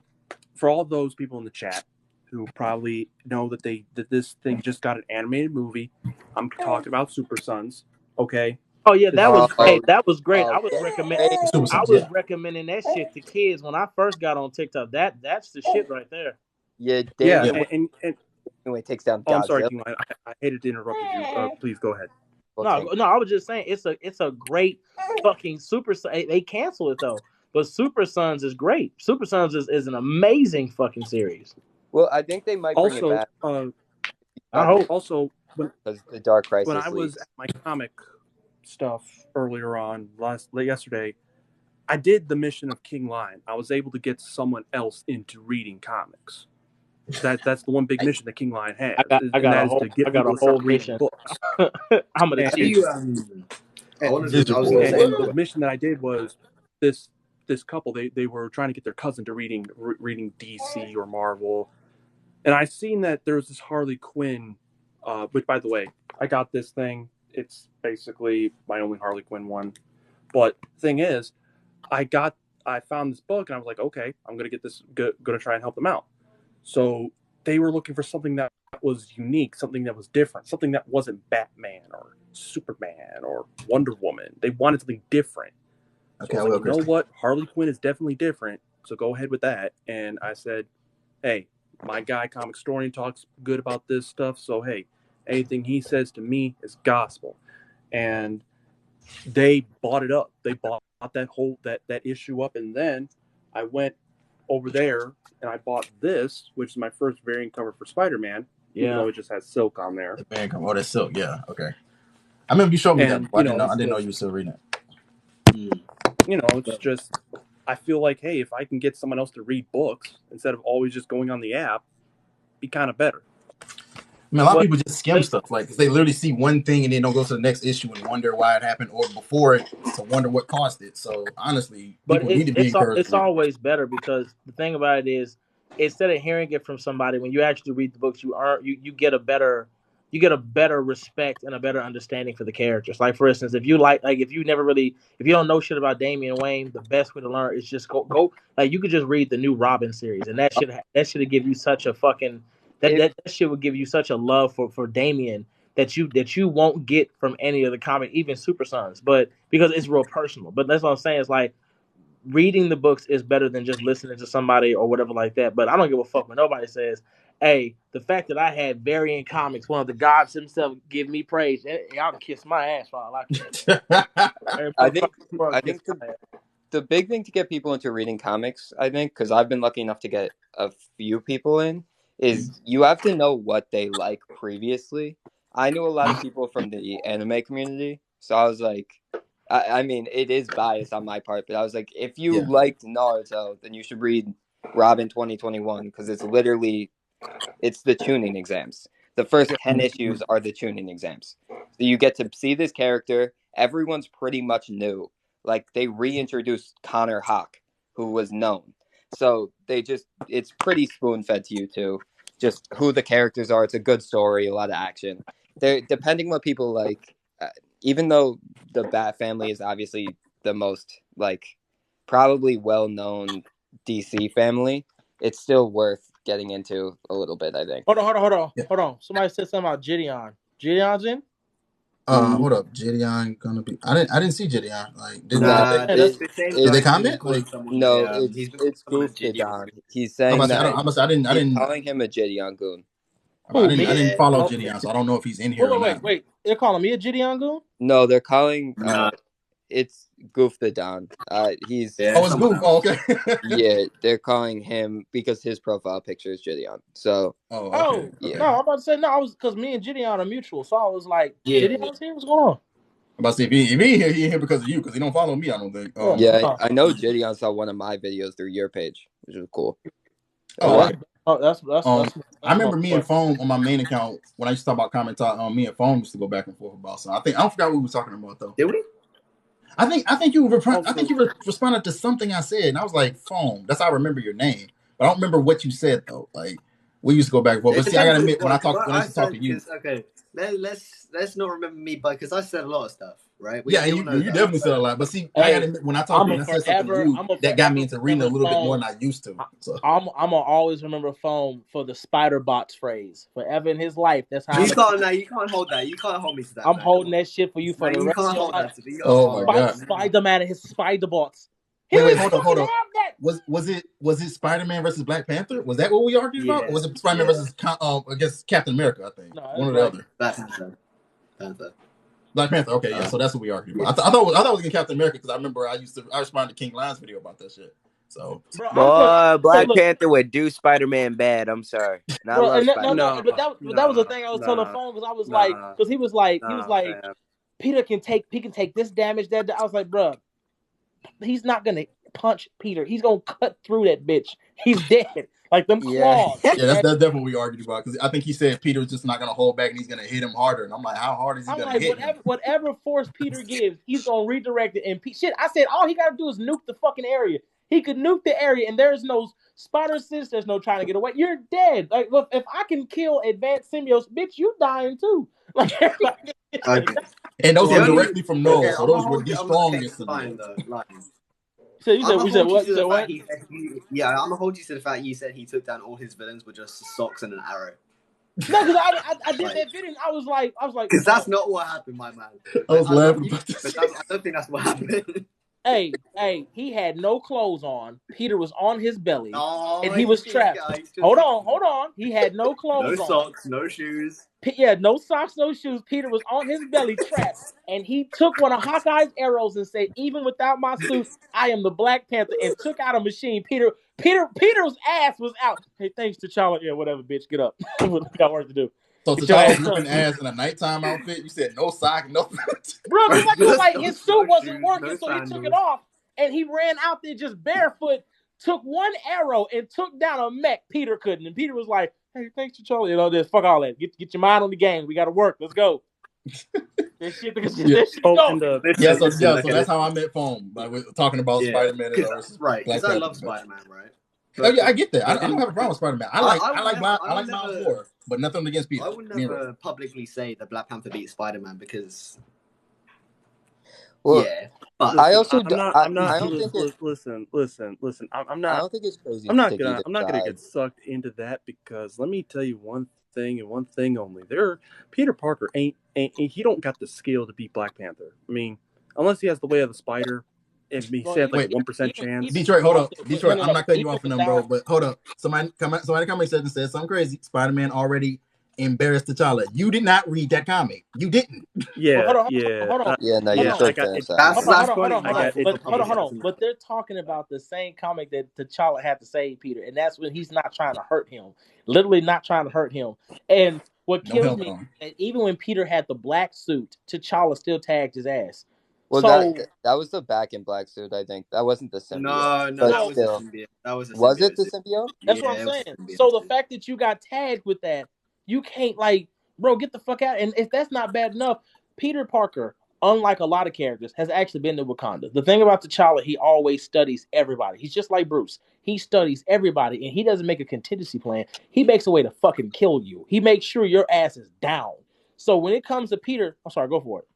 for all those people in the chat who probably know that this thing just got an animated movie, I'm talking about Super Sons. Okay. Oh yeah, that was great. That was great. I was recommending that shit to kids when I first got on TikTok. That's the shit right there. Yeah, and anyway, it takes down. I'm sorry, King Lion. I hated to interrupt you. Please go ahead. No, I was just saying it's a great fucking Super. They cancel it though, but Super Sons is great. Super Sons is an amazing fucking series. Well, I think they might bring it back. I hope. Also, because the Dark Crisis. When I was at my comic stuff earlier on yesterday, I did the mission of King Lion. I was able to get someone else into reading comics. That's the one big mission that King Lion has. I got a whole mission. Books. I'm gonna teach you. And the mission that I did was this couple. They were trying to get their cousin to reading DC or Marvel, and I seen that there was this Harley Quinn. Which, by the way, I got this thing. it's basically my only Harley Quinn one. But the thing is, I found this book and I was like, okay, I'm gonna get this. Gonna try and help them out. So they were looking for something that was unique, something that was different, something that wasn't Batman or Superman or Wonder Woman. They wanted something different. So I was like, you know what? Harley Quinn is definitely different. So go ahead with that. And I said, hey, my guy, Comic Historian, talks good about this stuff. So, hey, anything he says to me is gospel. And they bought it up. They bought that issue up. And then I went over there and I bought this, which is my first variant cover for Spider-Man, even though it just has Silk on there. The variant cover. Oh, that's Silk. Yeah. Okay. I remember you showed me that. I didn't know you were still reading it. It's just, I feel like, hey, if I can get someone else to read books instead of always just going on the app, be kind of better. I mean, a lot of people just skim stuff, like, cause they literally see one thing and then don't go to the next issue and wonder why it happened, or before it to wonder what caused it. So honestly, people need to be encouraged. It's always better, because the thing about it is, instead of hearing it from somebody, when you actually read the books, you get a better respect and a better understanding for the characters. Like, for instance, if you if you don't know shit about Damian Wayne, the best way to learn is just go like, you could just read the new Robin series, and that should give you such a fucking that shit would give you such a love for Damian that you won't get from any of the comic, even Super Sons, but because it's real personal. But that's what I'm saying. It's like, reading the books is better than just listening to somebody or whatever like that. But I don't give a fuck when nobody says, hey, the fact that I had variant comics, one of the gods himself, give me praise. Y'all can kiss my ass for all I care. I think the big thing to get people into reading comics, I think, because I've been lucky enough to get a few people in, is you have to know what they like previously. I knew a lot of people from the anime community, so I was like, I mean, it is biased on my part, but I was like, if you liked Naruto, then you should read Robin 2021, because it's the tuning exams. The first 10 issues are the tuning exams. So you get to see this character. Everyone's pretty much new. Like, they reintroduced Connor Hawk, who was known. So it's pretty spoon-fed to you too. Just who the characters are. It's a good story, a lot of action. Depending what people like, even though the Bat family is obviously the most, like, probably well-known DC family, it's still worth getting into a little bit, I think. Hold on. Somebody said something about Gideon. Gideon's in? Hold up, Gideon gonna be? I didn't see Gideon. Like, did they comment? Like, no, it's Goof the Don. He's saying that. I didn't calling him a Gideon goon. I didn't follow Gideon, so I don't know if he's in here. Wait. They're calling me a Gideon goon? No, they're calling. It's Goof the Don. He's it's Goof. Oh, okay. Yeah, they're calling him because his profile picture is Gideon. So. Okay. Yeah. No, I'm about to say no. I was, because me and Gideon are mutual, so I was like, Gideon's here. What's going on? I'm about to say, if he ain't here because of you, because he don't follow me, I don't think. I know Gideon saw one of my videos through your page, which was cool. That's I remember me and Foam on my main account, when I used to talk about Comictok, me and Foam used to go back and forth about something. I forgot what we were talking about though. Did we? I think you responded to something I said, and I was like, Foam. That's how I remember your name, but I don't remember what you said though. Like, we used to go back and forth. But see, I gotta admit, when I used to talk to you, okay, let's not remember me, because I said a lot of stuff, right? You definitely said a lot. But see, I gotta admit, when I talk to you, I said something to you that got me into reading a little bit more than I used to. So I'm gonna always remember Foam for the spider bots phrase. Forever in his life. That's how you can't hold that. You can't hold me to that. I'm holding that shit for you for the rest of your life. Oh my god, Spider-Man and his spider bots. Wait, hold on. Was it Spider-Man versus Black Panther? Was that what we argued about? Or was it Spider-Man versus against Captain America? I think one or the other. Black Panther. Okay, yeah. So that's what we argued about. I thought it was against Captain America, because I remember I responded to King Lion's video about that shit. So, Black Panther would do Spider-Man bad. I'm sorry. But that was the thing I was telling Phone, because I was like, because he was like, Peter can take this damage. That I was like, bro, he's not gonna punch Peter. He's gonna cut through that bitch. He's dead. Like them claws. Yeah, that's definitely what we argued about, because I think he said Peter's just not gonna hold back and he's gonna hit him harder. And I'm like, how hard is he gonna hit him? Whatever force Peter gives, he's gonna redirect it. And shit, I said all he gotta do is nuke the fucking area. He could nuke the area, and there's no spider sense. There's no trying to get away. You're dead. Like, look, if I can kill advanced symbiotes, bitch, you dying too. Like, And those are directly from Noah, so those were the strongest of them. So you said what? You said what? Yeah, I'm gonna hold you to the fact you said he took down all his villains with just socks and an arrow. No, because I did that video. And I was like, because that's not what happened, my man. I was laughing about this. But I don't think that's what happened. Hey, he had no clothes on. Peter was on his belly, and he was trapped. Hold on. He had no clothes on. No socks, no shoes. Yeah, no socks, no shoes. Peter was on his belly, trapped, and he took one of Hawkeye's arrows and said, "Even without my suit, I am the Black Panther," and took out a machine. Peter's ass was out. Hey, thanks, T'Challa. Yeah, whatever, bitch. Get up. We got work to do. So T'Challa's looking ass in a nighttime outfit. You said no sock, no. Bro, like his suit wasn't working, so he took it off, and he ran out there just barefoot. Took one arrow and took down a mech. Peter couldn't, and Peter was like, "Hey, thanks, T'Challa. You know this. Fuck all that. Get your mind on the game. We got to work. Let's go." This shit So that's how I met Foam. Like we're talking about Spider-Man versus right? Because I love Spider-Man, right? Oh yeah, I get that. I don't have a problem with Spider-Man. I like Miles more, but nothing against Peter. I would never publicly say that Black Panther beat Spider-Man because. Well, yeah, but I also I'm not. Listen. I'm not. I don't think it's crazy. I'm not gonna get sucked into that because let me tell you one thing and one thing only. Peter Parker ain't he don't got the skill to beat Black Panther. I mean, unless he has the way of the spider. And he said like 1% chance. Detroit, hold up. Detroit, I'm not cutting you off for them, bro. But hold up. Somebody come and said something crazy. Spider-Man already embarrassed T'Challa. You did not read that comic. You didn't. Yeah. Hold on. Yeah, no, you still finished that. Hold on. But they're talking about the same comic that T'Challa had to save Peter, and that's when he's not trying to hurt him. Literally not trying to hurt him. And what kills me, even when Peter had the black suit, T'Challa still tagged his ass. Well, so, that was the Back in Black suit, I think. That wasn't the symbiote. No, that was the symbiote. That was the symbiote. Was it the symbiote? That's what I'm saying. So the fact that you got tagged with that, you can't bro, get the fuck out. And if that's not bad enough, Peter Parker, unlike a lot of characters, has actually been to Wakanda. The thing about T'Challa, he always studies everybody. He's just like Bruce. He studies everybody, and he doesn't make a contingency plan. He makes a way to fucking kill you. He makes sure your ass is down. So when it comes to Peter, I'm sorry, go for it.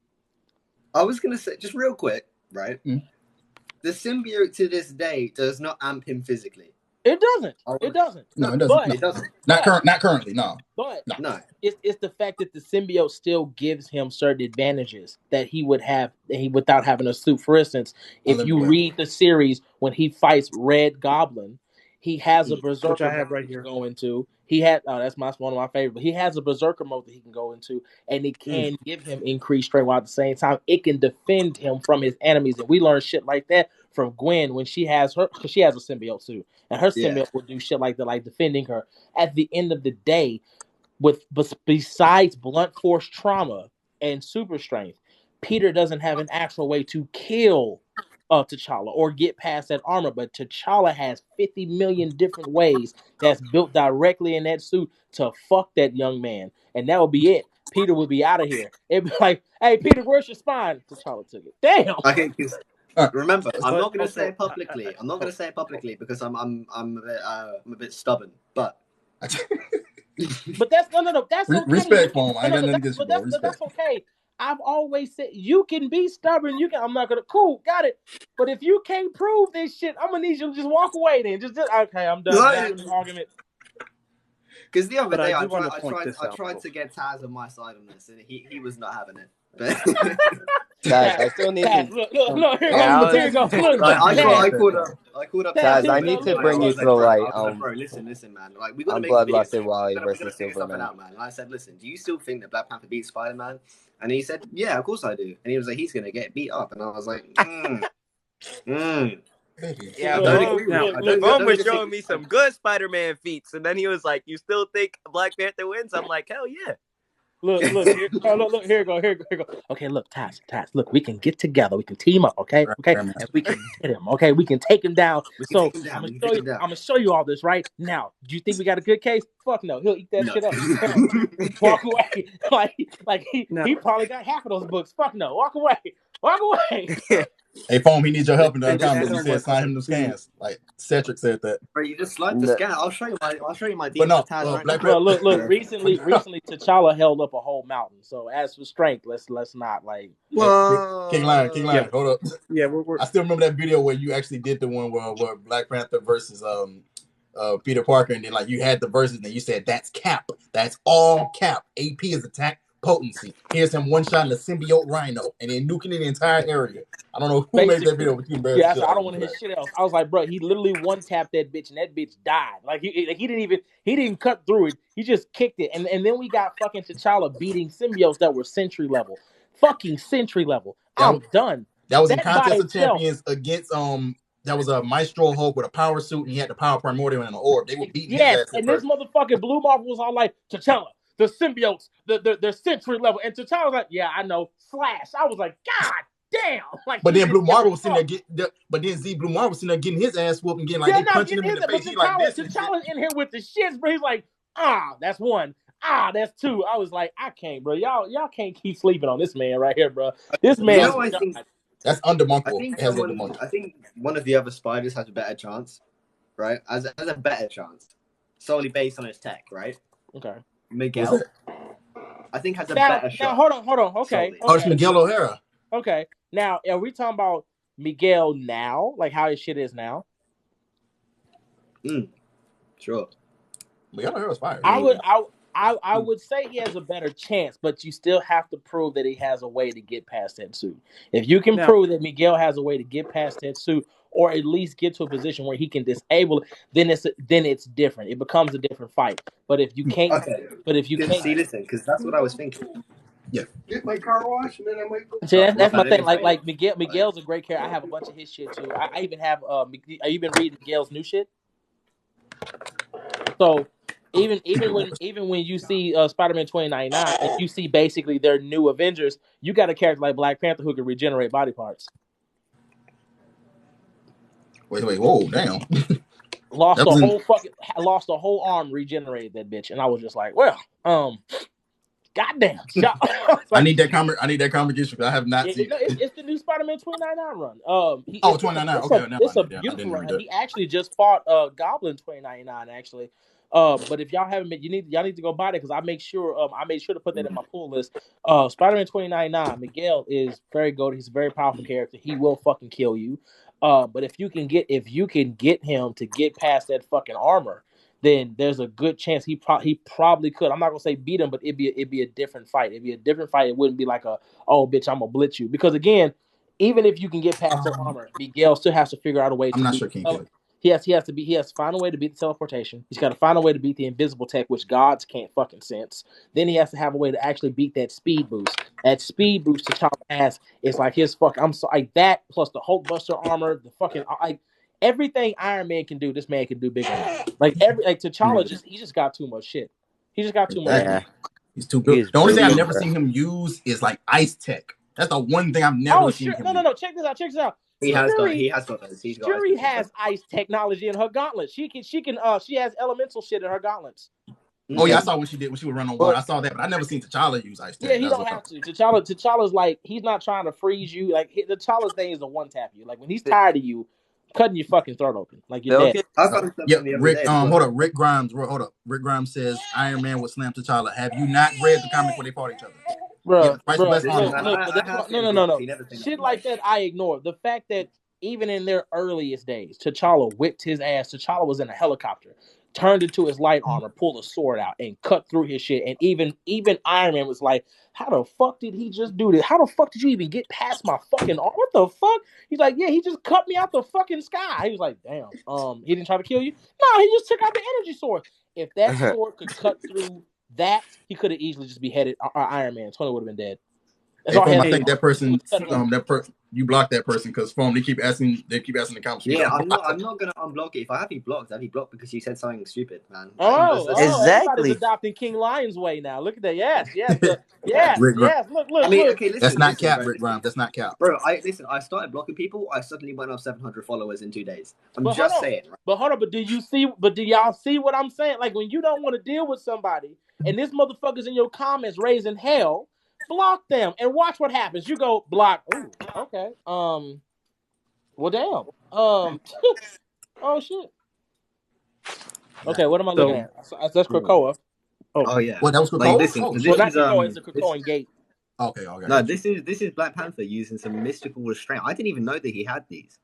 I was going to say, just real quick, right? Mm-hmm. The symbiote to this day does not amp him physically. It doesn't. It doesn't. No, it doesn't. But, it doesn't. Not currently, no. But it's the fact that the symbiote still gives him certain advantages that he would have without having a suit. For instance, if you read the series when he fights Red Goblin, he has a berserker which I have right here. Go into. He had that's one of my favorites. But he has a berserker mode that he can go into, and it can give him increased strength while at the same time it can defend him from his enemies. And we learn shit like that from Gwen when she has a symbiote suit, and her symbiote will do shit like that, like defending her. At the end of the day, besides blunt force trauma and super strength, Peter doesn't have an actual way to kill T'Challa or get past that armor, but T'Challa has 50 million different ways that's built directly in that suit to fuck that young man, and that would be it. Peter would be out of here. It'd be like, "Hey, Peter, where's your spine?" T'Challa took it. Damn. Okay, remember, I'm not going to say it publicly. I'm not going to say it publicly because I'm a bit stubborn, but. But that's no. That's okay. Respect for him. I ain't got nothing against you. That's okay. I've always said you can be stubborn. I'm not gonna. Cool, got it. But if you can't prove this shit, I'm gonna need you to just walk away. Then just okay, I'm done. Right. Argument. Because the other day I tried to get Taz on my side on this, and he was not having it. Taz, I still need to. Look, here you go. I called up Taz, I need to bring you to the light. Bro, listen, man. Like we gotta make Bloodlusted Wally versus Superman. Out, man. And I said, listen, do you still think that Black Panther beats Spider-Man? And he said, yeah, of course I do. And he was like, he's gonna get beat up, and I was like, Yeah, Boom was showing me some good Spider-Man feats, and then he was like, "You still think Black Panther wins?" I'm like, "Hell yeah!" Look, here go. Okay, look, Taz, look, we can get together, we can team up, okay, and we can get him, okay, we can take him down. So I'm gonna show you all this right now. Do you think we got a good case? Fuck no, he'll eat that shit up. Walk away, like he probably got half of those books. Fuck no, walk away. Hey, Foam, he needs your help in the comments. You said sign him the scans. Like Cedric said that. Bro, you just slide the scan. I'll show you my But no, Taz Black Bro, look. Recently, T'Challa held up a whole mountain. So as for strength, let's not like. King Lion, hold up. Yeah, I still remember that video where you actually did the one where Black Panther versus Peter Parker, and then like you had the verses, and you said that's Cap. That's all Cap. AP is attack potency. Here's him one shot in the symbiote Rhino, and then nuking the entire area. I don't know who made that video, but you embarrassed. Yeah, I don't want to hear shit else. I was like, bro, he literally one tapped that bitch, and that bitch died. Like he didn't cut through it. He just kicked it, and then we got fucking T'Challa beating symbiotes that were Sentry level, fucking Sentry level. I'm done. That was in Contest of Champions against That was a Maestro Hulk with a power suit, and he had the power primordial and an orb. They were beating his ass. And this motherfucking Blue Marvel was all like, T'Challa, the symbiotes, the Sentry level, and T'Challa was like, yeah, I know. Slash. I was like, God damn. Like, but then Blue Marvel was sitting there Blue Marvel was sitting there getting his ass whooped and getting like they punching him in the face. T'Challa's in here with the shits, bro. He's like, that's one. That's two. I was like, I can't, bro. Y'all can't keep sleeping on this man right here, bro. This man. I think that's undermonkable. I think one of the other spiders has a better chance, right? As a better chance, solely based on his tech, right? Okay. Miguel, I think has a better shot. Now, hold on. Okay. It's Miguel O'Hara. Okay. Now, are we talking about Miguel now, like how his shit is now? Sure. Miguel O'Hara's fire. I would say he has a better chance, but you still have to prove that he has a way to get past that suit. If you can prove that Miguel has a way to get past that suit, or at least get to a position where he can disable it, then it's different. It becomes a different fight. But if you can't, see, listen, because that's what I was thinking. Yeah. Get my car washed, and then I might go. See, that's my thing. Like Miguel's a great character. I have a bunch of his shit too. I even have. Have you been reading Miguel's new shit? So. Even when you see Spider-Man 2099, if you see basically their new Avengers, you got a character like Black Panther who can regenerate body parts. Wait, whoa, damn! Lost a whole arm, regenerated that bitch, and I was just like, well, goddamn. I need that comic. I need that comic issue because I have not seen it. It's the new Spider-Man 2099 run. 2099. Okay, it's a beautiful run. He actually just fought Goblin 2099 actually. But if y'all haven't been, y'all need to go buy it because I made sure to put that in my pull list. Spider-Man 2099, Miguel is very good. He's a very powerful character. He will fucking kill you. But if you can get him to get past that fucking armor, then there's a good chance he probably could. I'm not gonna say beat him, but it'd be a different fight. It'd be a different fight. It wouldn't be like bitch, I'm gonna blitz you. Because again, even if you can get past the armor, Miguel still has to figure out a way. I'm not sure he can. He has to find a way to beat the teleportation. He's got to find a way to beat the invisible tech, which gods can't fucking sense. Then he has to have a way to actually beat that speed boost. That speed boost T'Challa has is like his fucking. I'm sorry, that plus the Hulkbuster armor, the fucking everything Iron Man can do. This man can do bigger. T'Challa he just got too much shit. He just got too much. Yeah. He's too good. The only thing I've never seen him use is like ice tech. That's the one thing I've never seen. No. Check this out. He has got those. Shuri has ice technology in her gauntlets. She has elemental shit in her gauntlets. Oh yeah, I saw when she would run on water. I saw that, but I never seen T'Challa use ice tech. Yeah, he don't have to. T'Challa's like he's not trying to freeze you. Like T'Challa's thing is to one tap you. Like when he's tired of you, cutting your fucking throat open. Like you're dead. Rick. Hold up. Rick Grimes. Hold up. Rick Grimes says Iron Man would slam T'Challa. Have you not read the comic where they fought each other? Bro. No. Shit like that I ignore. The fact that even in their earliest days, T'Challa whipped his ass. T'Challa was in a helicopter, turned into his light armor, pulled a sword out, and cut through his shit. And even Iron Man was like, how the fuck did he just do this? How the fuck did you even get past my fucking arm? What the fuck? He's like, yeah, he just cut me out the fucking sky. He was like, damn, he didn't try to kill you? No, he just took out the energy sword. If that sword could cut through that, he could have easily just beheaded Iron Man. Tony would have been dead. I think that person, you blocked that person because they keep asking the comments. Yeah, I'm not gonna unblock it. If I have you blocked, because you said something stupid, man. Exactly. Everybody's adopting King Lion's way now. Look at that. Yes. Look. I mean, okay, listen. That's not cap, Rick Grimes. That's not cap, bro. I started blocking people. I suddenly went up 700 followers in 2 days. I'm just saying. Right? But hold on. But do y'all see what I'm saying? Like when you don't want to deal with somebody, and this motherfucker's in your comments raising hell. Block them and watch what happens. You go block. Ooh, okay. Well, damn. Oh shit. Okay, what am I looking at? That's Krakoa. Oh yeah. Well, that was Krakoa. Like, listen, Well, not Krakoa. It's a Krakoan gate. Okay. No, this is Black Panther using some mystical restraint. I didn't even know that he had these.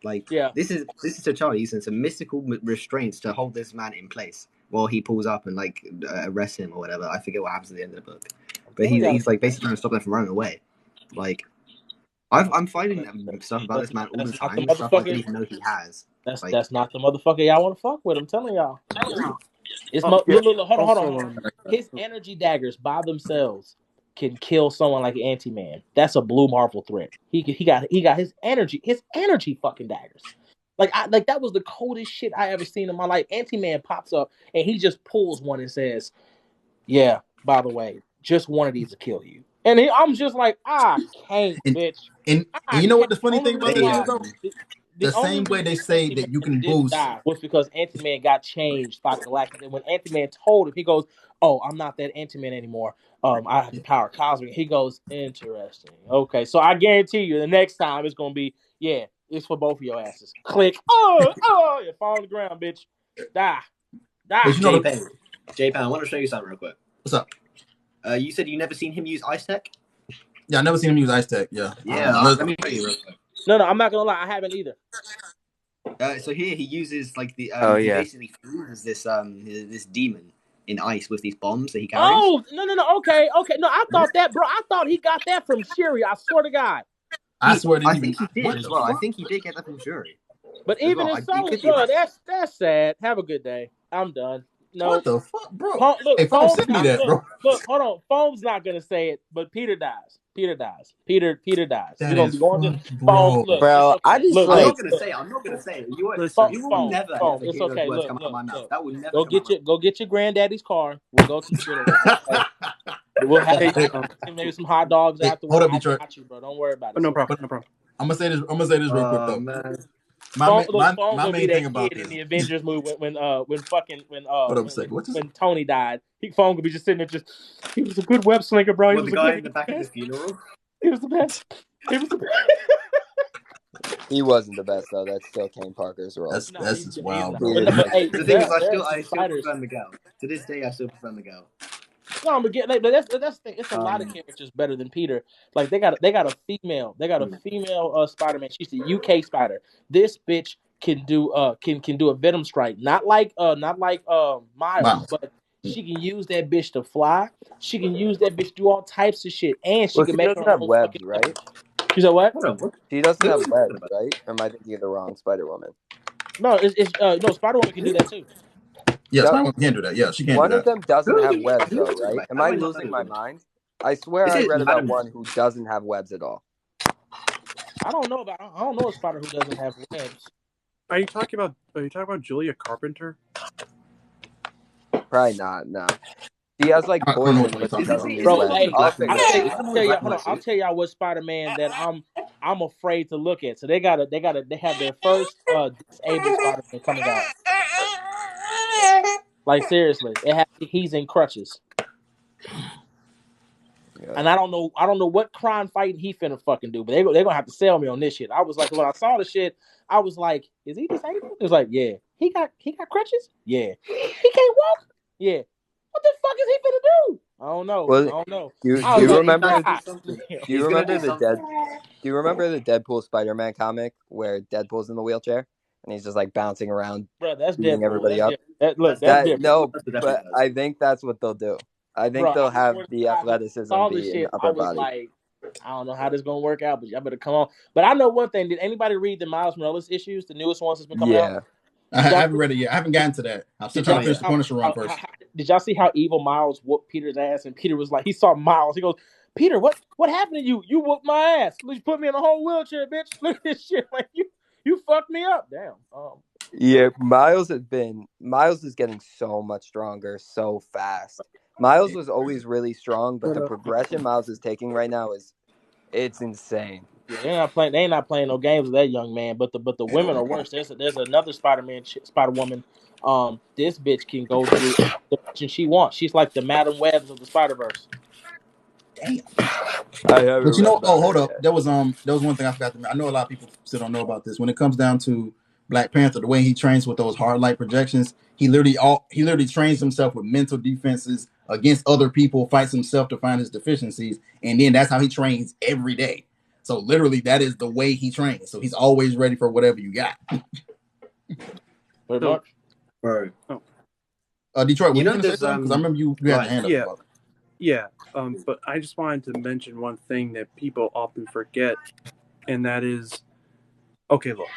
Like, this is T'Challa using some mystical restraints to hold this man in place while he pulls up and like arrests him or whatever. I forget what happens at the end of the book, but he's like basically trying to stop them from running away. Like, I'm finding stuff about this man all the time. Stuff I didn't even know he has. That's not the motherfucker y'all want to fuck with. I'm telling y'all. It's look, hold on. His energy daggers by themselves can kill someone like Ant-Man. That's a Blue Marvel threat. He got his energy fucking daggers. Like that was the coldest shit I ever seen in my life. Ant-Man pops up and he just pulls one and says, "Yeah, by the way, just one of these will kill you." And I'm just like, I can't, bitch. And you know what the funny thing about this is though? The same way they say that you can boost was because Ant-Man got changed by Galactus. And when Ant-Man told him, he goes, "Oh, I'm not that Ant-Man anymore. I have the power cosmic." He goes, "Interesting. Okay, so I guarantee you, the next time it's gonna be, yeah, it's for both of your asses. Click. You fall on the ground, bitch. Die. But you know, J-Pan, I want to show you something real quick. What's up? You said you never seen him use Ice Tech? Yeah, I never seen him use Ice Tech. Yeah. Let me show you real quick. No, I'm not gonna lie, I haven't either. So here he uses like the he basically fuses this demon in ice with these bombs that he carries. Oh no, okay. No, I thought that, bro. I thought he got that from Shuri. I swear to God. I think he did as well. I think he did get that from Shuri. But even in so, bro, that's sad. Have a good day. I'm done. No. What the fuck, bro? Look, hey, Foam, send me that, bro. Look, hold on. Foam's not gonna say it, but Peter dies. Peter dies. We're gonna be going to Foam. Look, bro, okay. I just look. I'm not gonna say it. You will never have to hear those words come out of my mouth. That would never. Go get your granddaddy's car. We'll go to the We'll have maybe some hot dogs afterwards. Hold up, Detroit. You, bro. Don't worry about it. No problem. I'm gonna say this real quick though. Man. My main thing about this in the Avengers movie when when Tony died, Phone could be just sitting there he was a good web slinger, bro. He was the guy in the back of the funeral. He was the best. He wasn't the best though. That's still Kane Parker's role. That's just wild, bro. The thing is, I still prefer Miguel. To this day, I still prefer Miguel. No, but that's the thing. It's a lot of characters better than Peter. Like they got a female. They got a female Spider-Man. She's the UK Spider. This bitch can do a Venom strike. Not like Miles, but she can use that bitch to fly. She can use that bitch to do all types of shit, and she can make her own webs, right? She said what? She doesn't have webs, right? Or am I thinking of the wrong Spider-Woman? No, no, Spider-Woman can do that too. Yeah, Spider-Woman can do that. Yeah, she can do that. One of them doesn't have webs, though, right? Am I losing my mind? I swear I read about one who doesn't have webs at all. I don't know a Spider who doesn't have webs. Are you talking about Julia Carpenter? Probably not. No. She has like poison, but she doesn't use webs. Hey, I'll tell y'all what Spider-Man that I'm afraid to look at. So they have their first disabled Spider-Man coming out. Like seriously, he's in crutches. Yeah. And I don't know what crime fighting he finna fucking do, but they're gonna have to sell me on this shit. I was like, when I saw the shit, I was like, is he disabled? It was like, yeah. He got crutches? Yeah. He can't walk? Yeah. What the fuck is he finna do? I don't know. Do you remember the Deadpool Spider-Man comic where Deadpool's in the wheelchair and he's just like bouncing around, bro? That's Deadpool. Everybody up. That's different. No, but I think that's what they'll do. I think they'll have the athleticism be in upper body. Like, I don't know how this is gonna work out, but y'all better come on. But I know one thing. Did anybody read the Miles Morales issues, the newest ones that's been coming out? I haven't read it yet. I haven't gotten to that. I'm still trying to finish the Punisher run first. Did y'all see how evil Miles whooped Peter's ass? And Peter was like, he saw Miles. He goes, Peter, what happened to you? You whooped my ass. You put me in a whole wheelchair, bitch. Look at this shit. Like you fucked me up. Damn. Yeah, Miles is getting so much stronger so fast. Miles was always really strong, but the progression Miles is taking right now it's insane. Yeah, they ain't not playing no games with that young man. But the women are worse. There's another Spider-Woman. This bitch can go through the dimension she wants. She's like the Madam Webs of the Spider-Verse. Damn. I haven't. But you know, hold up. Yet. There was one thing I forgot to mention. I know a lot of people still don't know about this. When it comes down to Black Panther, the way he trains with those hard light projections, he literally trains himself with mental defenses against other people, fights himself to find his deficiencies, and then that's how he trains every day. So literally, that is the way he trains. So he's always ready for whatever you got. Very much, bro. Detroit, you going to say something? Because I remember you had your hand up. Yeah, yeah. But I just wanted to mention one thing that people often forget, and that is, okay, look,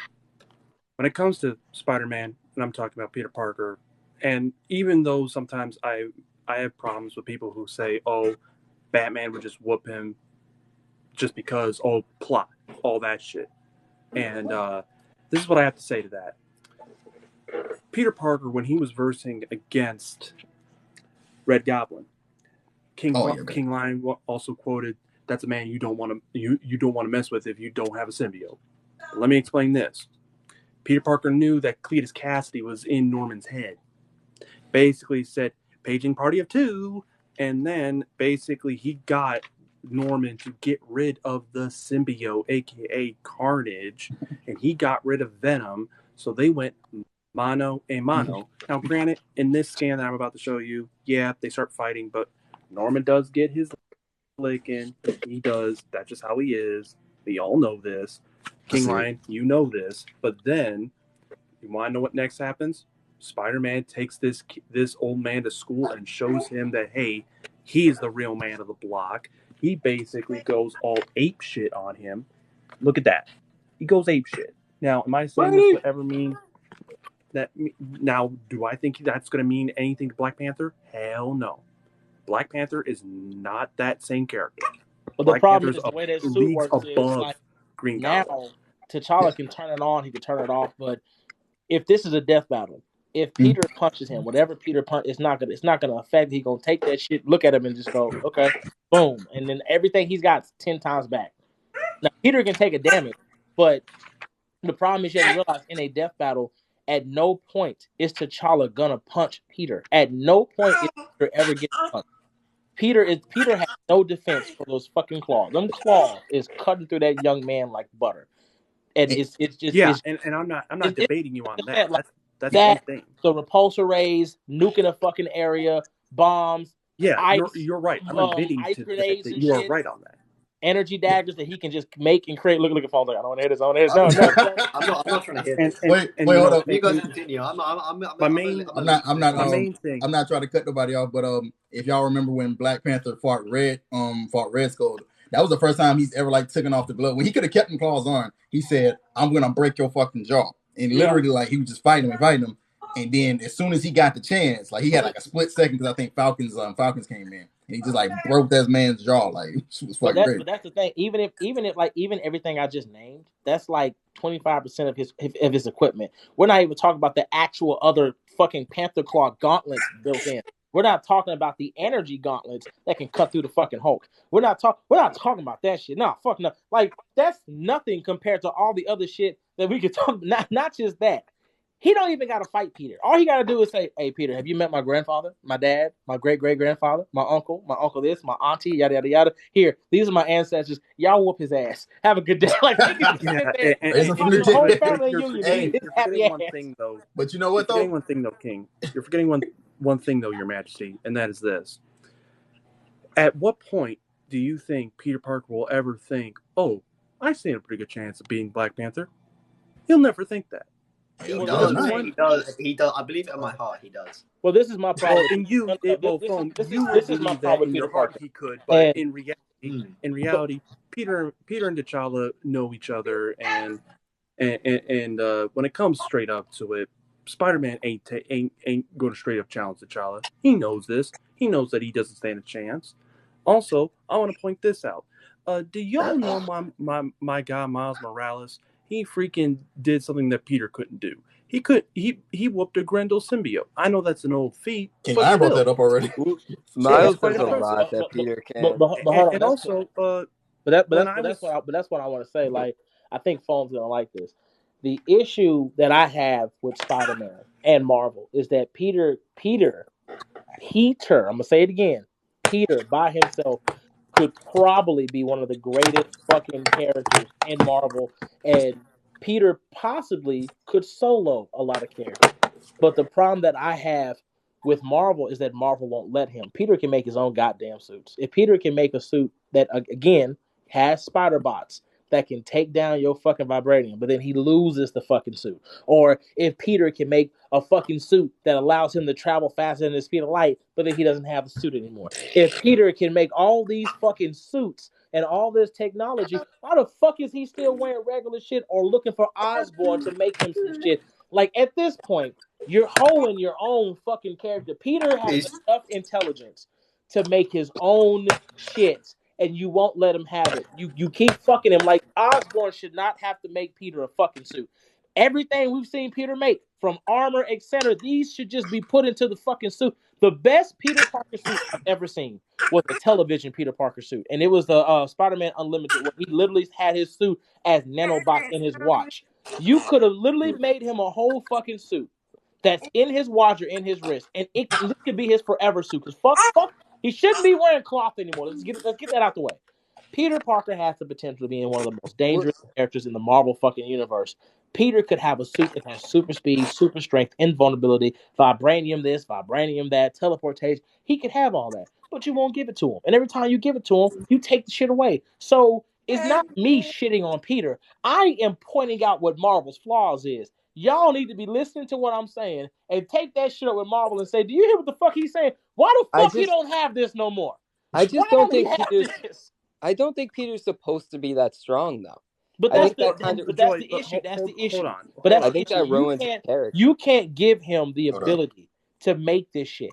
when it comes to Spider-Man, and I'm talking about Peter Parker, and even though sometimes I have problems with people who say, oh, Batman would just whoop him just because, oh, plot, all that shit. And this is what I have to say to that. Peter Parker, when he was versing against Red Goblin, King Lion also quoted, "That's a man you don't want to mess with if you don't have a symbiote." Let me explain this. Peter Parker knew that Cletus Cassidy was in Norman's head. Basically said, paging party of 2, and then basically he got Norman to get rid of the symbiote, aka Carnage, and he got rid of Venom, so they went mano a mano. Now, granted, in this scan that I'm about to show you, yeah, they start fighting, but Norman does get his licking. He does. That's just how he is. We all know this. King Lion, you know this. But then, you want to know what next happens? Spider-Man takes this old man to school and shows him that, hey, he's the real man of the block. He basically goes all ape shit on him. Look at that. He goes ape shit. Now, am I saying this would ever mean that? Now, do I think that's going to mean anything to Black Panther? Hell no. Black Panther is not that same character. But the problem is the way that suit works is like Green now Goblin. T'Challa can turn it on, he can turn it off. But if this is a death battle, if Peter punches him, whatever Peter punch, it's not gonna affect. He's gonna take that shit, look at him, and just go, okay, boom, and then everything he's got 10 times back. Now Peter can take a damage, but the problem is you have to realize in a death battle, at no point is T'Challa gonna punch Peter. At no point is Peter ever getting punched. Peter has no defense for those fucking claws. Them claws is cutting through that young man like butter. And it's just and I'm not debating you on that. Like, that's one thing. The repulsor rays, nuking a fucking area, bombs. Yeah, ice, you're right. I'm admitting ice to grenades that and you shit. are right on that. Energy daggers that he can just make and create. Look at phone. Like, I don't want to hear this. I don't want to hear this. No. I'm not trying to hear this. Wait, hold up. You guys continue. I'm not trying to cut nobody off, but if y'all remember when Black Panther fought Red Skull, that was the first time he's ever like taken off the glove. When he could have kept them claws on, he said, "I'm gonna break your fucking jaw," and literally like he was just fighting him. And then as soon as he got the chance, like he had like a split second because I think Falcons came in and he just like broke that man's jaw. Like it was fucking great. But that's the thing. Even everything I just named, that's like 25% of his equipment. We're not even talking about the actual other fucking Panther Claw gauntlets built in. We're not talking about the energy gauntlets that can cut through the fucking Hulk. We're not talking about that shit. Nah, fuck no. Like that's nothing compared to all the other shit that we could talk. Not just that. He don't even got to fight Peter. All he got to do is say, "Hey, Peter, have you met my grandfather, my dad, my great-great-grandfather, my uncle this, my auntie, yada, yada, yada. Here, these are my ancestors. Y'all whoop his ass. Have a good day." Like, You're forgetting one thing, though. But you know what, though? One thing, though, King. You're forgetting one thing, though, Your Majesty, and that is this. At what point do you think Peter Parker will ever think, oh, I stand a pretty good chance of being Black Panther? He'll never think that. He does. I believe it in my heart. He does. Well, this is my problem. This is my problem in your heart. He could, but in reality, Peter and T'Challa know each other, and when it comes straight up to it, Spider-Man ain't going to straight up challenge T'Challa. He knows this. He knows that he doesn't stand a chance. Also, I want to point this out. Do y'all know my guy Miles Morales? He freaking did something that Peter couldn't do. He whooped a Grendel symbiote. I know that's an old feat. King, I brought that up already. Miles does a lot that Peter can't. But also, that's what I want to say. Like, I think Phone's gonna like this. The issue that I have with Spider-Man and Marvel is that Peter, I'm gonna say it again, Peter by himself could probably be one of the greatest fucking characters in Marvel, and Peter possibly could solo a lot of characters. But the problem that I have with Marvel is that Marvel won't let him. Peter can make his own goddamn suits. If Peter can make a suit that, again, has spider bots that can take down your fucking vibranium, but then he loses the fucking suit. Or if Peter can make a fucking suit that allows him to travel faster than the speed of light, but then he doesn't have the suit anymore. If Peter can make all these fucking suits and all this technology, why the fuck is he still wearing regular shit or looking for Osborn to make him some shit? Like, at this point, you're hoeing your own fucking character. Peter has enough intelligence to make his own shit, and you won't let him have it. You keep fucking him. Like, Osborn should not have to make Peter a fucking suit. Everything we've seen Peter make, from armor, etc., these should just be put into the fucking suit. The best Peter Parker suit I've ever seen was a television Peter Parker suit, and it was the Spider-Man Unlimited, where he literally had his suit as nanobots in his watch. You could have literally made him a whole fucking suit that's in his watch or in his wrist, and this could be his forever suit. Because fuck, he shouldn't be wearing cloth anymore. Let's get that out the way. Peter Parker has the potential to be in one of the most dangerous characters in the Marvel fucking universe. Peter could have a suit that has super speed, super strength, invulnerability, vibranium this, vibranium that, teleportation. He could have all that, but you won't give it to him. And every time you give it to him, you take the shit away. So it's not me shitting on Peter. I am pointing out what Marvel's flaws is. Y'all need to be listening to what I'm saying and take that shit up with Marvel and say, do you hear what the fuck he's saying? Why the fuck he don't have this no more? I just don't think I don't think Peter's supposed to be that strong, though. But that's the issue. That's the issue. But that's the issue. That ruins his character. You can't give him the ability to make this shit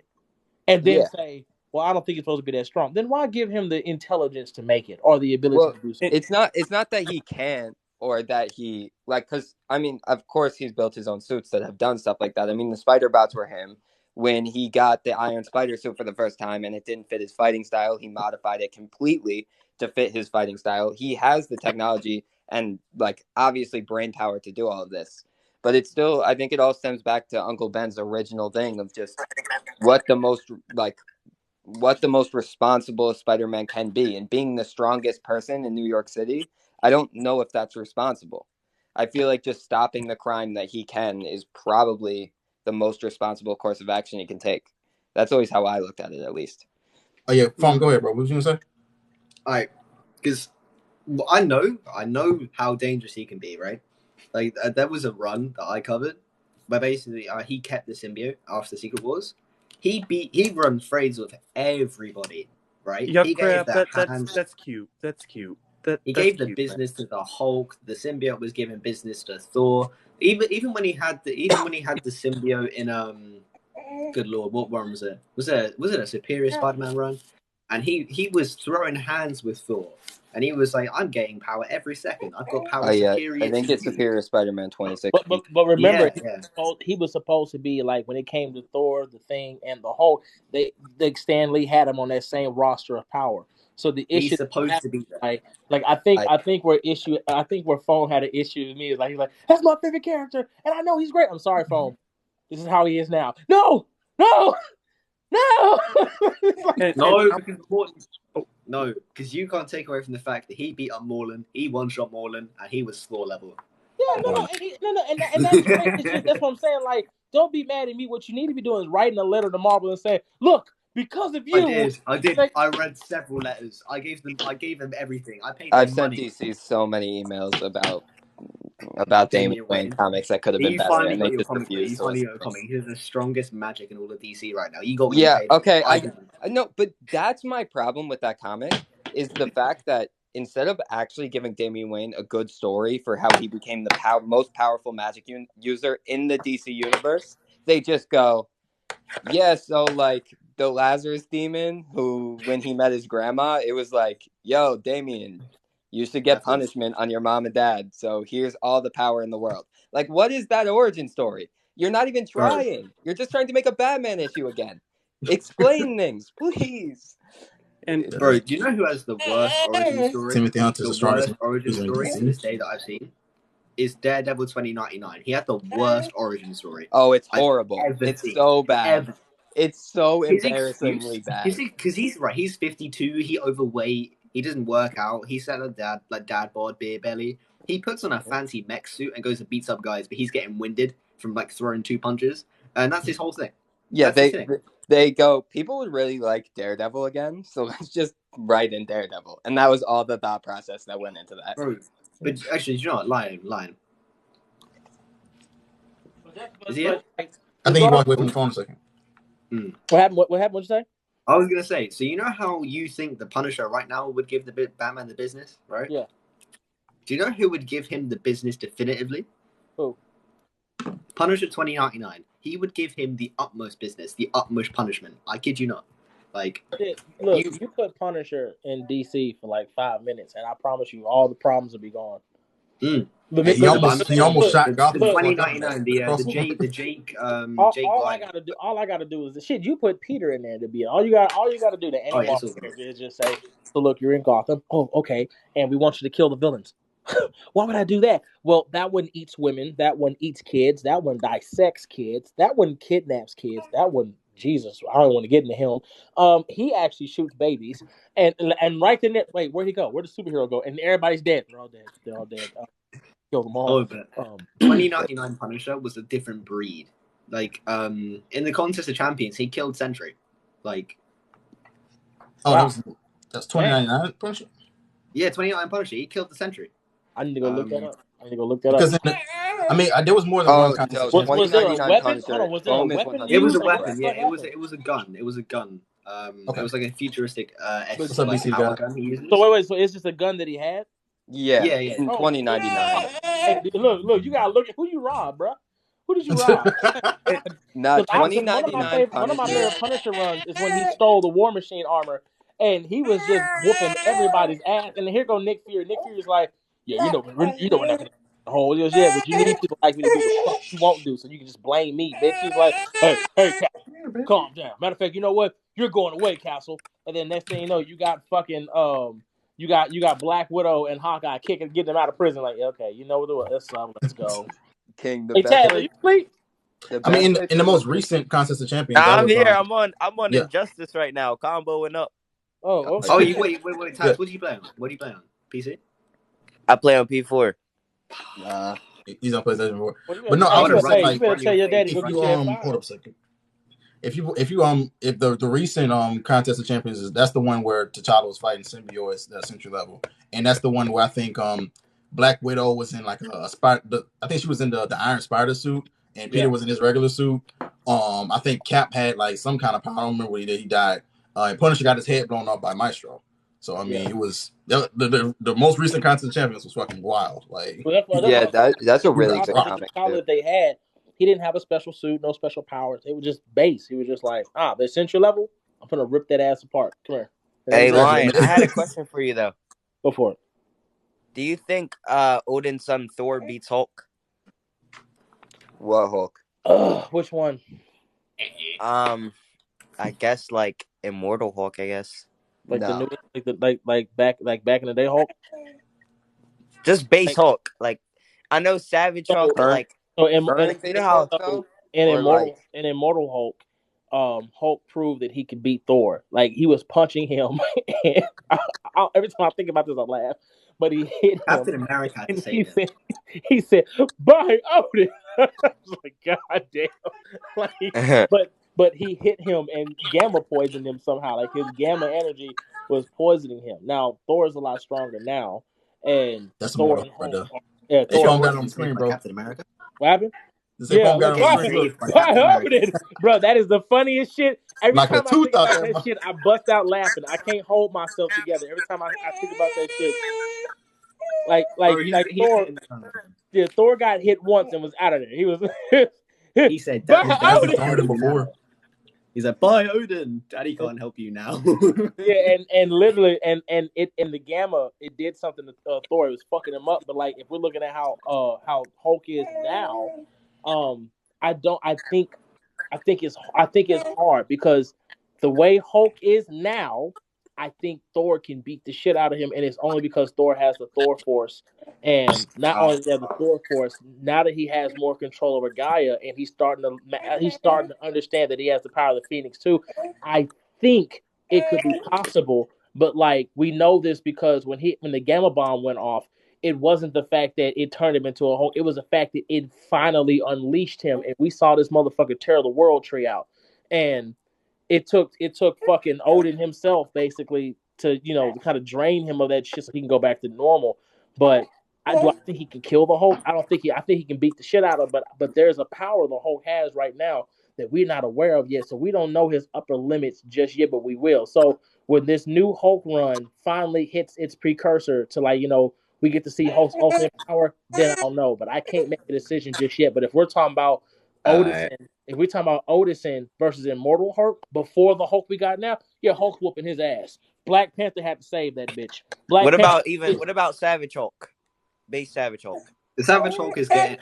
and then say, well, I don't think it's supposed to be that strong. Then why give him the intelligence to make it or the ability to do so? It's not that he can't or that he, like, because, I mean, of course he's built his own suits that have done stuff like that. I mean, the spider bots were him. When he got the Iron Spider suit for the first time and it didn't fit his fighting style, he modified it completely to fit his fighting style. He has the technology and, like, obviously brain power to do all of this. But it's still, I think it all stems back to Uncle Ben's original thing of just what the most responsible Spider-Man can be. And being the strongest person in New York City, I don't know if that's responsible. I feel like just stopping the crime that he can is probably the most responsible course of action he can take. That's always how I looked at it, at least. Oh yeah, Fawn, go ahead, bro. What was you gonna say? All right, because I know how dangerous he can be, right? Like there was a run that I covered, where basically he kept the symbiote after Secret Wars. He run trades with everybody, right? Yeah, he crap. That's cute. That's cute. He gave the business to the Hulk. The symbiote was giving business to Thor. Even when he had the symbiote in good lord, what one was it? Was it a Superior Spider-Man run? And he was throwing hands with Thor, and he was like, "I'm getting power every second. I've got power superior." I think it's Superior Spider-Man 26. But remember, he was supposed to be like when it came to Thor, the Thing, and the Hulk. Stan Lee had him on that same roster of power. So the issue he's supposed to be there. Like I think where Phone had an issue with me is like he's like, that's my favorite character, and I know he's great. I'm sorry, Phone. This is how he is now. No. No, because you can't take away from the fact that he beat up Morlun, he one-shot Morlun, and he was Thor level. Yeah, and that's great. It's just, that's what I'm saying. Like, don't be mad at me. What you need to be doing is writing a letter to Marvel and saying, look, because of you. I did. I read several letters. I gave them everything. I've sent DC so many emails about Damian Wayne comics that could have been better. Finally got your comic. You finally got a comic. He's the strongest magic in all of DC right now. You got okay. I know, but that's my problem with that comic is the fact that instead of actually giving Damian Wayne a good story for how he became the most powerful magic user in the DC universe, they just go, so like the Lazarus demon who, when he met his grandma, it was like, yo, Damian, you should get punishment on your mom and dad. So here's all the power in the world. Like, what is that origin story? You're not even trying. Right. You're just trying to make a Batman issue again. Explain things, please. And bro, do you know who has the worst origin story? Timothy Hunter's the strongest origin story in this day that I've seen is Daredevil 2099. He had the worst origin story. Oh, it's horrible. It's so bad. It's so embarrassingly bad. Because he's right. He's 52. He overweight. He doesn't work out. He's had a dad bod, beer belly. He puts on a fancy mech suit and goes and beats up guys, but he's getting winded from like throwing 2 punches, and that's his whole thing. Yeah, they go. People would really like Daredevil again, so let's just write in Daredevil, and that was all the thought process that went into that. Bro, but actually, you know what? Lion. Is he here? I think he walked away from the phone a second. What happened? What happened? What'd you say? I was gonna say. So you know how you think the Punisher right now would give the Batman the business, right? Yeah. Do you know who would give him the business definitively? Who? Punisher 2099. He would give him the utmost business, the utmost punishment. I kid you not. Like, look, you put Punisher in DC for like 5 minutes, and I promise you, all the problems will be gone. He almost shot Gotham. 2099. The Jake. All I gotta do is the shit. You put Peter in there to be all you gotta do to any Marvel character is just say, "So look, you're in Gotham. Oh, okay, and we want you to kill the villains." Why would I do that? Well, that one eats women. That one eats kids. That one dissects kids. That one kidnaps kids. That one, Jesus, I don't want to get into him. He actually shoots babies, and right then, wait, where'd he go? Where'd the superhero go? And everybody's dead. They're all dead. Killed them all. 2099 Punisher was a different breed. Like, in the Contest of Champions, he killed Sentry. Like, that's 2099 Punisher. Yeah, 2099 Punisher. He killed the Sentry. I need to go look that up. There was more than one contest. Was there a weapon? Was there a weapon? It was a weapon. Yeah, it was a gun. It was a gun. It was like a futuristic power gun he used. So wait. So it's just a gun that he had? Yeah. In 2099. Hey, look. You gotta look at who you robbed, bro. Who did you rob? Nah, 2099. One of my favorite Punisher runs is when he stole the War Machine armor, and he was just whooping everybody's ass. And here go Nick Fury. Nick Fury's like, yeah, you know we're not gonna hold. He goes, yeah, but you need people like me to do the fuck you won't do, so you can just blame me, bitch. He's like, hey, Castle, calm down. Matter of fact, you know what? You're going away, Castle. And then next thing you know, you got fucking you got Black Widow and Hawkeye getting them out of prison. Like, okay, you know what? Let's go. King, hey, Chad, are you asleep? I mean, in the most recent Contest of Champions, I'm here. I'm on Injustice right now, comboing up. Oh, okay. Oh, wait, Taz, what do you play on? What do you play on? PC? I play on P4. He's on PlayStation 4. But no, I was gonna say, you better tell your daddy go get your hold up a second. If the recent Contest of Champions that's the one where T'Challa was fighting symbiotes at Century Level, and that's the one where I think Black Widow was in like a spider. I think she was in the Iron Spider suit, and Peter was in his regular suit. I think Cap had like some kind of power. I don't remember what he did. He died. And Punisher got his head blown off by Maestro. So I mean, it was the most recent Contest of Champions was fucking wild. Like, that's a really good comic. That they had, he didn't have a special suit, no special powers. It was just base. He was just like, the Essential Level. I'm gonna rip that ass apart. Come here. Hey, Lion, I had a question for you though. Go for it. Do you think Odin's son Thor beats Hulk? What Hulk? Which one? I guess like Immortal Hulk. I guess like the new, like back in the day Hulk. Just base Hulk. Like I know Savage Hulk. Like in Immortal Hulk, Hulk proved that he could beat Thor. Like he was punching him, and every time I think about this, I laugh. But he hit him. Captain America had to say that. He said, "Bye, Odin." I was like, God damn. Like, but he hit him and gamma poisoned him somehow. Like his gamma energy was poisoning him. Now Thor is a lot stronger now, and that's Thor and Hulk. Yeah, Thor got on the screen, bro. Captain America. What happened? Bro, that is the funniest shit. Every time I think about that shit, I bust out laughing. I can't hold myself together. Every time I think about that shit. Like Thor. Yeah, Thor got hit once and was out of there. He was. He said, before. He's like, bye, Odin. Daddy can't help you now. Yeah, and literally, and it in the gamma, it did something to Thor. It was fucking him up. But like, if we're looking at how Hulk is now, I think it's hard because the way Hulk is now, I think Thor can beat the shit out of him, and it's only because Thor has the Thor Force. And not only does he have the Thor Force, now that he has more control over Gaia, and he's starting to understand that he has the power of the Phoenix too. I think it could be possible, but like we know this because when the Gamma Bomb went off, it wasn't the fact that it turned him into a Hulk. It was the fact that it finally unleashed him, and we saw this motherfucker tear the world tree out. And it took fucking Odin himself basically to kind of drain him of that shit so he can go back to normal. But I think he can kill the Hulk? I think he can beat the shit out of him. But there's a power the Hulk has right now that we're not aware of yet. So we don't know his upper limits just yet, but we will. So when this new Hulk run finally hits its precursor to we get to see Hulk's ultimate power, then I'll know. But I can't make a decision just yet. But if we're talking about Odinson, if we're talking about Odinson versus Immortal Hulk before the Hulk we got now, yeah, Hulk whooping his ass. Black Panther had to save that bitch. What about Savage Hulk? Base Savage Hulk. The Savage Hulk is getting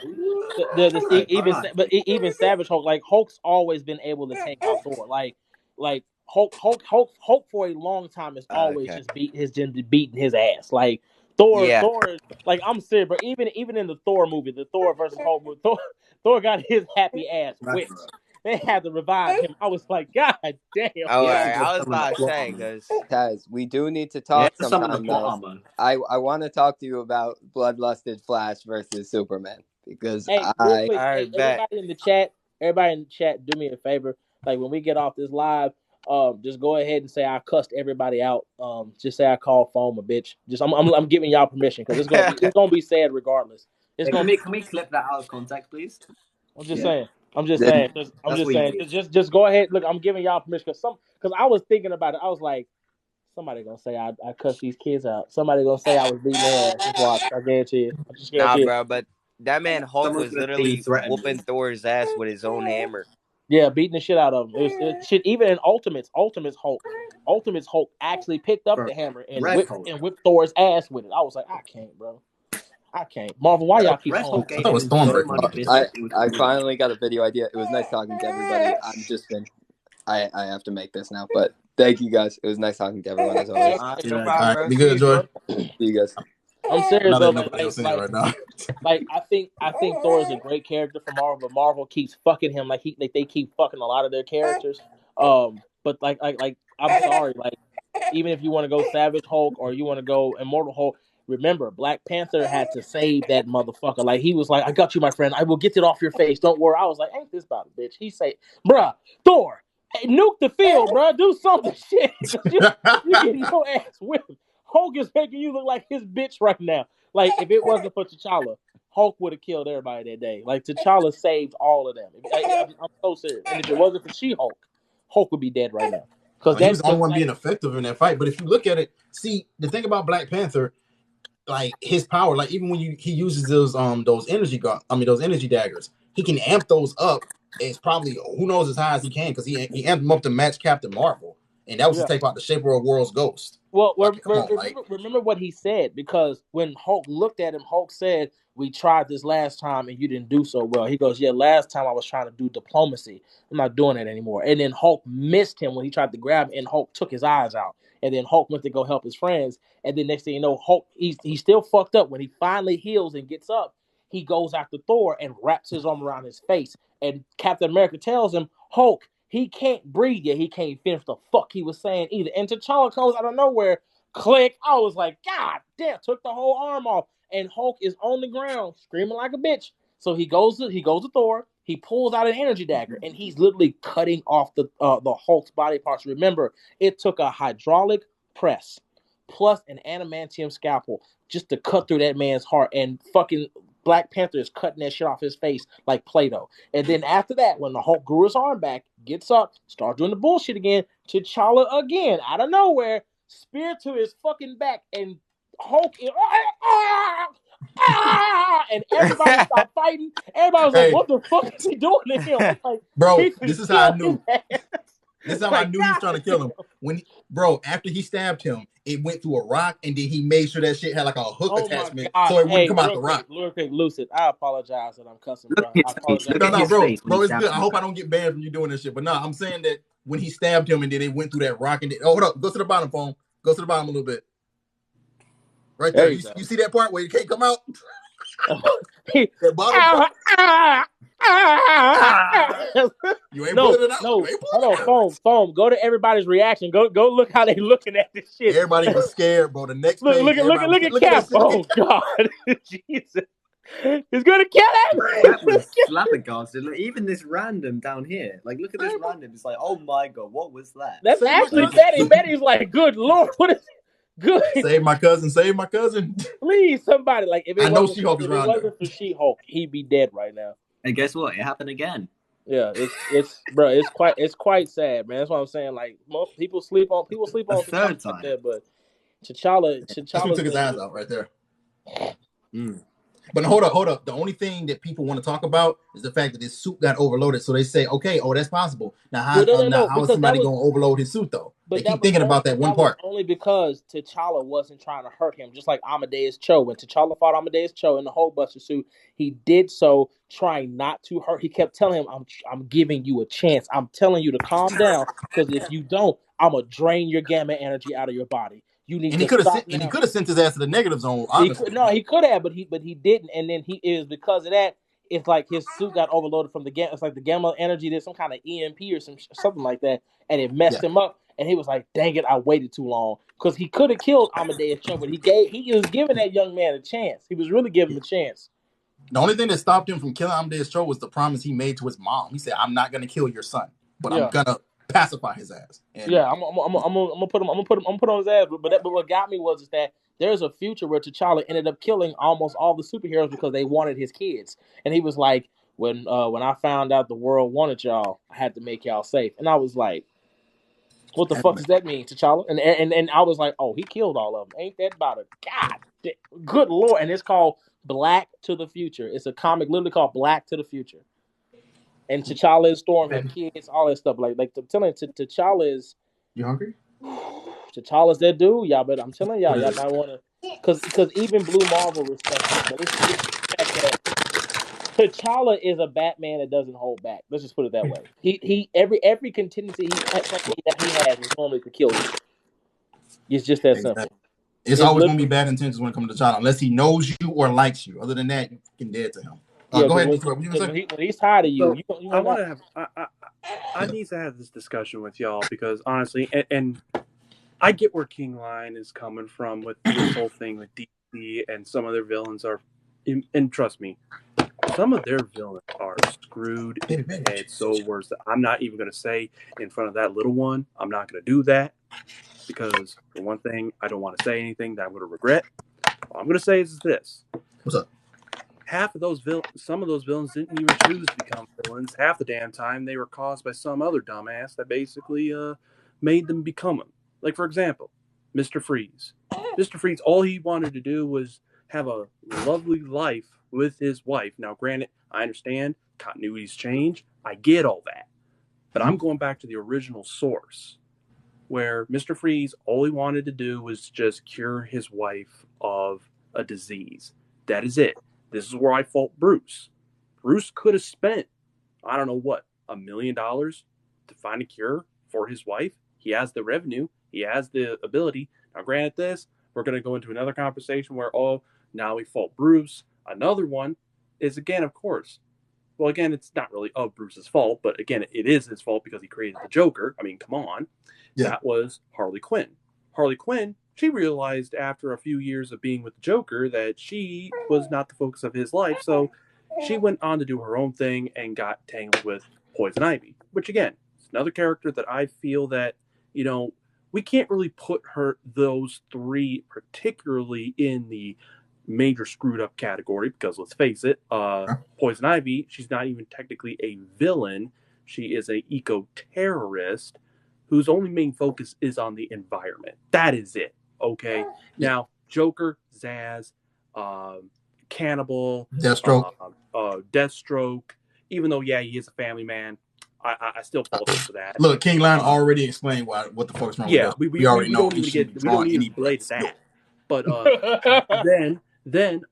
even Savage Hulk, like Hulk's always been able to take out Thor. Like Hulk for a long time has always just beating his ass. Like Thor is like, I'm serious, but even in the Thor movie, the Thor versus Hulk movie, Thor got his happy ass whipped. They had to revive him. I was like, God damn. Oh, I was about to say, because Taz, we do need to talk sometime, though. I want to talk to you about Bloodlusted Flash versus Superman, because everybody in the chat, do me a favor. Like, when we get off this live, just go ahead and say I cussed everybody out. Just say I called Foam a bitch. Just I'm giving y'all permission, because it's gonna be said regardless. Can we clip that out of context, please? I'm just saying. Just go ahead. Look, I'm giving y'all permission because I was thinking about it. I was like, somebody gonna say I cussed these kids out. Somebody gonna say I was beating their ass. Just watch. I guarantee it. Nah, bro, but that man Hulk was literally whooping Thor's ass with his own hammer. Yeah, beating the shit out of him. It shit. Even in Ultimates Hulk actually picked up the hammer and whipped Thor's ass with it. I was like, I can't, bro. I can't. Marvel, why y'all keep on? I finally got a video idea. It was nice talking to everybody. I have to make this now, but thank you guys. It was nice talking to everyone as always. No problem, bro. Be good, Joy. See you guys. I'm serious though. Like I think Thor is a great character for Marvel, but Marvel keeps fucking him. Like they keep fucking a lot of their characters. But like I'm sorry. Like, even if you want to go Savage Hulk or you want to go Immortal Hulk, remember, Black Panther had to save that motherfucker. Like, he was like, I got you, my friend. I will get it off your face. Don't worry. I was like, ain't this about a bitch? He said, bruh, Thor, hey, nuke the field, bruh. Do something, shit. You getting your ass whipped. Hulk is making you look like his bitch right now. Like, if it wasn't for T'Challa, Hulk would have killed everybody that day. Like, T'Challa saved all of them. I'm so serious. And if it wasn't for She-Hulk, Hulk would be dead right now. Because he was the only one being effective in that fight. But if you look at it, see, the thing about Black Panther, like, his power, like, even when he uses those energy daggers, he can amp those up. It's probably who knows as high as he can, because he amped them up to match Captain Marvel, and that was to take out the Shaper of World's Ghost. Well, remember what he said, because when Hulk looked at him, Hulk said, "We tried this last time and you didn't do so well." He goes, "Yeah, last time I was trying to do diplomacy. I'm not doing it anymore." And then Hulk missed him when he tried to grab him, and Hulk took his eyes out. And then Hulk went to go help his friends. And then next thing you know, Hulk, he's still fucked up. When he finally heals and gets up, he goes after Thor and wraps his arm around his face. And Captain America tells him, Hulk, he can't breathe yet. He can't finish the fuck he was saying either. And T'Challa comes out of nowhere. Click. I was like, God damn, took the whole arm off. And Hulk is on the ground screaming like a bitch. So he goes to Thor. He pulls out an energy dagger, and he's literally cutting off the Hulk's body parts. Remember, it took a hydraulic press plus an adamantium scalpel just to cut through that man's heart. And fucking Black Panther is cutting that shit off his face like Play-Doh. And then after that, when the Hulk grew his arm back, gets up, starts doing the bullshit again, T'Challa again, out of nowhere, spear to his fucking back, and Hulk is, and everybody stopped fighting. Everybody was like, what the fuck is he doing to him? I'm like, bro, this is how I knew. This is how I knew he was trying to kill him. After he stabbed him, it went through a rock, and then he made sure that shit had like a hook attachment, so it wouldn't come out the rock. Lucid, I apologize that I'm cussing, bro. I apologize. No, bro, it's good. I hope I don't get banned from you doing this shit. But no, I'm saying that when he stabbed him, and then it went through that rock, and then, hold up, go to the bottom, phone. Go to the bottom a little bit. Right there. You see that part where you can't come out? That bottom you ain't pulling it out. No, hold on, foam. Go to everybody's reaction. Go look how they looking at this shit. Everybody was scared, bro. The next page. Look at Cap. Oh God, Jesus. He's gonna kill him. That was flabbergasted. Look, even this random down here. Like, look at this random. It's like, oh my God, what was that? That's actually Betty. Betty's like, good Lord, what is good? Save my cousin. Save my cousin. Please, somebody. Like, if it wasn't for She-Hulk, he'd be dead right now. And guess what? It happened again. Yeah, it's quite sad, man. That's what I'm saying. Like, most people sleep on third time. like that, but T'Challa took his eyes out right there. But hold up. The only thing that people want to talk about is the fact that his suit got overloaded. So they say, okay, that's possible. Now, how is somebody going to overload his suit, though? They keep thinking about that one part. Only because T'Challa wasn't trying to hurt him, just like Amadeus Cho. When T'Challa fought Amadeus Cho in the Hulkbuster suit, he did so trying not to hurt. He kept telling him, I'm giving you a chance. I'm telling you to calm down, because if you don't, I'm going to drain your gamma energy out of your body. You need and he could have sent his ass to the negative zone. Honestly. He could have, but he didn't. And then he is because of that. It's like his suit got overloaded from the gamma. It's like the gamma energy did some kind of EMP or something like that, and it messed him up. And he was like, "Dang it, I waited too long." Because he could have killed Amadeus Cho, but he was giving that young man a chance. He was really giving him a chance. The only thing that stopped him from killing Amadeus Cho was the promise he made to his mom. He said, "I'm not going to kill your son, but I'm gonna pacify his ass." And I'm gonna put him on his ass. But what got me was that there's a future where T'Challa ended up killing almost all the superheroes because they wanted his kids, and he was like, when I found out the world wanted y'all, I had to make y'all safe. And I was like, what the fuck does that mean, T'Challa? And I was like, oh, he killed all of them. Ain't that about it? God, good Lord. And it's called Black to the Future. It's a comic literally called Black to the Future. And T'Challa is Storm, have kids, all that stuff. Like I'm telling you, T'Challa is. You hungry? T'Challa's that dude, y'all. But I'm telling y'all might want to, because even Blue Marvel respects him. But it's the fact that T'Challa is a Batman that doesn't hold back. Let's just put it that way. He every contingency he has is normally to kill you. It's just that simple. It's always going to be bad intentions when it comes to T'Challa, unless he knows you or likes you. Other than that, you can dead to him. Go ahead, Detroit. What you gonna say? When he's tired of you, I want to have. I need to have this discussion with y'all because honestly, and I get where King Lion is coming from with this whole thing with DC and some of their villains are, and trust me, some of their villains are screwed in the head so worse that I'm not even going to say in front of that little one. I'm not going to do that because for one thing, I don't want to say anything that I'm going to regret. All I'm going to say is this. What's up? Half of those some of those villains didn't even choose to become villains. Half the damn time they were caused by some other dumbass that basically made them become them. Like, for example, Mr. Freeze. Mr. Freeze, all he wanted to do was have a lovely life with his wife. Now, granted, I understand continuities change. I get all that. But I'm going back to the original source where Mr. Freeze, all he wanted to do was just cure his wife of a disease. That is it. This is where I fault Bruce. Bruce could have spent, I don't know what, $1 million to find a cure for his wife. He has the revenue. He has the ability. Now, granted this, we're going to go into another conversation where, now we fault Bruce. Another one is, again, of course, well, again, it's not really Bruce's fault, but again, it is his fault because he created the Joker. I mean, come on. Yeah. That was Harley Quinn. Harley Quinn, she realized after a few years of being with the Joker that she was not the focus of his life, so she went on to do her own thing and got tangled with Poison Ivy, which, again, is another character that I feel that, we can't really put those three particularly in the major screwed up category because let's face it, Poison Ivy, she's not even technically a villain. She is an eco-terrorist whose only main focus is on the environment. That is it. Okay. Now, Joker, Zaz, Cannibal, Deathstroke, even though he is a family man, I still fault him for that. Look, King Lion already explained what the fuck's wrong with us. We already know. We don't need to relate to that. But then Ra's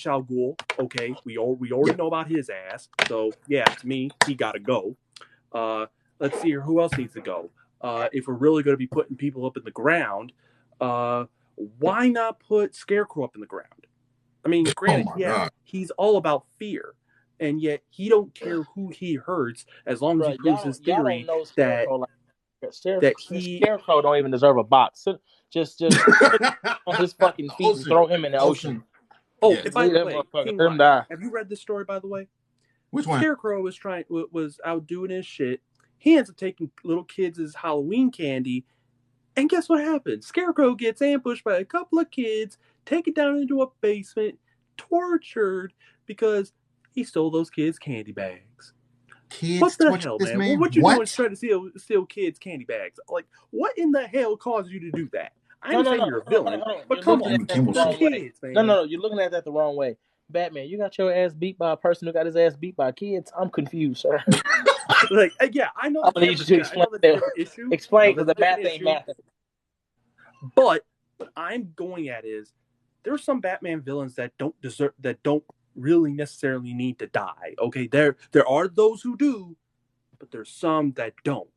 al Ghul. Okay, we already know about his ass. So to me, he gotta go. Let's see here. Who else needs to go? if we're really going to be putting people up in the ground, why not put Scarecrow up in the ground? I mean, granted, he's all about fear, and yet he don't care who he hurts as long as he proves his theory that Scarecrow don't even deserve a box. Just put him on his fucking feet and throw him in the ocean. Oh, and by the way, King Ryan, have you read this story, by the way? Which one? Scarecrow was out doing his shit. He ends up taking little kids' Halloween candy, and guess what happens? Scarecrow gets ambushed by a couple of kids, taken down into a basement, tortured because he stole those kids' candy bags. Kids, what the hell, man? Well, what you doing trying to steal kids' candy bags? Like, what in the hell caused you to do that? I understand you're a villain, but come on, kids, man. No, you're looking at that the wrong way. Batman, you got your ass beat by a person who got his ass beat by kids. I'm confused, sir. Like, yeah, I know. I need you to explain that. Explain, because the math ain't math. But what I'm going at is there are some Batman villains that don't really necessarily need to die. Okay, there are those who do, but there's some that don't.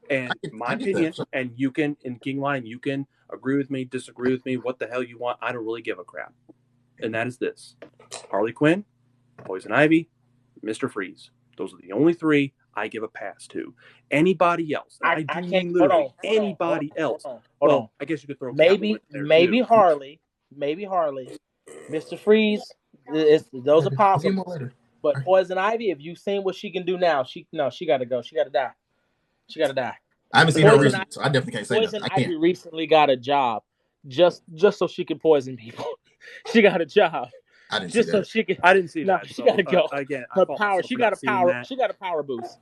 And my opinion, and you can, in King Lion, you can agree with me, disagree with me, what the hell you want. I don't really give a crap. And that is this: Harley Quinn, Poison Ivy, Mr. Freeze. Those are the only three I give a pass to. Anybody else? I mean literally anybody else. Well, I guess you could throw maybe Harley, Mr. Freeze. Those are possible. But Poison Ivy, if you've seen what she can do now, she got to go. She got to die. She got to die. I haven't seen her recently, so I definitely can't say that. Poison Ivy recently got a job just so she can poison people. She got a job. I didn't see that. So she can. I didn't see that. She got to go. Again, her power. She got a power. She got a power boost.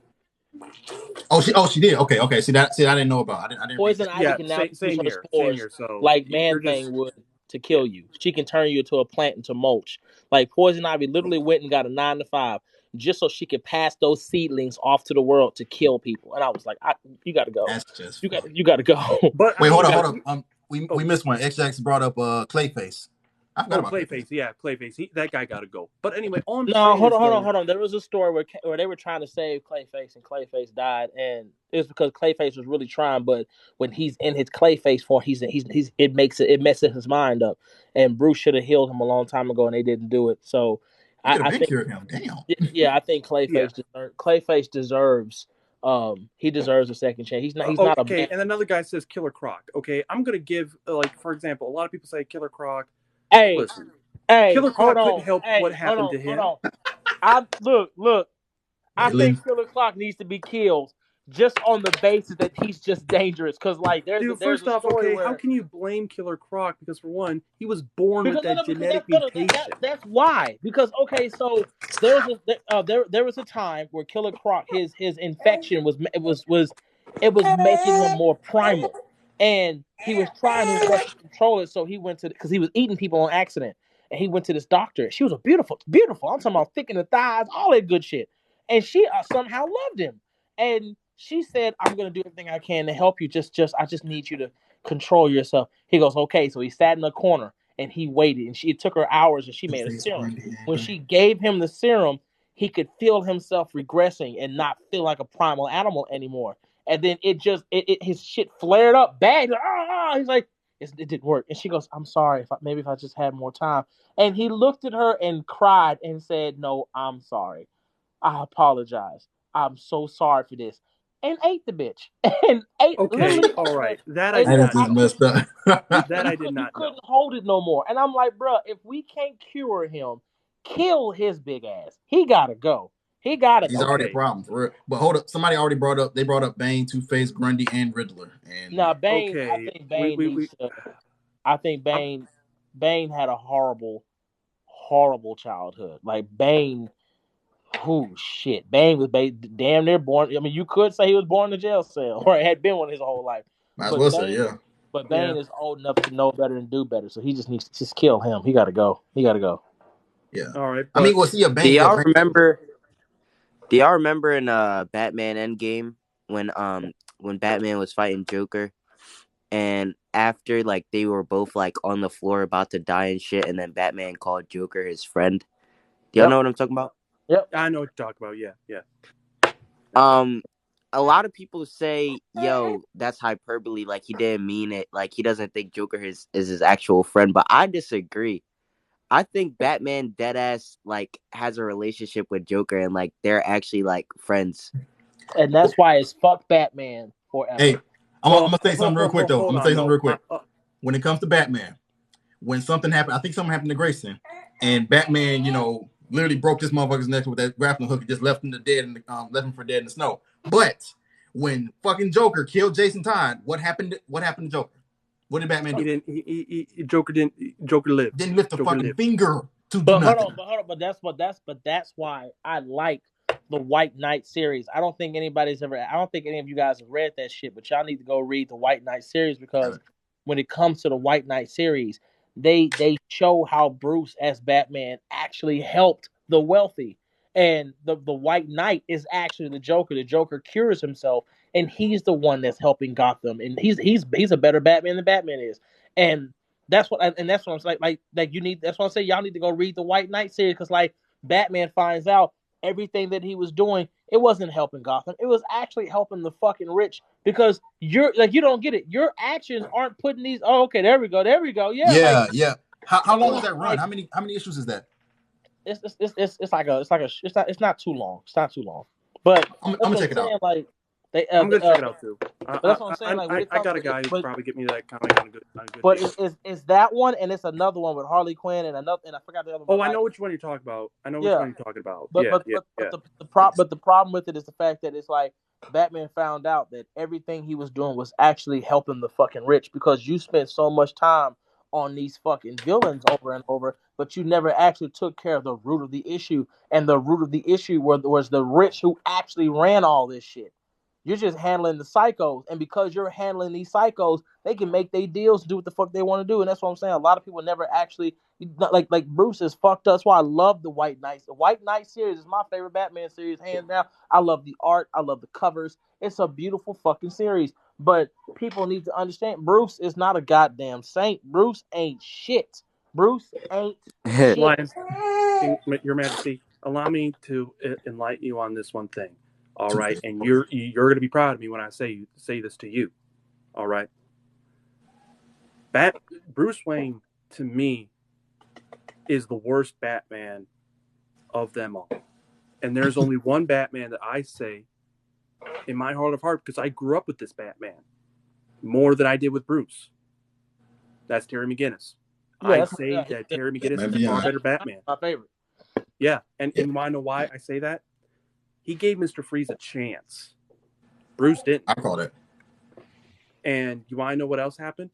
She did. Okay. See that. I didn't know about. I didn't. Poison Ivy can now same here. So like Man-Thing would to kill you. She can turn you into a plant, into mulch. Like Poison Ivy literally went and got a 9 to 5 just so she could pass those seedlings off to the world to kill people. And I was like, you got to go. That's just you got to go. But wait, hold on. We missed one. XX brought up Clayface. I forgot about Clayface. Yeah, Clayface. That guy got to go. But anyway, hold on. There was a story where they were trying to save Clayface, and Clayface died, and it's because Clayface was really trying. But when he's in his Clayface form, it messes his mind up. And Bruce should have healed him a long time ago, and they didn't do it. So I think cured him. Damn. Yeah, I think Clayface deserves. He deserves a second chance. He's not a okay. And another guy says Killer Croc. Okay, I'm gonna give for example, a lot of people say Killer Croc. Listen, Killer Croc couldn't help what happened to him. Look. I think Killer Croc needs to be killed just on the basis that he's just dangerous. Because first off, how can you blame Killer Croc? Because for one, he was born with that genetic mutation. That's why. Because so there was a time where Killer Croc his infection was making him more primal. And he was trying his best to control it, so he went to because he was eating people on accident, and he went to this doctor. She was beautiful. I'm talking about thick in the thighs, all that good shit. And she somehow loved him, and she said, "I'm gonna do everything I can to help you. I just need you to control yourself." He goes, "Okay." So he sat in a corner and he waited, and it took her hours, and she made a serum. When she gave him the serum, he could feel himself regressing and not feel like a primal animal anymore. And then his shit flared up bad. He's like, it didn't work. And she goes, "I'm sorry. If I just had more time." And he looked at her and cried and said, "No, I'm sorry. I apologize. I'm so sorry for this." And ate the bitch. And ate. Okay, all right. That I messed up. That I did not. He couldn't hold it no more. And I'm like, bro, if we can't cure him, kill his big ass. He gotta go. He's already a problem for real. But hold up, somebody already brought up Bane, Two-Face, Grundy, and Riddler. And Bane. Okay. I think Bane had a horrible, horrible childhood. Like Bane, Bane was damn near born. I mean, you could say he was born in a jail cell or had been one his whole life. Might as well say, yeah. But Bane is old enough to know better and do better, so he just needs to just kill him. He got to go. Yeah. All right. I mean, was he a Bane? Do y'all remember in Batman Endgame when Batman was fighting Joker, and after they were both on the floor about to die and shit, and then Batman called Joker his friend? Do y'all know what I'm talking about? Yep, I know what you're talking about. Yeah. a lot of people say, yo, that's hyperbole, like he didn't mean it, like he doesn't think Joker is his actual friend, but I disagree. I think Batman deadass like has a relationship with Joker and like they're actually like friends. And that's why it's fuck Batman forever. Hey, I'm gonna say something real quick though. I'm gonna say something real quick. When it comes to Batman, when something happened, I think something happened to Grayson, and Batman, literally broke this motherfucker's neck with that grappling hook and just left him left him for dead in the snow. But when fucking Joker killed Jason Todd, what happened? What happened to Joker? What did Batman do? Joker lived. Didn't lift a fucking finger to do nothing. Hold on. But that's why I like the White Knight series. I don't think any of you guys have read that shit, but y'all need to go read the White Knight series because when it comes to the White Knight series, they show how Bruce as Batman actually helped the wealthy. And the White Knight is actually the Joker. The Joker cures himself, and he's the one that's helping Gotham. And he's a better Batman than Batman is. And that's what I'm like you need. That's what I'm saying. Y'all need to go read the White Knight series because like Batman finds out everything that he was doing, it wasn't helping Gotham. It was actually helping the fucking rich because you don't get it. Your actions aren't putting these. Oh, okay, there we go. Yeah. Yeah. How long does that run? How many issues is that? It's not too long. It's not too long. But I'm gonna check it out. Like I'm gonna check it out too. That's what I'm saying. Like I got a guy who probably get me that comic on a good. But it's that one, and it's another one with Harley Quinn and I forgot the other one. Oh, I know which one you're talking about. But the problem with it is the fact that it's like Batman found out that everything he was doing was actually helping the fucking rich because you spent so much time on these fucking villains over and over, but you never actually took care of the root of the issue, and the root of the issue was the rich who actually ran all this shit. You're just handling the psychos, and because you're handling these psychos, they can make their deals, do what the fuck they want to do, and that's what I'm saying. A lot of people never actually like Bruce is fucked up. That's why I love the White Knights. The White Knight series is my favorite Batman series, hands down. I love the art. I love the covers. It's a beautiful fucking series. But people need to understand, Bruce is not a goddamn saint. Bruce ain't shit. Bruce ain't shit. Lion, Your Majesty, allow me to enlighten you on this one thing. All right, and you're going to be proud of me when I say this to you. All right, Bruce Wayne to me is the worst Batman of them all, and there's only one Batman that I say in my heart of heart because I grew up with this Batman more than I did with Bruce. That's Terry McGinnis. I say that Terry McGinnis is a far better Batman. My favorite. Yeah, and you want to know why I say that? He gave Mr. Freeze a chance. Bruce didn't. I called it. And you want to know what else happened?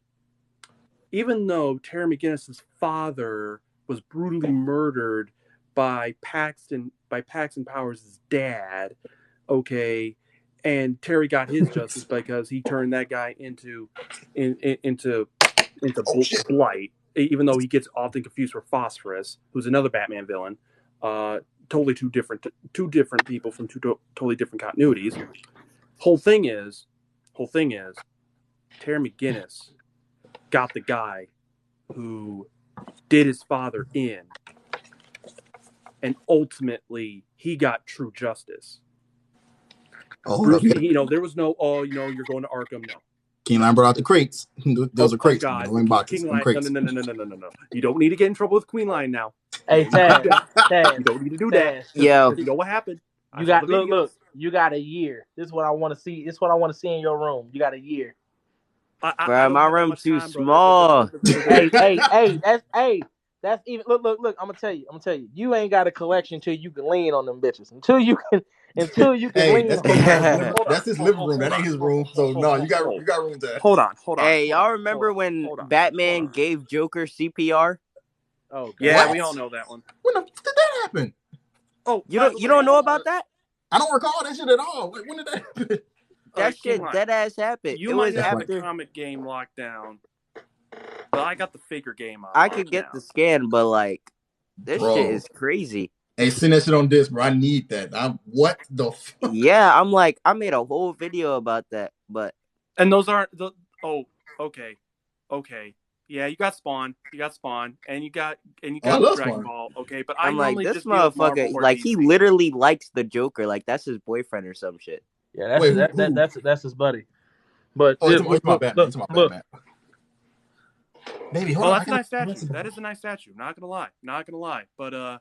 Even though Terry McGinnis' father was brutally murdered by Paxton Powers' dad, okay, and Terry got his justice because he turned that guy into Blight, even though he gets often confused for Phosphorus, who's another Batman villain. Totally two different people from two totally different continuities. Whole thing is, Terry McGinnis got the guy who did his father in, and ultimately he got true justice. Bruce, there was no, you're going to Arkham. No. King Lion brought out the crates. Those are crates. God. In boxes. King Lion, crates. No. You don't need to get in trouble with Queen Lion now. Hey, Taz, you don't need to do that. Yo, you know what happened? You got look. You got a year. This is what I want to see. This is what I want to see in your room. You got a year. Bro, my room too small. That's even. Look. I'm gonna tell you. You ain't got a collection until you can lean on them bitches. Until you can lean. That's his living room. That ain't his room. So no, you got room there. Hold on. Hey, y'all remember when Batman gave Joker CPR? Oh, God. Yeah, we all know that one. When the fuck did that happen? Oh, you don't know about that? I don't recall that shit at all. When did that happen? That shit dead ass happened. You might have the comic game locked down, but I got the figure game on. I could get the scan, but like this shit is crazy. Hey, send that shit on disc, bro. I need that. What the fuck? Yeah, I'm like, I made a whole video about that, but and those aren't the. Oh, okay. Yeah, you got Spawn, and you got Dragon Ball. Okay, but I'm like, this motherfucker, like he literally likes the Joker, like that's his boyfriend or some shit. Yeah, that's his buddy. But it's about Batman. It's about Batman. Baby, hold on. That's a nice statue. That is a nice statue. Not gonna lie. But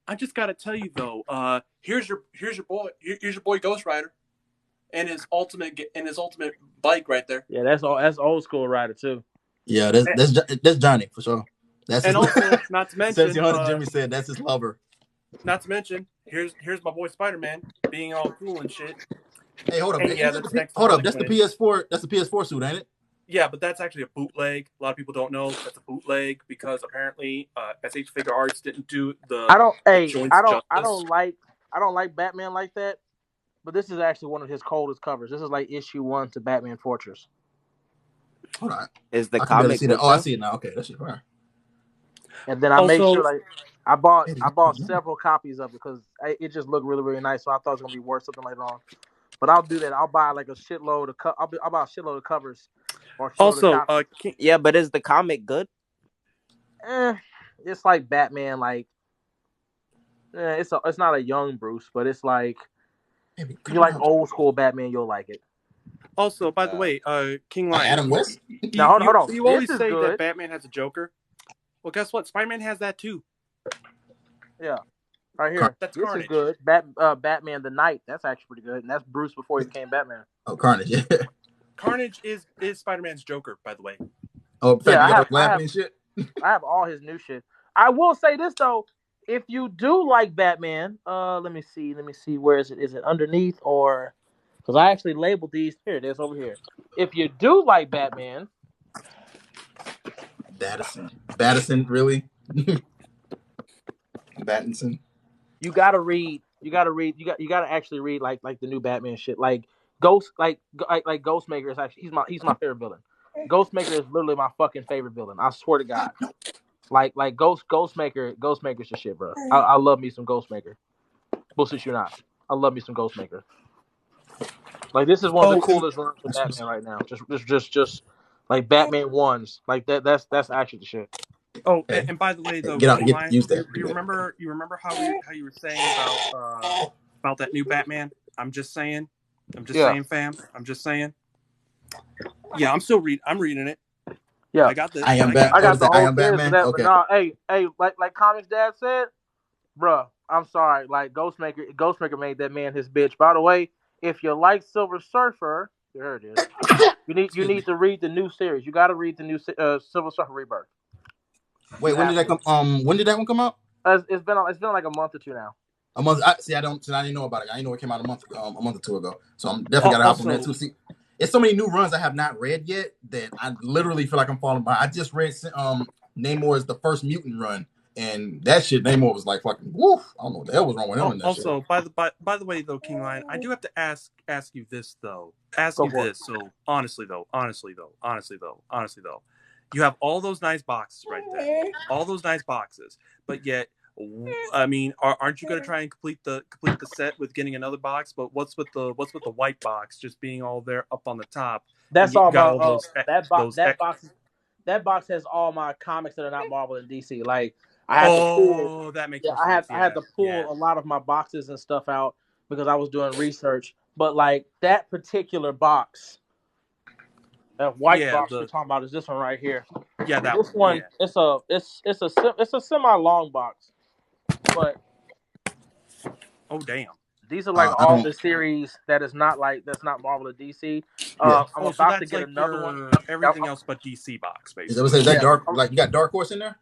I just gotta tell you though. Here's your boy Ghost Rider, and his ultimate bike right there. Yeah, that's old school Rider too. Yeah, that's Johnny for sure. That's and also not to mention, Jimmy said that's his lover. Not to mention, here's my boy Spider-Man being all cool and shit. Hey, hold up. Yeah, that's the PS4. That's the PS4 suit, ain't it? Yeah, but that's actually a bootleg. A lot of people don't know that's a bootleg because apparently SH Figure Arts didn't do the. I don't like Batman like that. But this is actually one of his coldest covers. This is like issue 1 to Batman Fortress. Hold on. Is the comic? I see it now. Okay, that's it. Right. And then I made sure like I bought several copies of it because it just looked really, really nice. So I thought it was gonna be worth something later on. But I'll do that. I'll buy like a shitload of I'll buy a shitload of covers. Also, yeah, but is the comic good? It's like Batman. Like, it's not a young Bruce, but it's like if you like old school Batman, you'll like it. Also, by the way, King Lion, Adam West. Now hold on. You always say that Batman has a Joker. Well, guess what? Spider-Man has that too. Yeah. Right here. This Carnage. Is good. Batman the Knight. That's actually pretty good. And that's Bruce before he became Batman. Oh, Carnage, yeah. Carnage is Spider-Man's Joker, by the way. Oh, yeah, I have all his new shit. I will say this though. If you do like Batman, let me see. Where is it? Is it underneath or because I actually labeled these. Here it is over here. If you do like Batman. Battison, really? Battinson. You gotta actually read like the new Batman shit. Like Ghost, like Ghostmaker is actually he's my favorite villain. Ghostmaker is literally my fucking favorite villain. I swear to God. Like Ghostmaker's the shit, bro. I love me some Ghostmaker. Bullshit you not. I love me some Ghostmaker. Like this is one of the coolest runs for Batman right now. Just like Batman ones. Like that's actually the shit. Oh, and by the way, though, you remember how you were saying about that new Batman? I'm just saying, fam. I'm just saying. Yeah, I'm reading it. Yeah, I got this. I got the whole series of that. Okay. But no, hey, like Comics Dad said, bruh, I'm sorry. Like Ghostmaker made that man his bitch. By the way, if you like Silver Surfer, there it is. You need to read the new series. You got to read the new Silver Surfer Rebirth. Wait, when did that come? When did that one come out? It's been like a month or two now. A month. I didn't know about it. I didn't know it came out a month or two ago. So I'm definitely gotta hop on that too. See, it's so many new runs I have not read yet that I literally feel like I'm falling behind. I just read Namor's the first mutant run, and that shit Namor was like fucking woof. I don't know what the hell was wrong with him. In that also, shit. by the way though, King Lion, I do have to ask you this though. So honestly though, you have all those nice boxes right there, all those nice boxes, but yet. I mean, aren't you going to try and complete the set with getting another box? But what's with the white box just being all there up on the top? That's all about that box has all my comics that are not Marvel and DC. Like I had to pull. That makes sense. I had to pull a lot of my boxes and stuff out because I was doing research. But like that particular box, that white box we're talking about is this one right here. Yeah, this one. Yeah. It's a semi-long box. But oh damn, these are like all the series that's not Marvel or DC. I'm about to get another one. Everything else but DC box, basically. Is that dark? Like you got Dark Horse in there?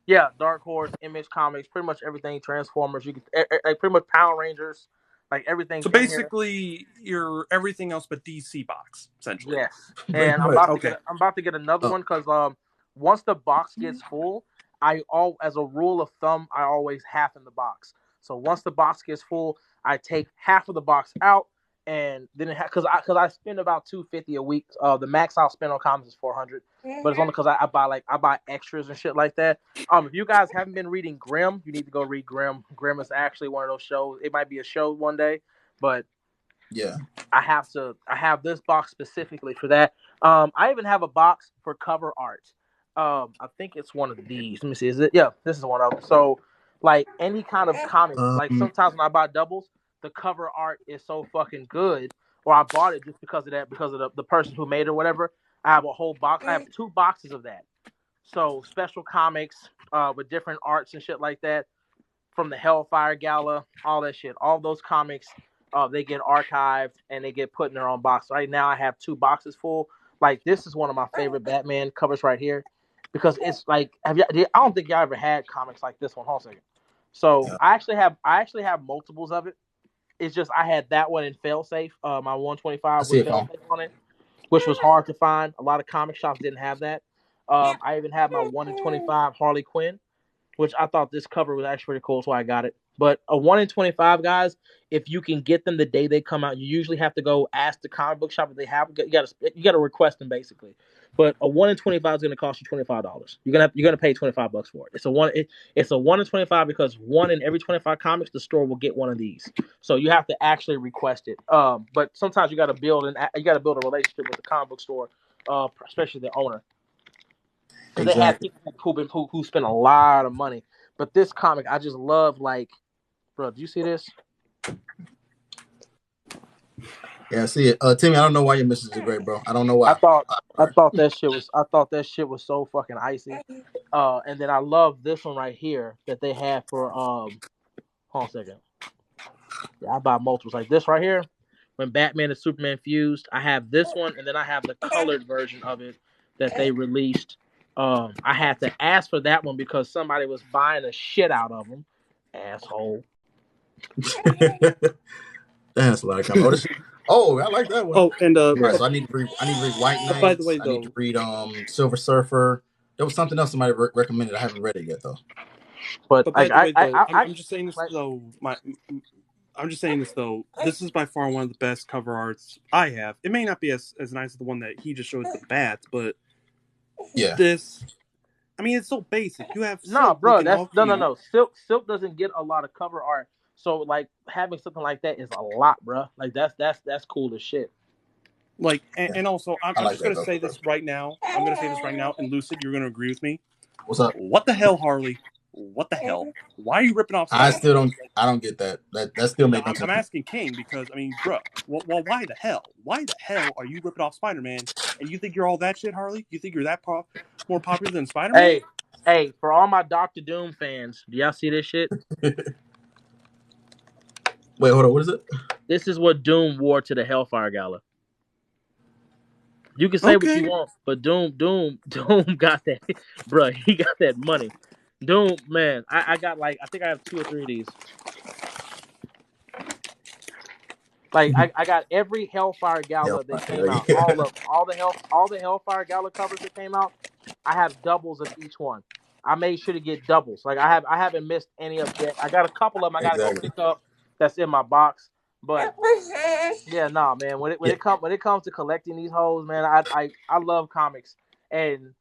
Yeah, Dark Horse, Image Comics, pretty much everything. Transformers, you can like pretty much Power Rangers, like everything. So basically, you're everything else but DC box, essentially. Yes, and I'm about to get another one because once the box gets full. As a rule of thumb, I always half in the box. So once the box gets full, I take half of the box out, and then because I spend about $250 a week. The max I'll spend on comics is $400, but it's only because I buy extras and shit like that. If you guys haven't been reading Grimm, you need to go read Grimm. Grimm is actually one of those shows. It might be a show one day, but yeah, I have this box specifically for that. I even have a box for cover art. I think it's one of these. Let me see. Is it? Yeah, this is one of them. So, like any kind of comic, like sometimes when I buy doubles, the cover art is so fucking good or I bought it just because of that, because of the person who made it or whatever. I have a whole box. I have 2 boxes of that. So special comics with different arts and shit like that from the Hellfire Gala, all that shit. All those comics, they get archived and they get put in their own box. Right now, I have 2 boxes full. Like, this is one of my favorite Batman covers right here, because it's like, I don't think y'all ever had comics like this one. Hold on a second. So I actually have multiples of it. It's just I had that one in Failsafe. My 125 with Failsafe on it, which was hard to find. A lot of comic shops didn't have that. I even have my 1 in 25 Harley Quinn, which I thought this cover was actually pretty cool, so I got it. But a 1 in 25, guys, if you can get them the day they come out, you usually have to go ask the comic book shop if they have. You got to request them basically. But a 1 in 25 is going to cost you $25. You're gonna pay $25 for it. It's a 1 in 25 because 1 in every 25 comics, the store will get one of these. So you have to actually request it. But sometimes you got to build a relationship with the comic book store, especially the owner. Because they have people who spend a lot of money. But this comic, I just love, like, bro, do you see this? Yeah, I see it. Timmy, I don't know why your misses are great, bro. I don't know why. I thought that shit was so fucking icy. And then I love this one right here that they have for hold on a second. Yeah, I buy multiples like this right here. When Batman and Superman fused, I have this one, and then I have the colored version of it that they released. I had to ask for that one because somebody was buying the shit out of them. Asshole. That's a lot of comics. Oh, I like that one. Oh, and right, so I need to read White Knights. By the way, I need to read Silver Surfer. There was something else somebody recommended. I haven't read it yet though. But by the way, though, I'm just saying this though. I'm just saying this though. This is by far one of the best cover arts I have. It may not be as nice as the one that he just showed the bats, but this. I mean, it's so basic. You have Silk bro. No. Silk doesn't get a lot of cover art, so like having something like that is a lot, bro. Like that's cool as shit. Like, and also, I'm just gonna say this right now. I'm gonna say this right now, and Lucid, you're gonna agree with me. What's up? What the hell, Harley? What the hell? Why are you ripping off? I don't get that. That still makes no sense. I'm asking King because I mean, bro. Well, why the hell? Why the hell are you ripping off Spider-Man? And you think you're all that shit, Harley? You think you're that more popular than Spider-Man? Hey, for all my Doctor Doom fans, do y'all see this shit? Wait, hold on. What is it? This is what Doom wore to the Hellfire Gala. You can say what you want, but Doom got that, bro. He got that money. Doom, man, I got I think I have 2 or 3 of these. Like I got every Hellfire Gala that came out, all the Hellfire Gala covers that came out. I have doubles of each one. I made sure to get doubles. Like I haven't missed any of yet. I got a couple of them I gotta go pick up. That's in my box. But yeah, man. When it comes to collecting these hoes, man, I love comics, and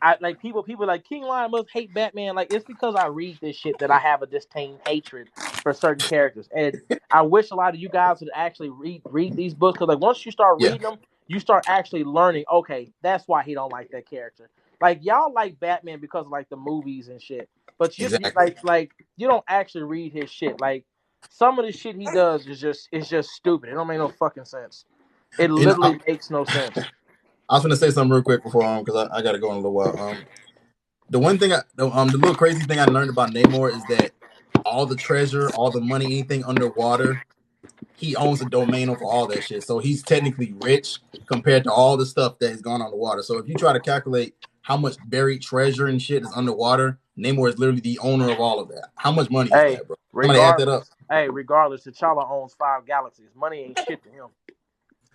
I like people like King Lion must hate Batman. Like, it's because I read this shit that I have a disdain hatred for certain characters, and I wish a lot of you guys would actually read these books, because like once you start reading them, you start actually learning. Okay, that's why he don't like that character. Like, y'all like Batman because of like the movies and shit, but you like you don't actually read his shit. Like, some of the shit he does is just stupid. It don't make no fucking sense. It literally makes no sense. I was gonna say something real quick before because I gotta go in a little while. The one thing the little crazy thing I learned about Namor is that all the treasure, all the money, anything underwater, he owns a domain over all that shit. So he's technically rich compared to all the stuff that has gone on the water. So if you try to calculate how much buried treasure and shit is underwater, Namor is literally the owner of all of that. How much money is that, bro? Somebody add that up. Hey, regardless, T'Challa owns 5 galaxies. Money ain't shit to him.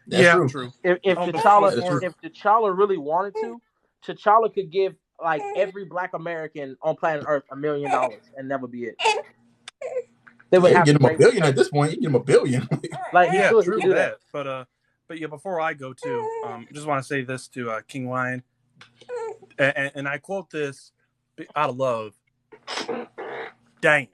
That's true. If T'Challa really wanted to, T'Challa could give like every Black American on planet Earth $1 million and never be it. They would have to get him $1 billion at this point. You get him $1 billion. Like, yeah, true that. But yeah, before I go to, just want to say this to King Lion, and I quote this out of love. Damn.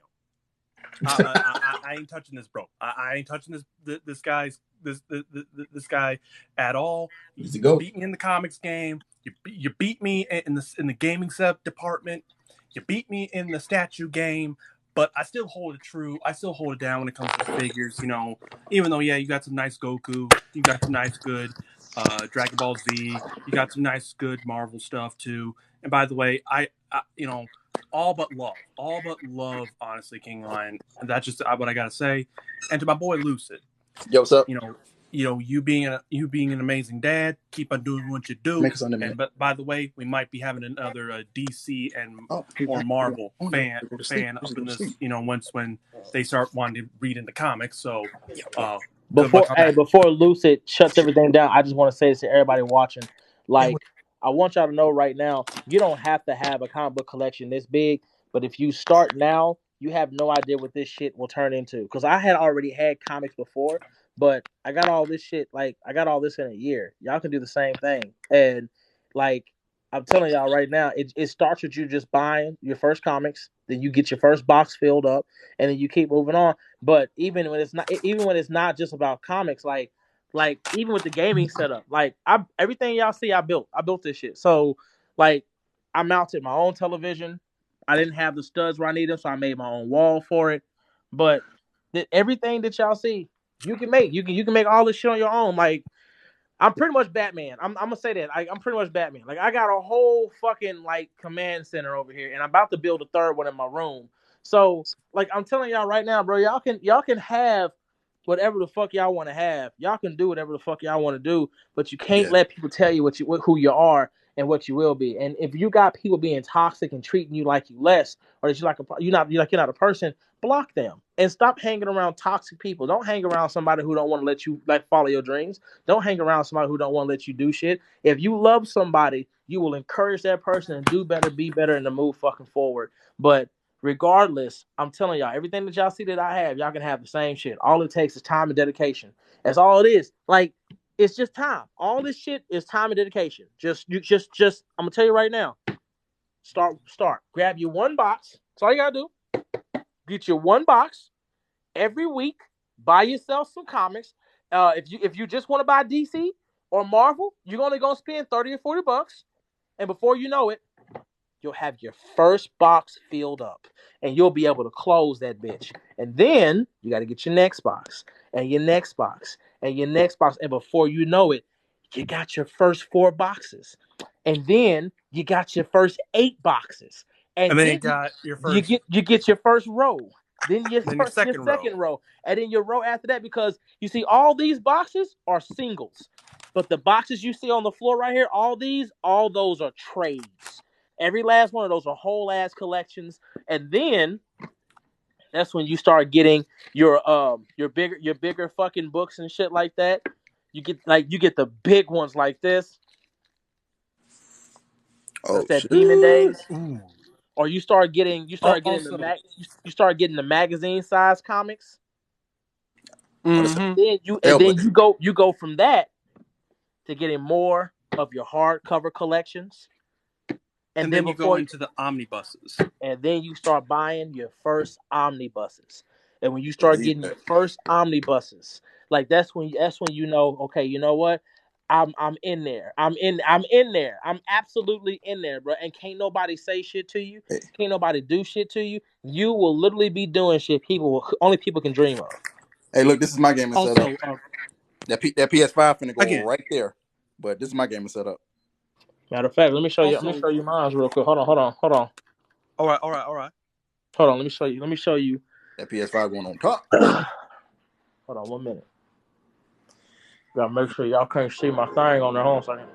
I ain't touching this, bro. I ain't touching this guy at all. You beat me in the comics game. You beat me in the gaming sub department. You beat me in the statue game. But I still hold it true. I still hold it down when it comes to the figures. You know, even though you got some nice Goku, you got some nice good Dragon Ball Z, you got some nice good Marvel stuff too. And by the way, I all but love, honestly, King Lion. And that's just what I gotta say. And to my boy Lucid, yo, what's up? You being an amazing dad, keep on doing what you do. And but by the way, we might be having another DC or Marvel fan up in this. When they start wanting to read into comics. So before Lucid shuts everything down, I just want to say this to everybody watching. Like, I want y'all to know right now, you don't have to have a comic book collection this big, but if you start now, you have no idea what this shit will turn into. Because I had already had comics before, but I got all this shit, like, I got all this in a year. Y'all can do the same thing. And, like, I'm telling y'all right now, it starts with you just buying your first comics, then you get your first box filled up, and then you keep moving on. But even when it's not just about comics, like even with the gaming setup, like everything y'all see, I built this shit. So like I mounted my own television. I didn't have the studs where I needed them, so I made my own wall for it. But everything that y'all see, you can make. You can make all this shit on your own. Like, I'm pretty much Batman. I'm gonna say that. I'm pretty much Batman. Like, I got a whole fucking like command center over here, and I'm about to build a third one in my room. So, like, I'm telling y'all right now, bro, y'all can have whatever the fuck y'all want to have. Y'all can do whatever the fuck y'all want to do, but you can't let people tell you who you are and what you will be. And if you got people being toxic and treating you like you less, or that you're not a person, block them and stop hanging around toxic people. Don't hang around somebody who don't want to let you like follow your dreams. Don't hang around somebody who don't want to let you do shit. If you love somebody, you will encourage that person and do better, be better, and to move fucking forward. But regardless, I'm telling y'all, everything that y'all see that I have, y'all can have the same shit. All it takes is time and dedication. That's all it is. Like, it's just time. All this shit is time and dedication. Just I'm gonna tell you right now. Start. Grab your one box. That's all you gotta do. Get your one box every week. Buy yourself some comics. If you just want to buy DC or Marvel, you're only gonna spend $30 or $40, and before you know it, you'll have your first box filled up, and you'll be able to close that bitch. And then you got to get your next box, and your next box, and your next box, and before you know it, you got your first 4 boxes, and then you got your first 8 boxes, and then you got your first. You get your first row. Then your second row, and then your row after that, because you see all these boxes are singles, but the boxes you see on the floor right here, all those are trades. Every last one of those are whole ass collections, and then that's when you start getting your bigger fucking books and shit like that. You get the big ones like this. That's that Demon Days. Ooh. Or you start getting the magazine size comics. Mm-hmm. Then you go from that to getting more of your hardcover collections. And then you go into the omnibuses. And then you start buying your first omnibuses. And when you start getting your first omnibuses, like that's when you know, okay, you know what? I'm in there. I'm in there. I'm absolutely in there, bro. And can't nobody say shit to you. Can't nobody do shit to you. You will literally be doing shit only people can dream of. Hey, look, this is my game set up. That PS5 finna go right there. But this is my game set up. Matter of fact, let me show you mine real quick. Hold on. All right. Hold on, let me show you. That PS5 going on top. Hold on 1 minute. Gotta make sure y'all can't see my thing on there. Hold on a second.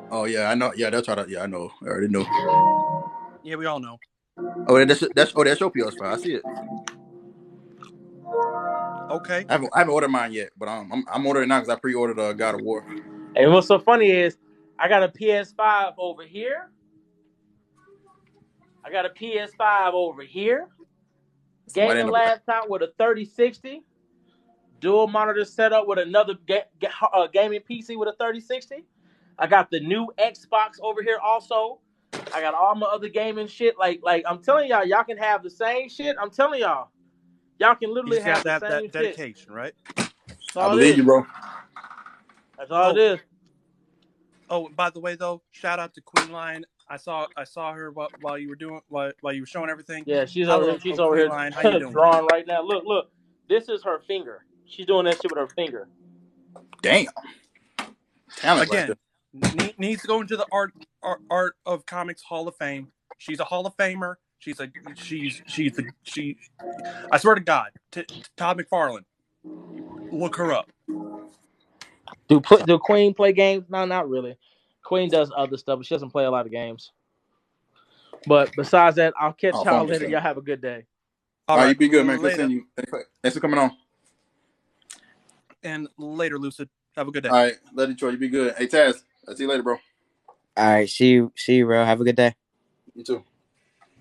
Oh yeah, I know. Yeah, that's right. Yeah, I know. I already know. Yeah, we all know. Oh, that's your PS5. I see it. Okay. I haven't ordered mine yet, but I'm ordering now because I pre-ordered God of War. And what's so funny is I got a PS5 over here. Gaming laptop with a 3060. Dual monitor setup with another gaming PC with a 3060. I got the new Xbox over here also. I got all my other gaming shit. Like I'm telling y'all can have the same shit. I'm telling y'all can literally have the same that dedication, shit. right? I believe you, bro. That's all it is. Oh, by the way, though, shout out to Queen Lion. I saw her while you were showing everything. Yeah, she's Hello, over. She's over here How you doing? drawing right now. Look. This is her finger. She's doing that shit with her finger. Damn. Talent again. Needs to go into the art of comics Hall of Fame. She's a Hall of Famer. I swear to God, Todd McFarlane, look her up. Do Queen play games? No, not really. Queen does other stuff, but she doesn't play a lot of games. But besides that, I'll catch y'all later. Y'all have a good day. All right, you be good, man. Good seeing you. Thanks for coming on. And later, Lucid. Have a good day. All right, let Detroit. You be good. Hey, Taz. I'll see you later, bro. All right, see you, bro. Have a good day. You too.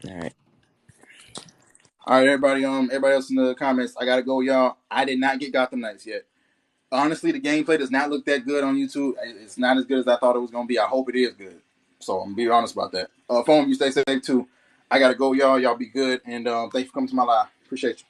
All right. All right, everybody. Everybody else in the comments. I gotta go, y'all. I did not get Gotham Knights yet. Honestly, the gameplay does not look that good on YouTube. It's not as good as I thought it was gonna be. I hope it is good. So I'm gonna be honest about that. Phone, you stay safe too. I gotta go, y'all. Y'all be good, and thanks for coming to my live. Appreciate you.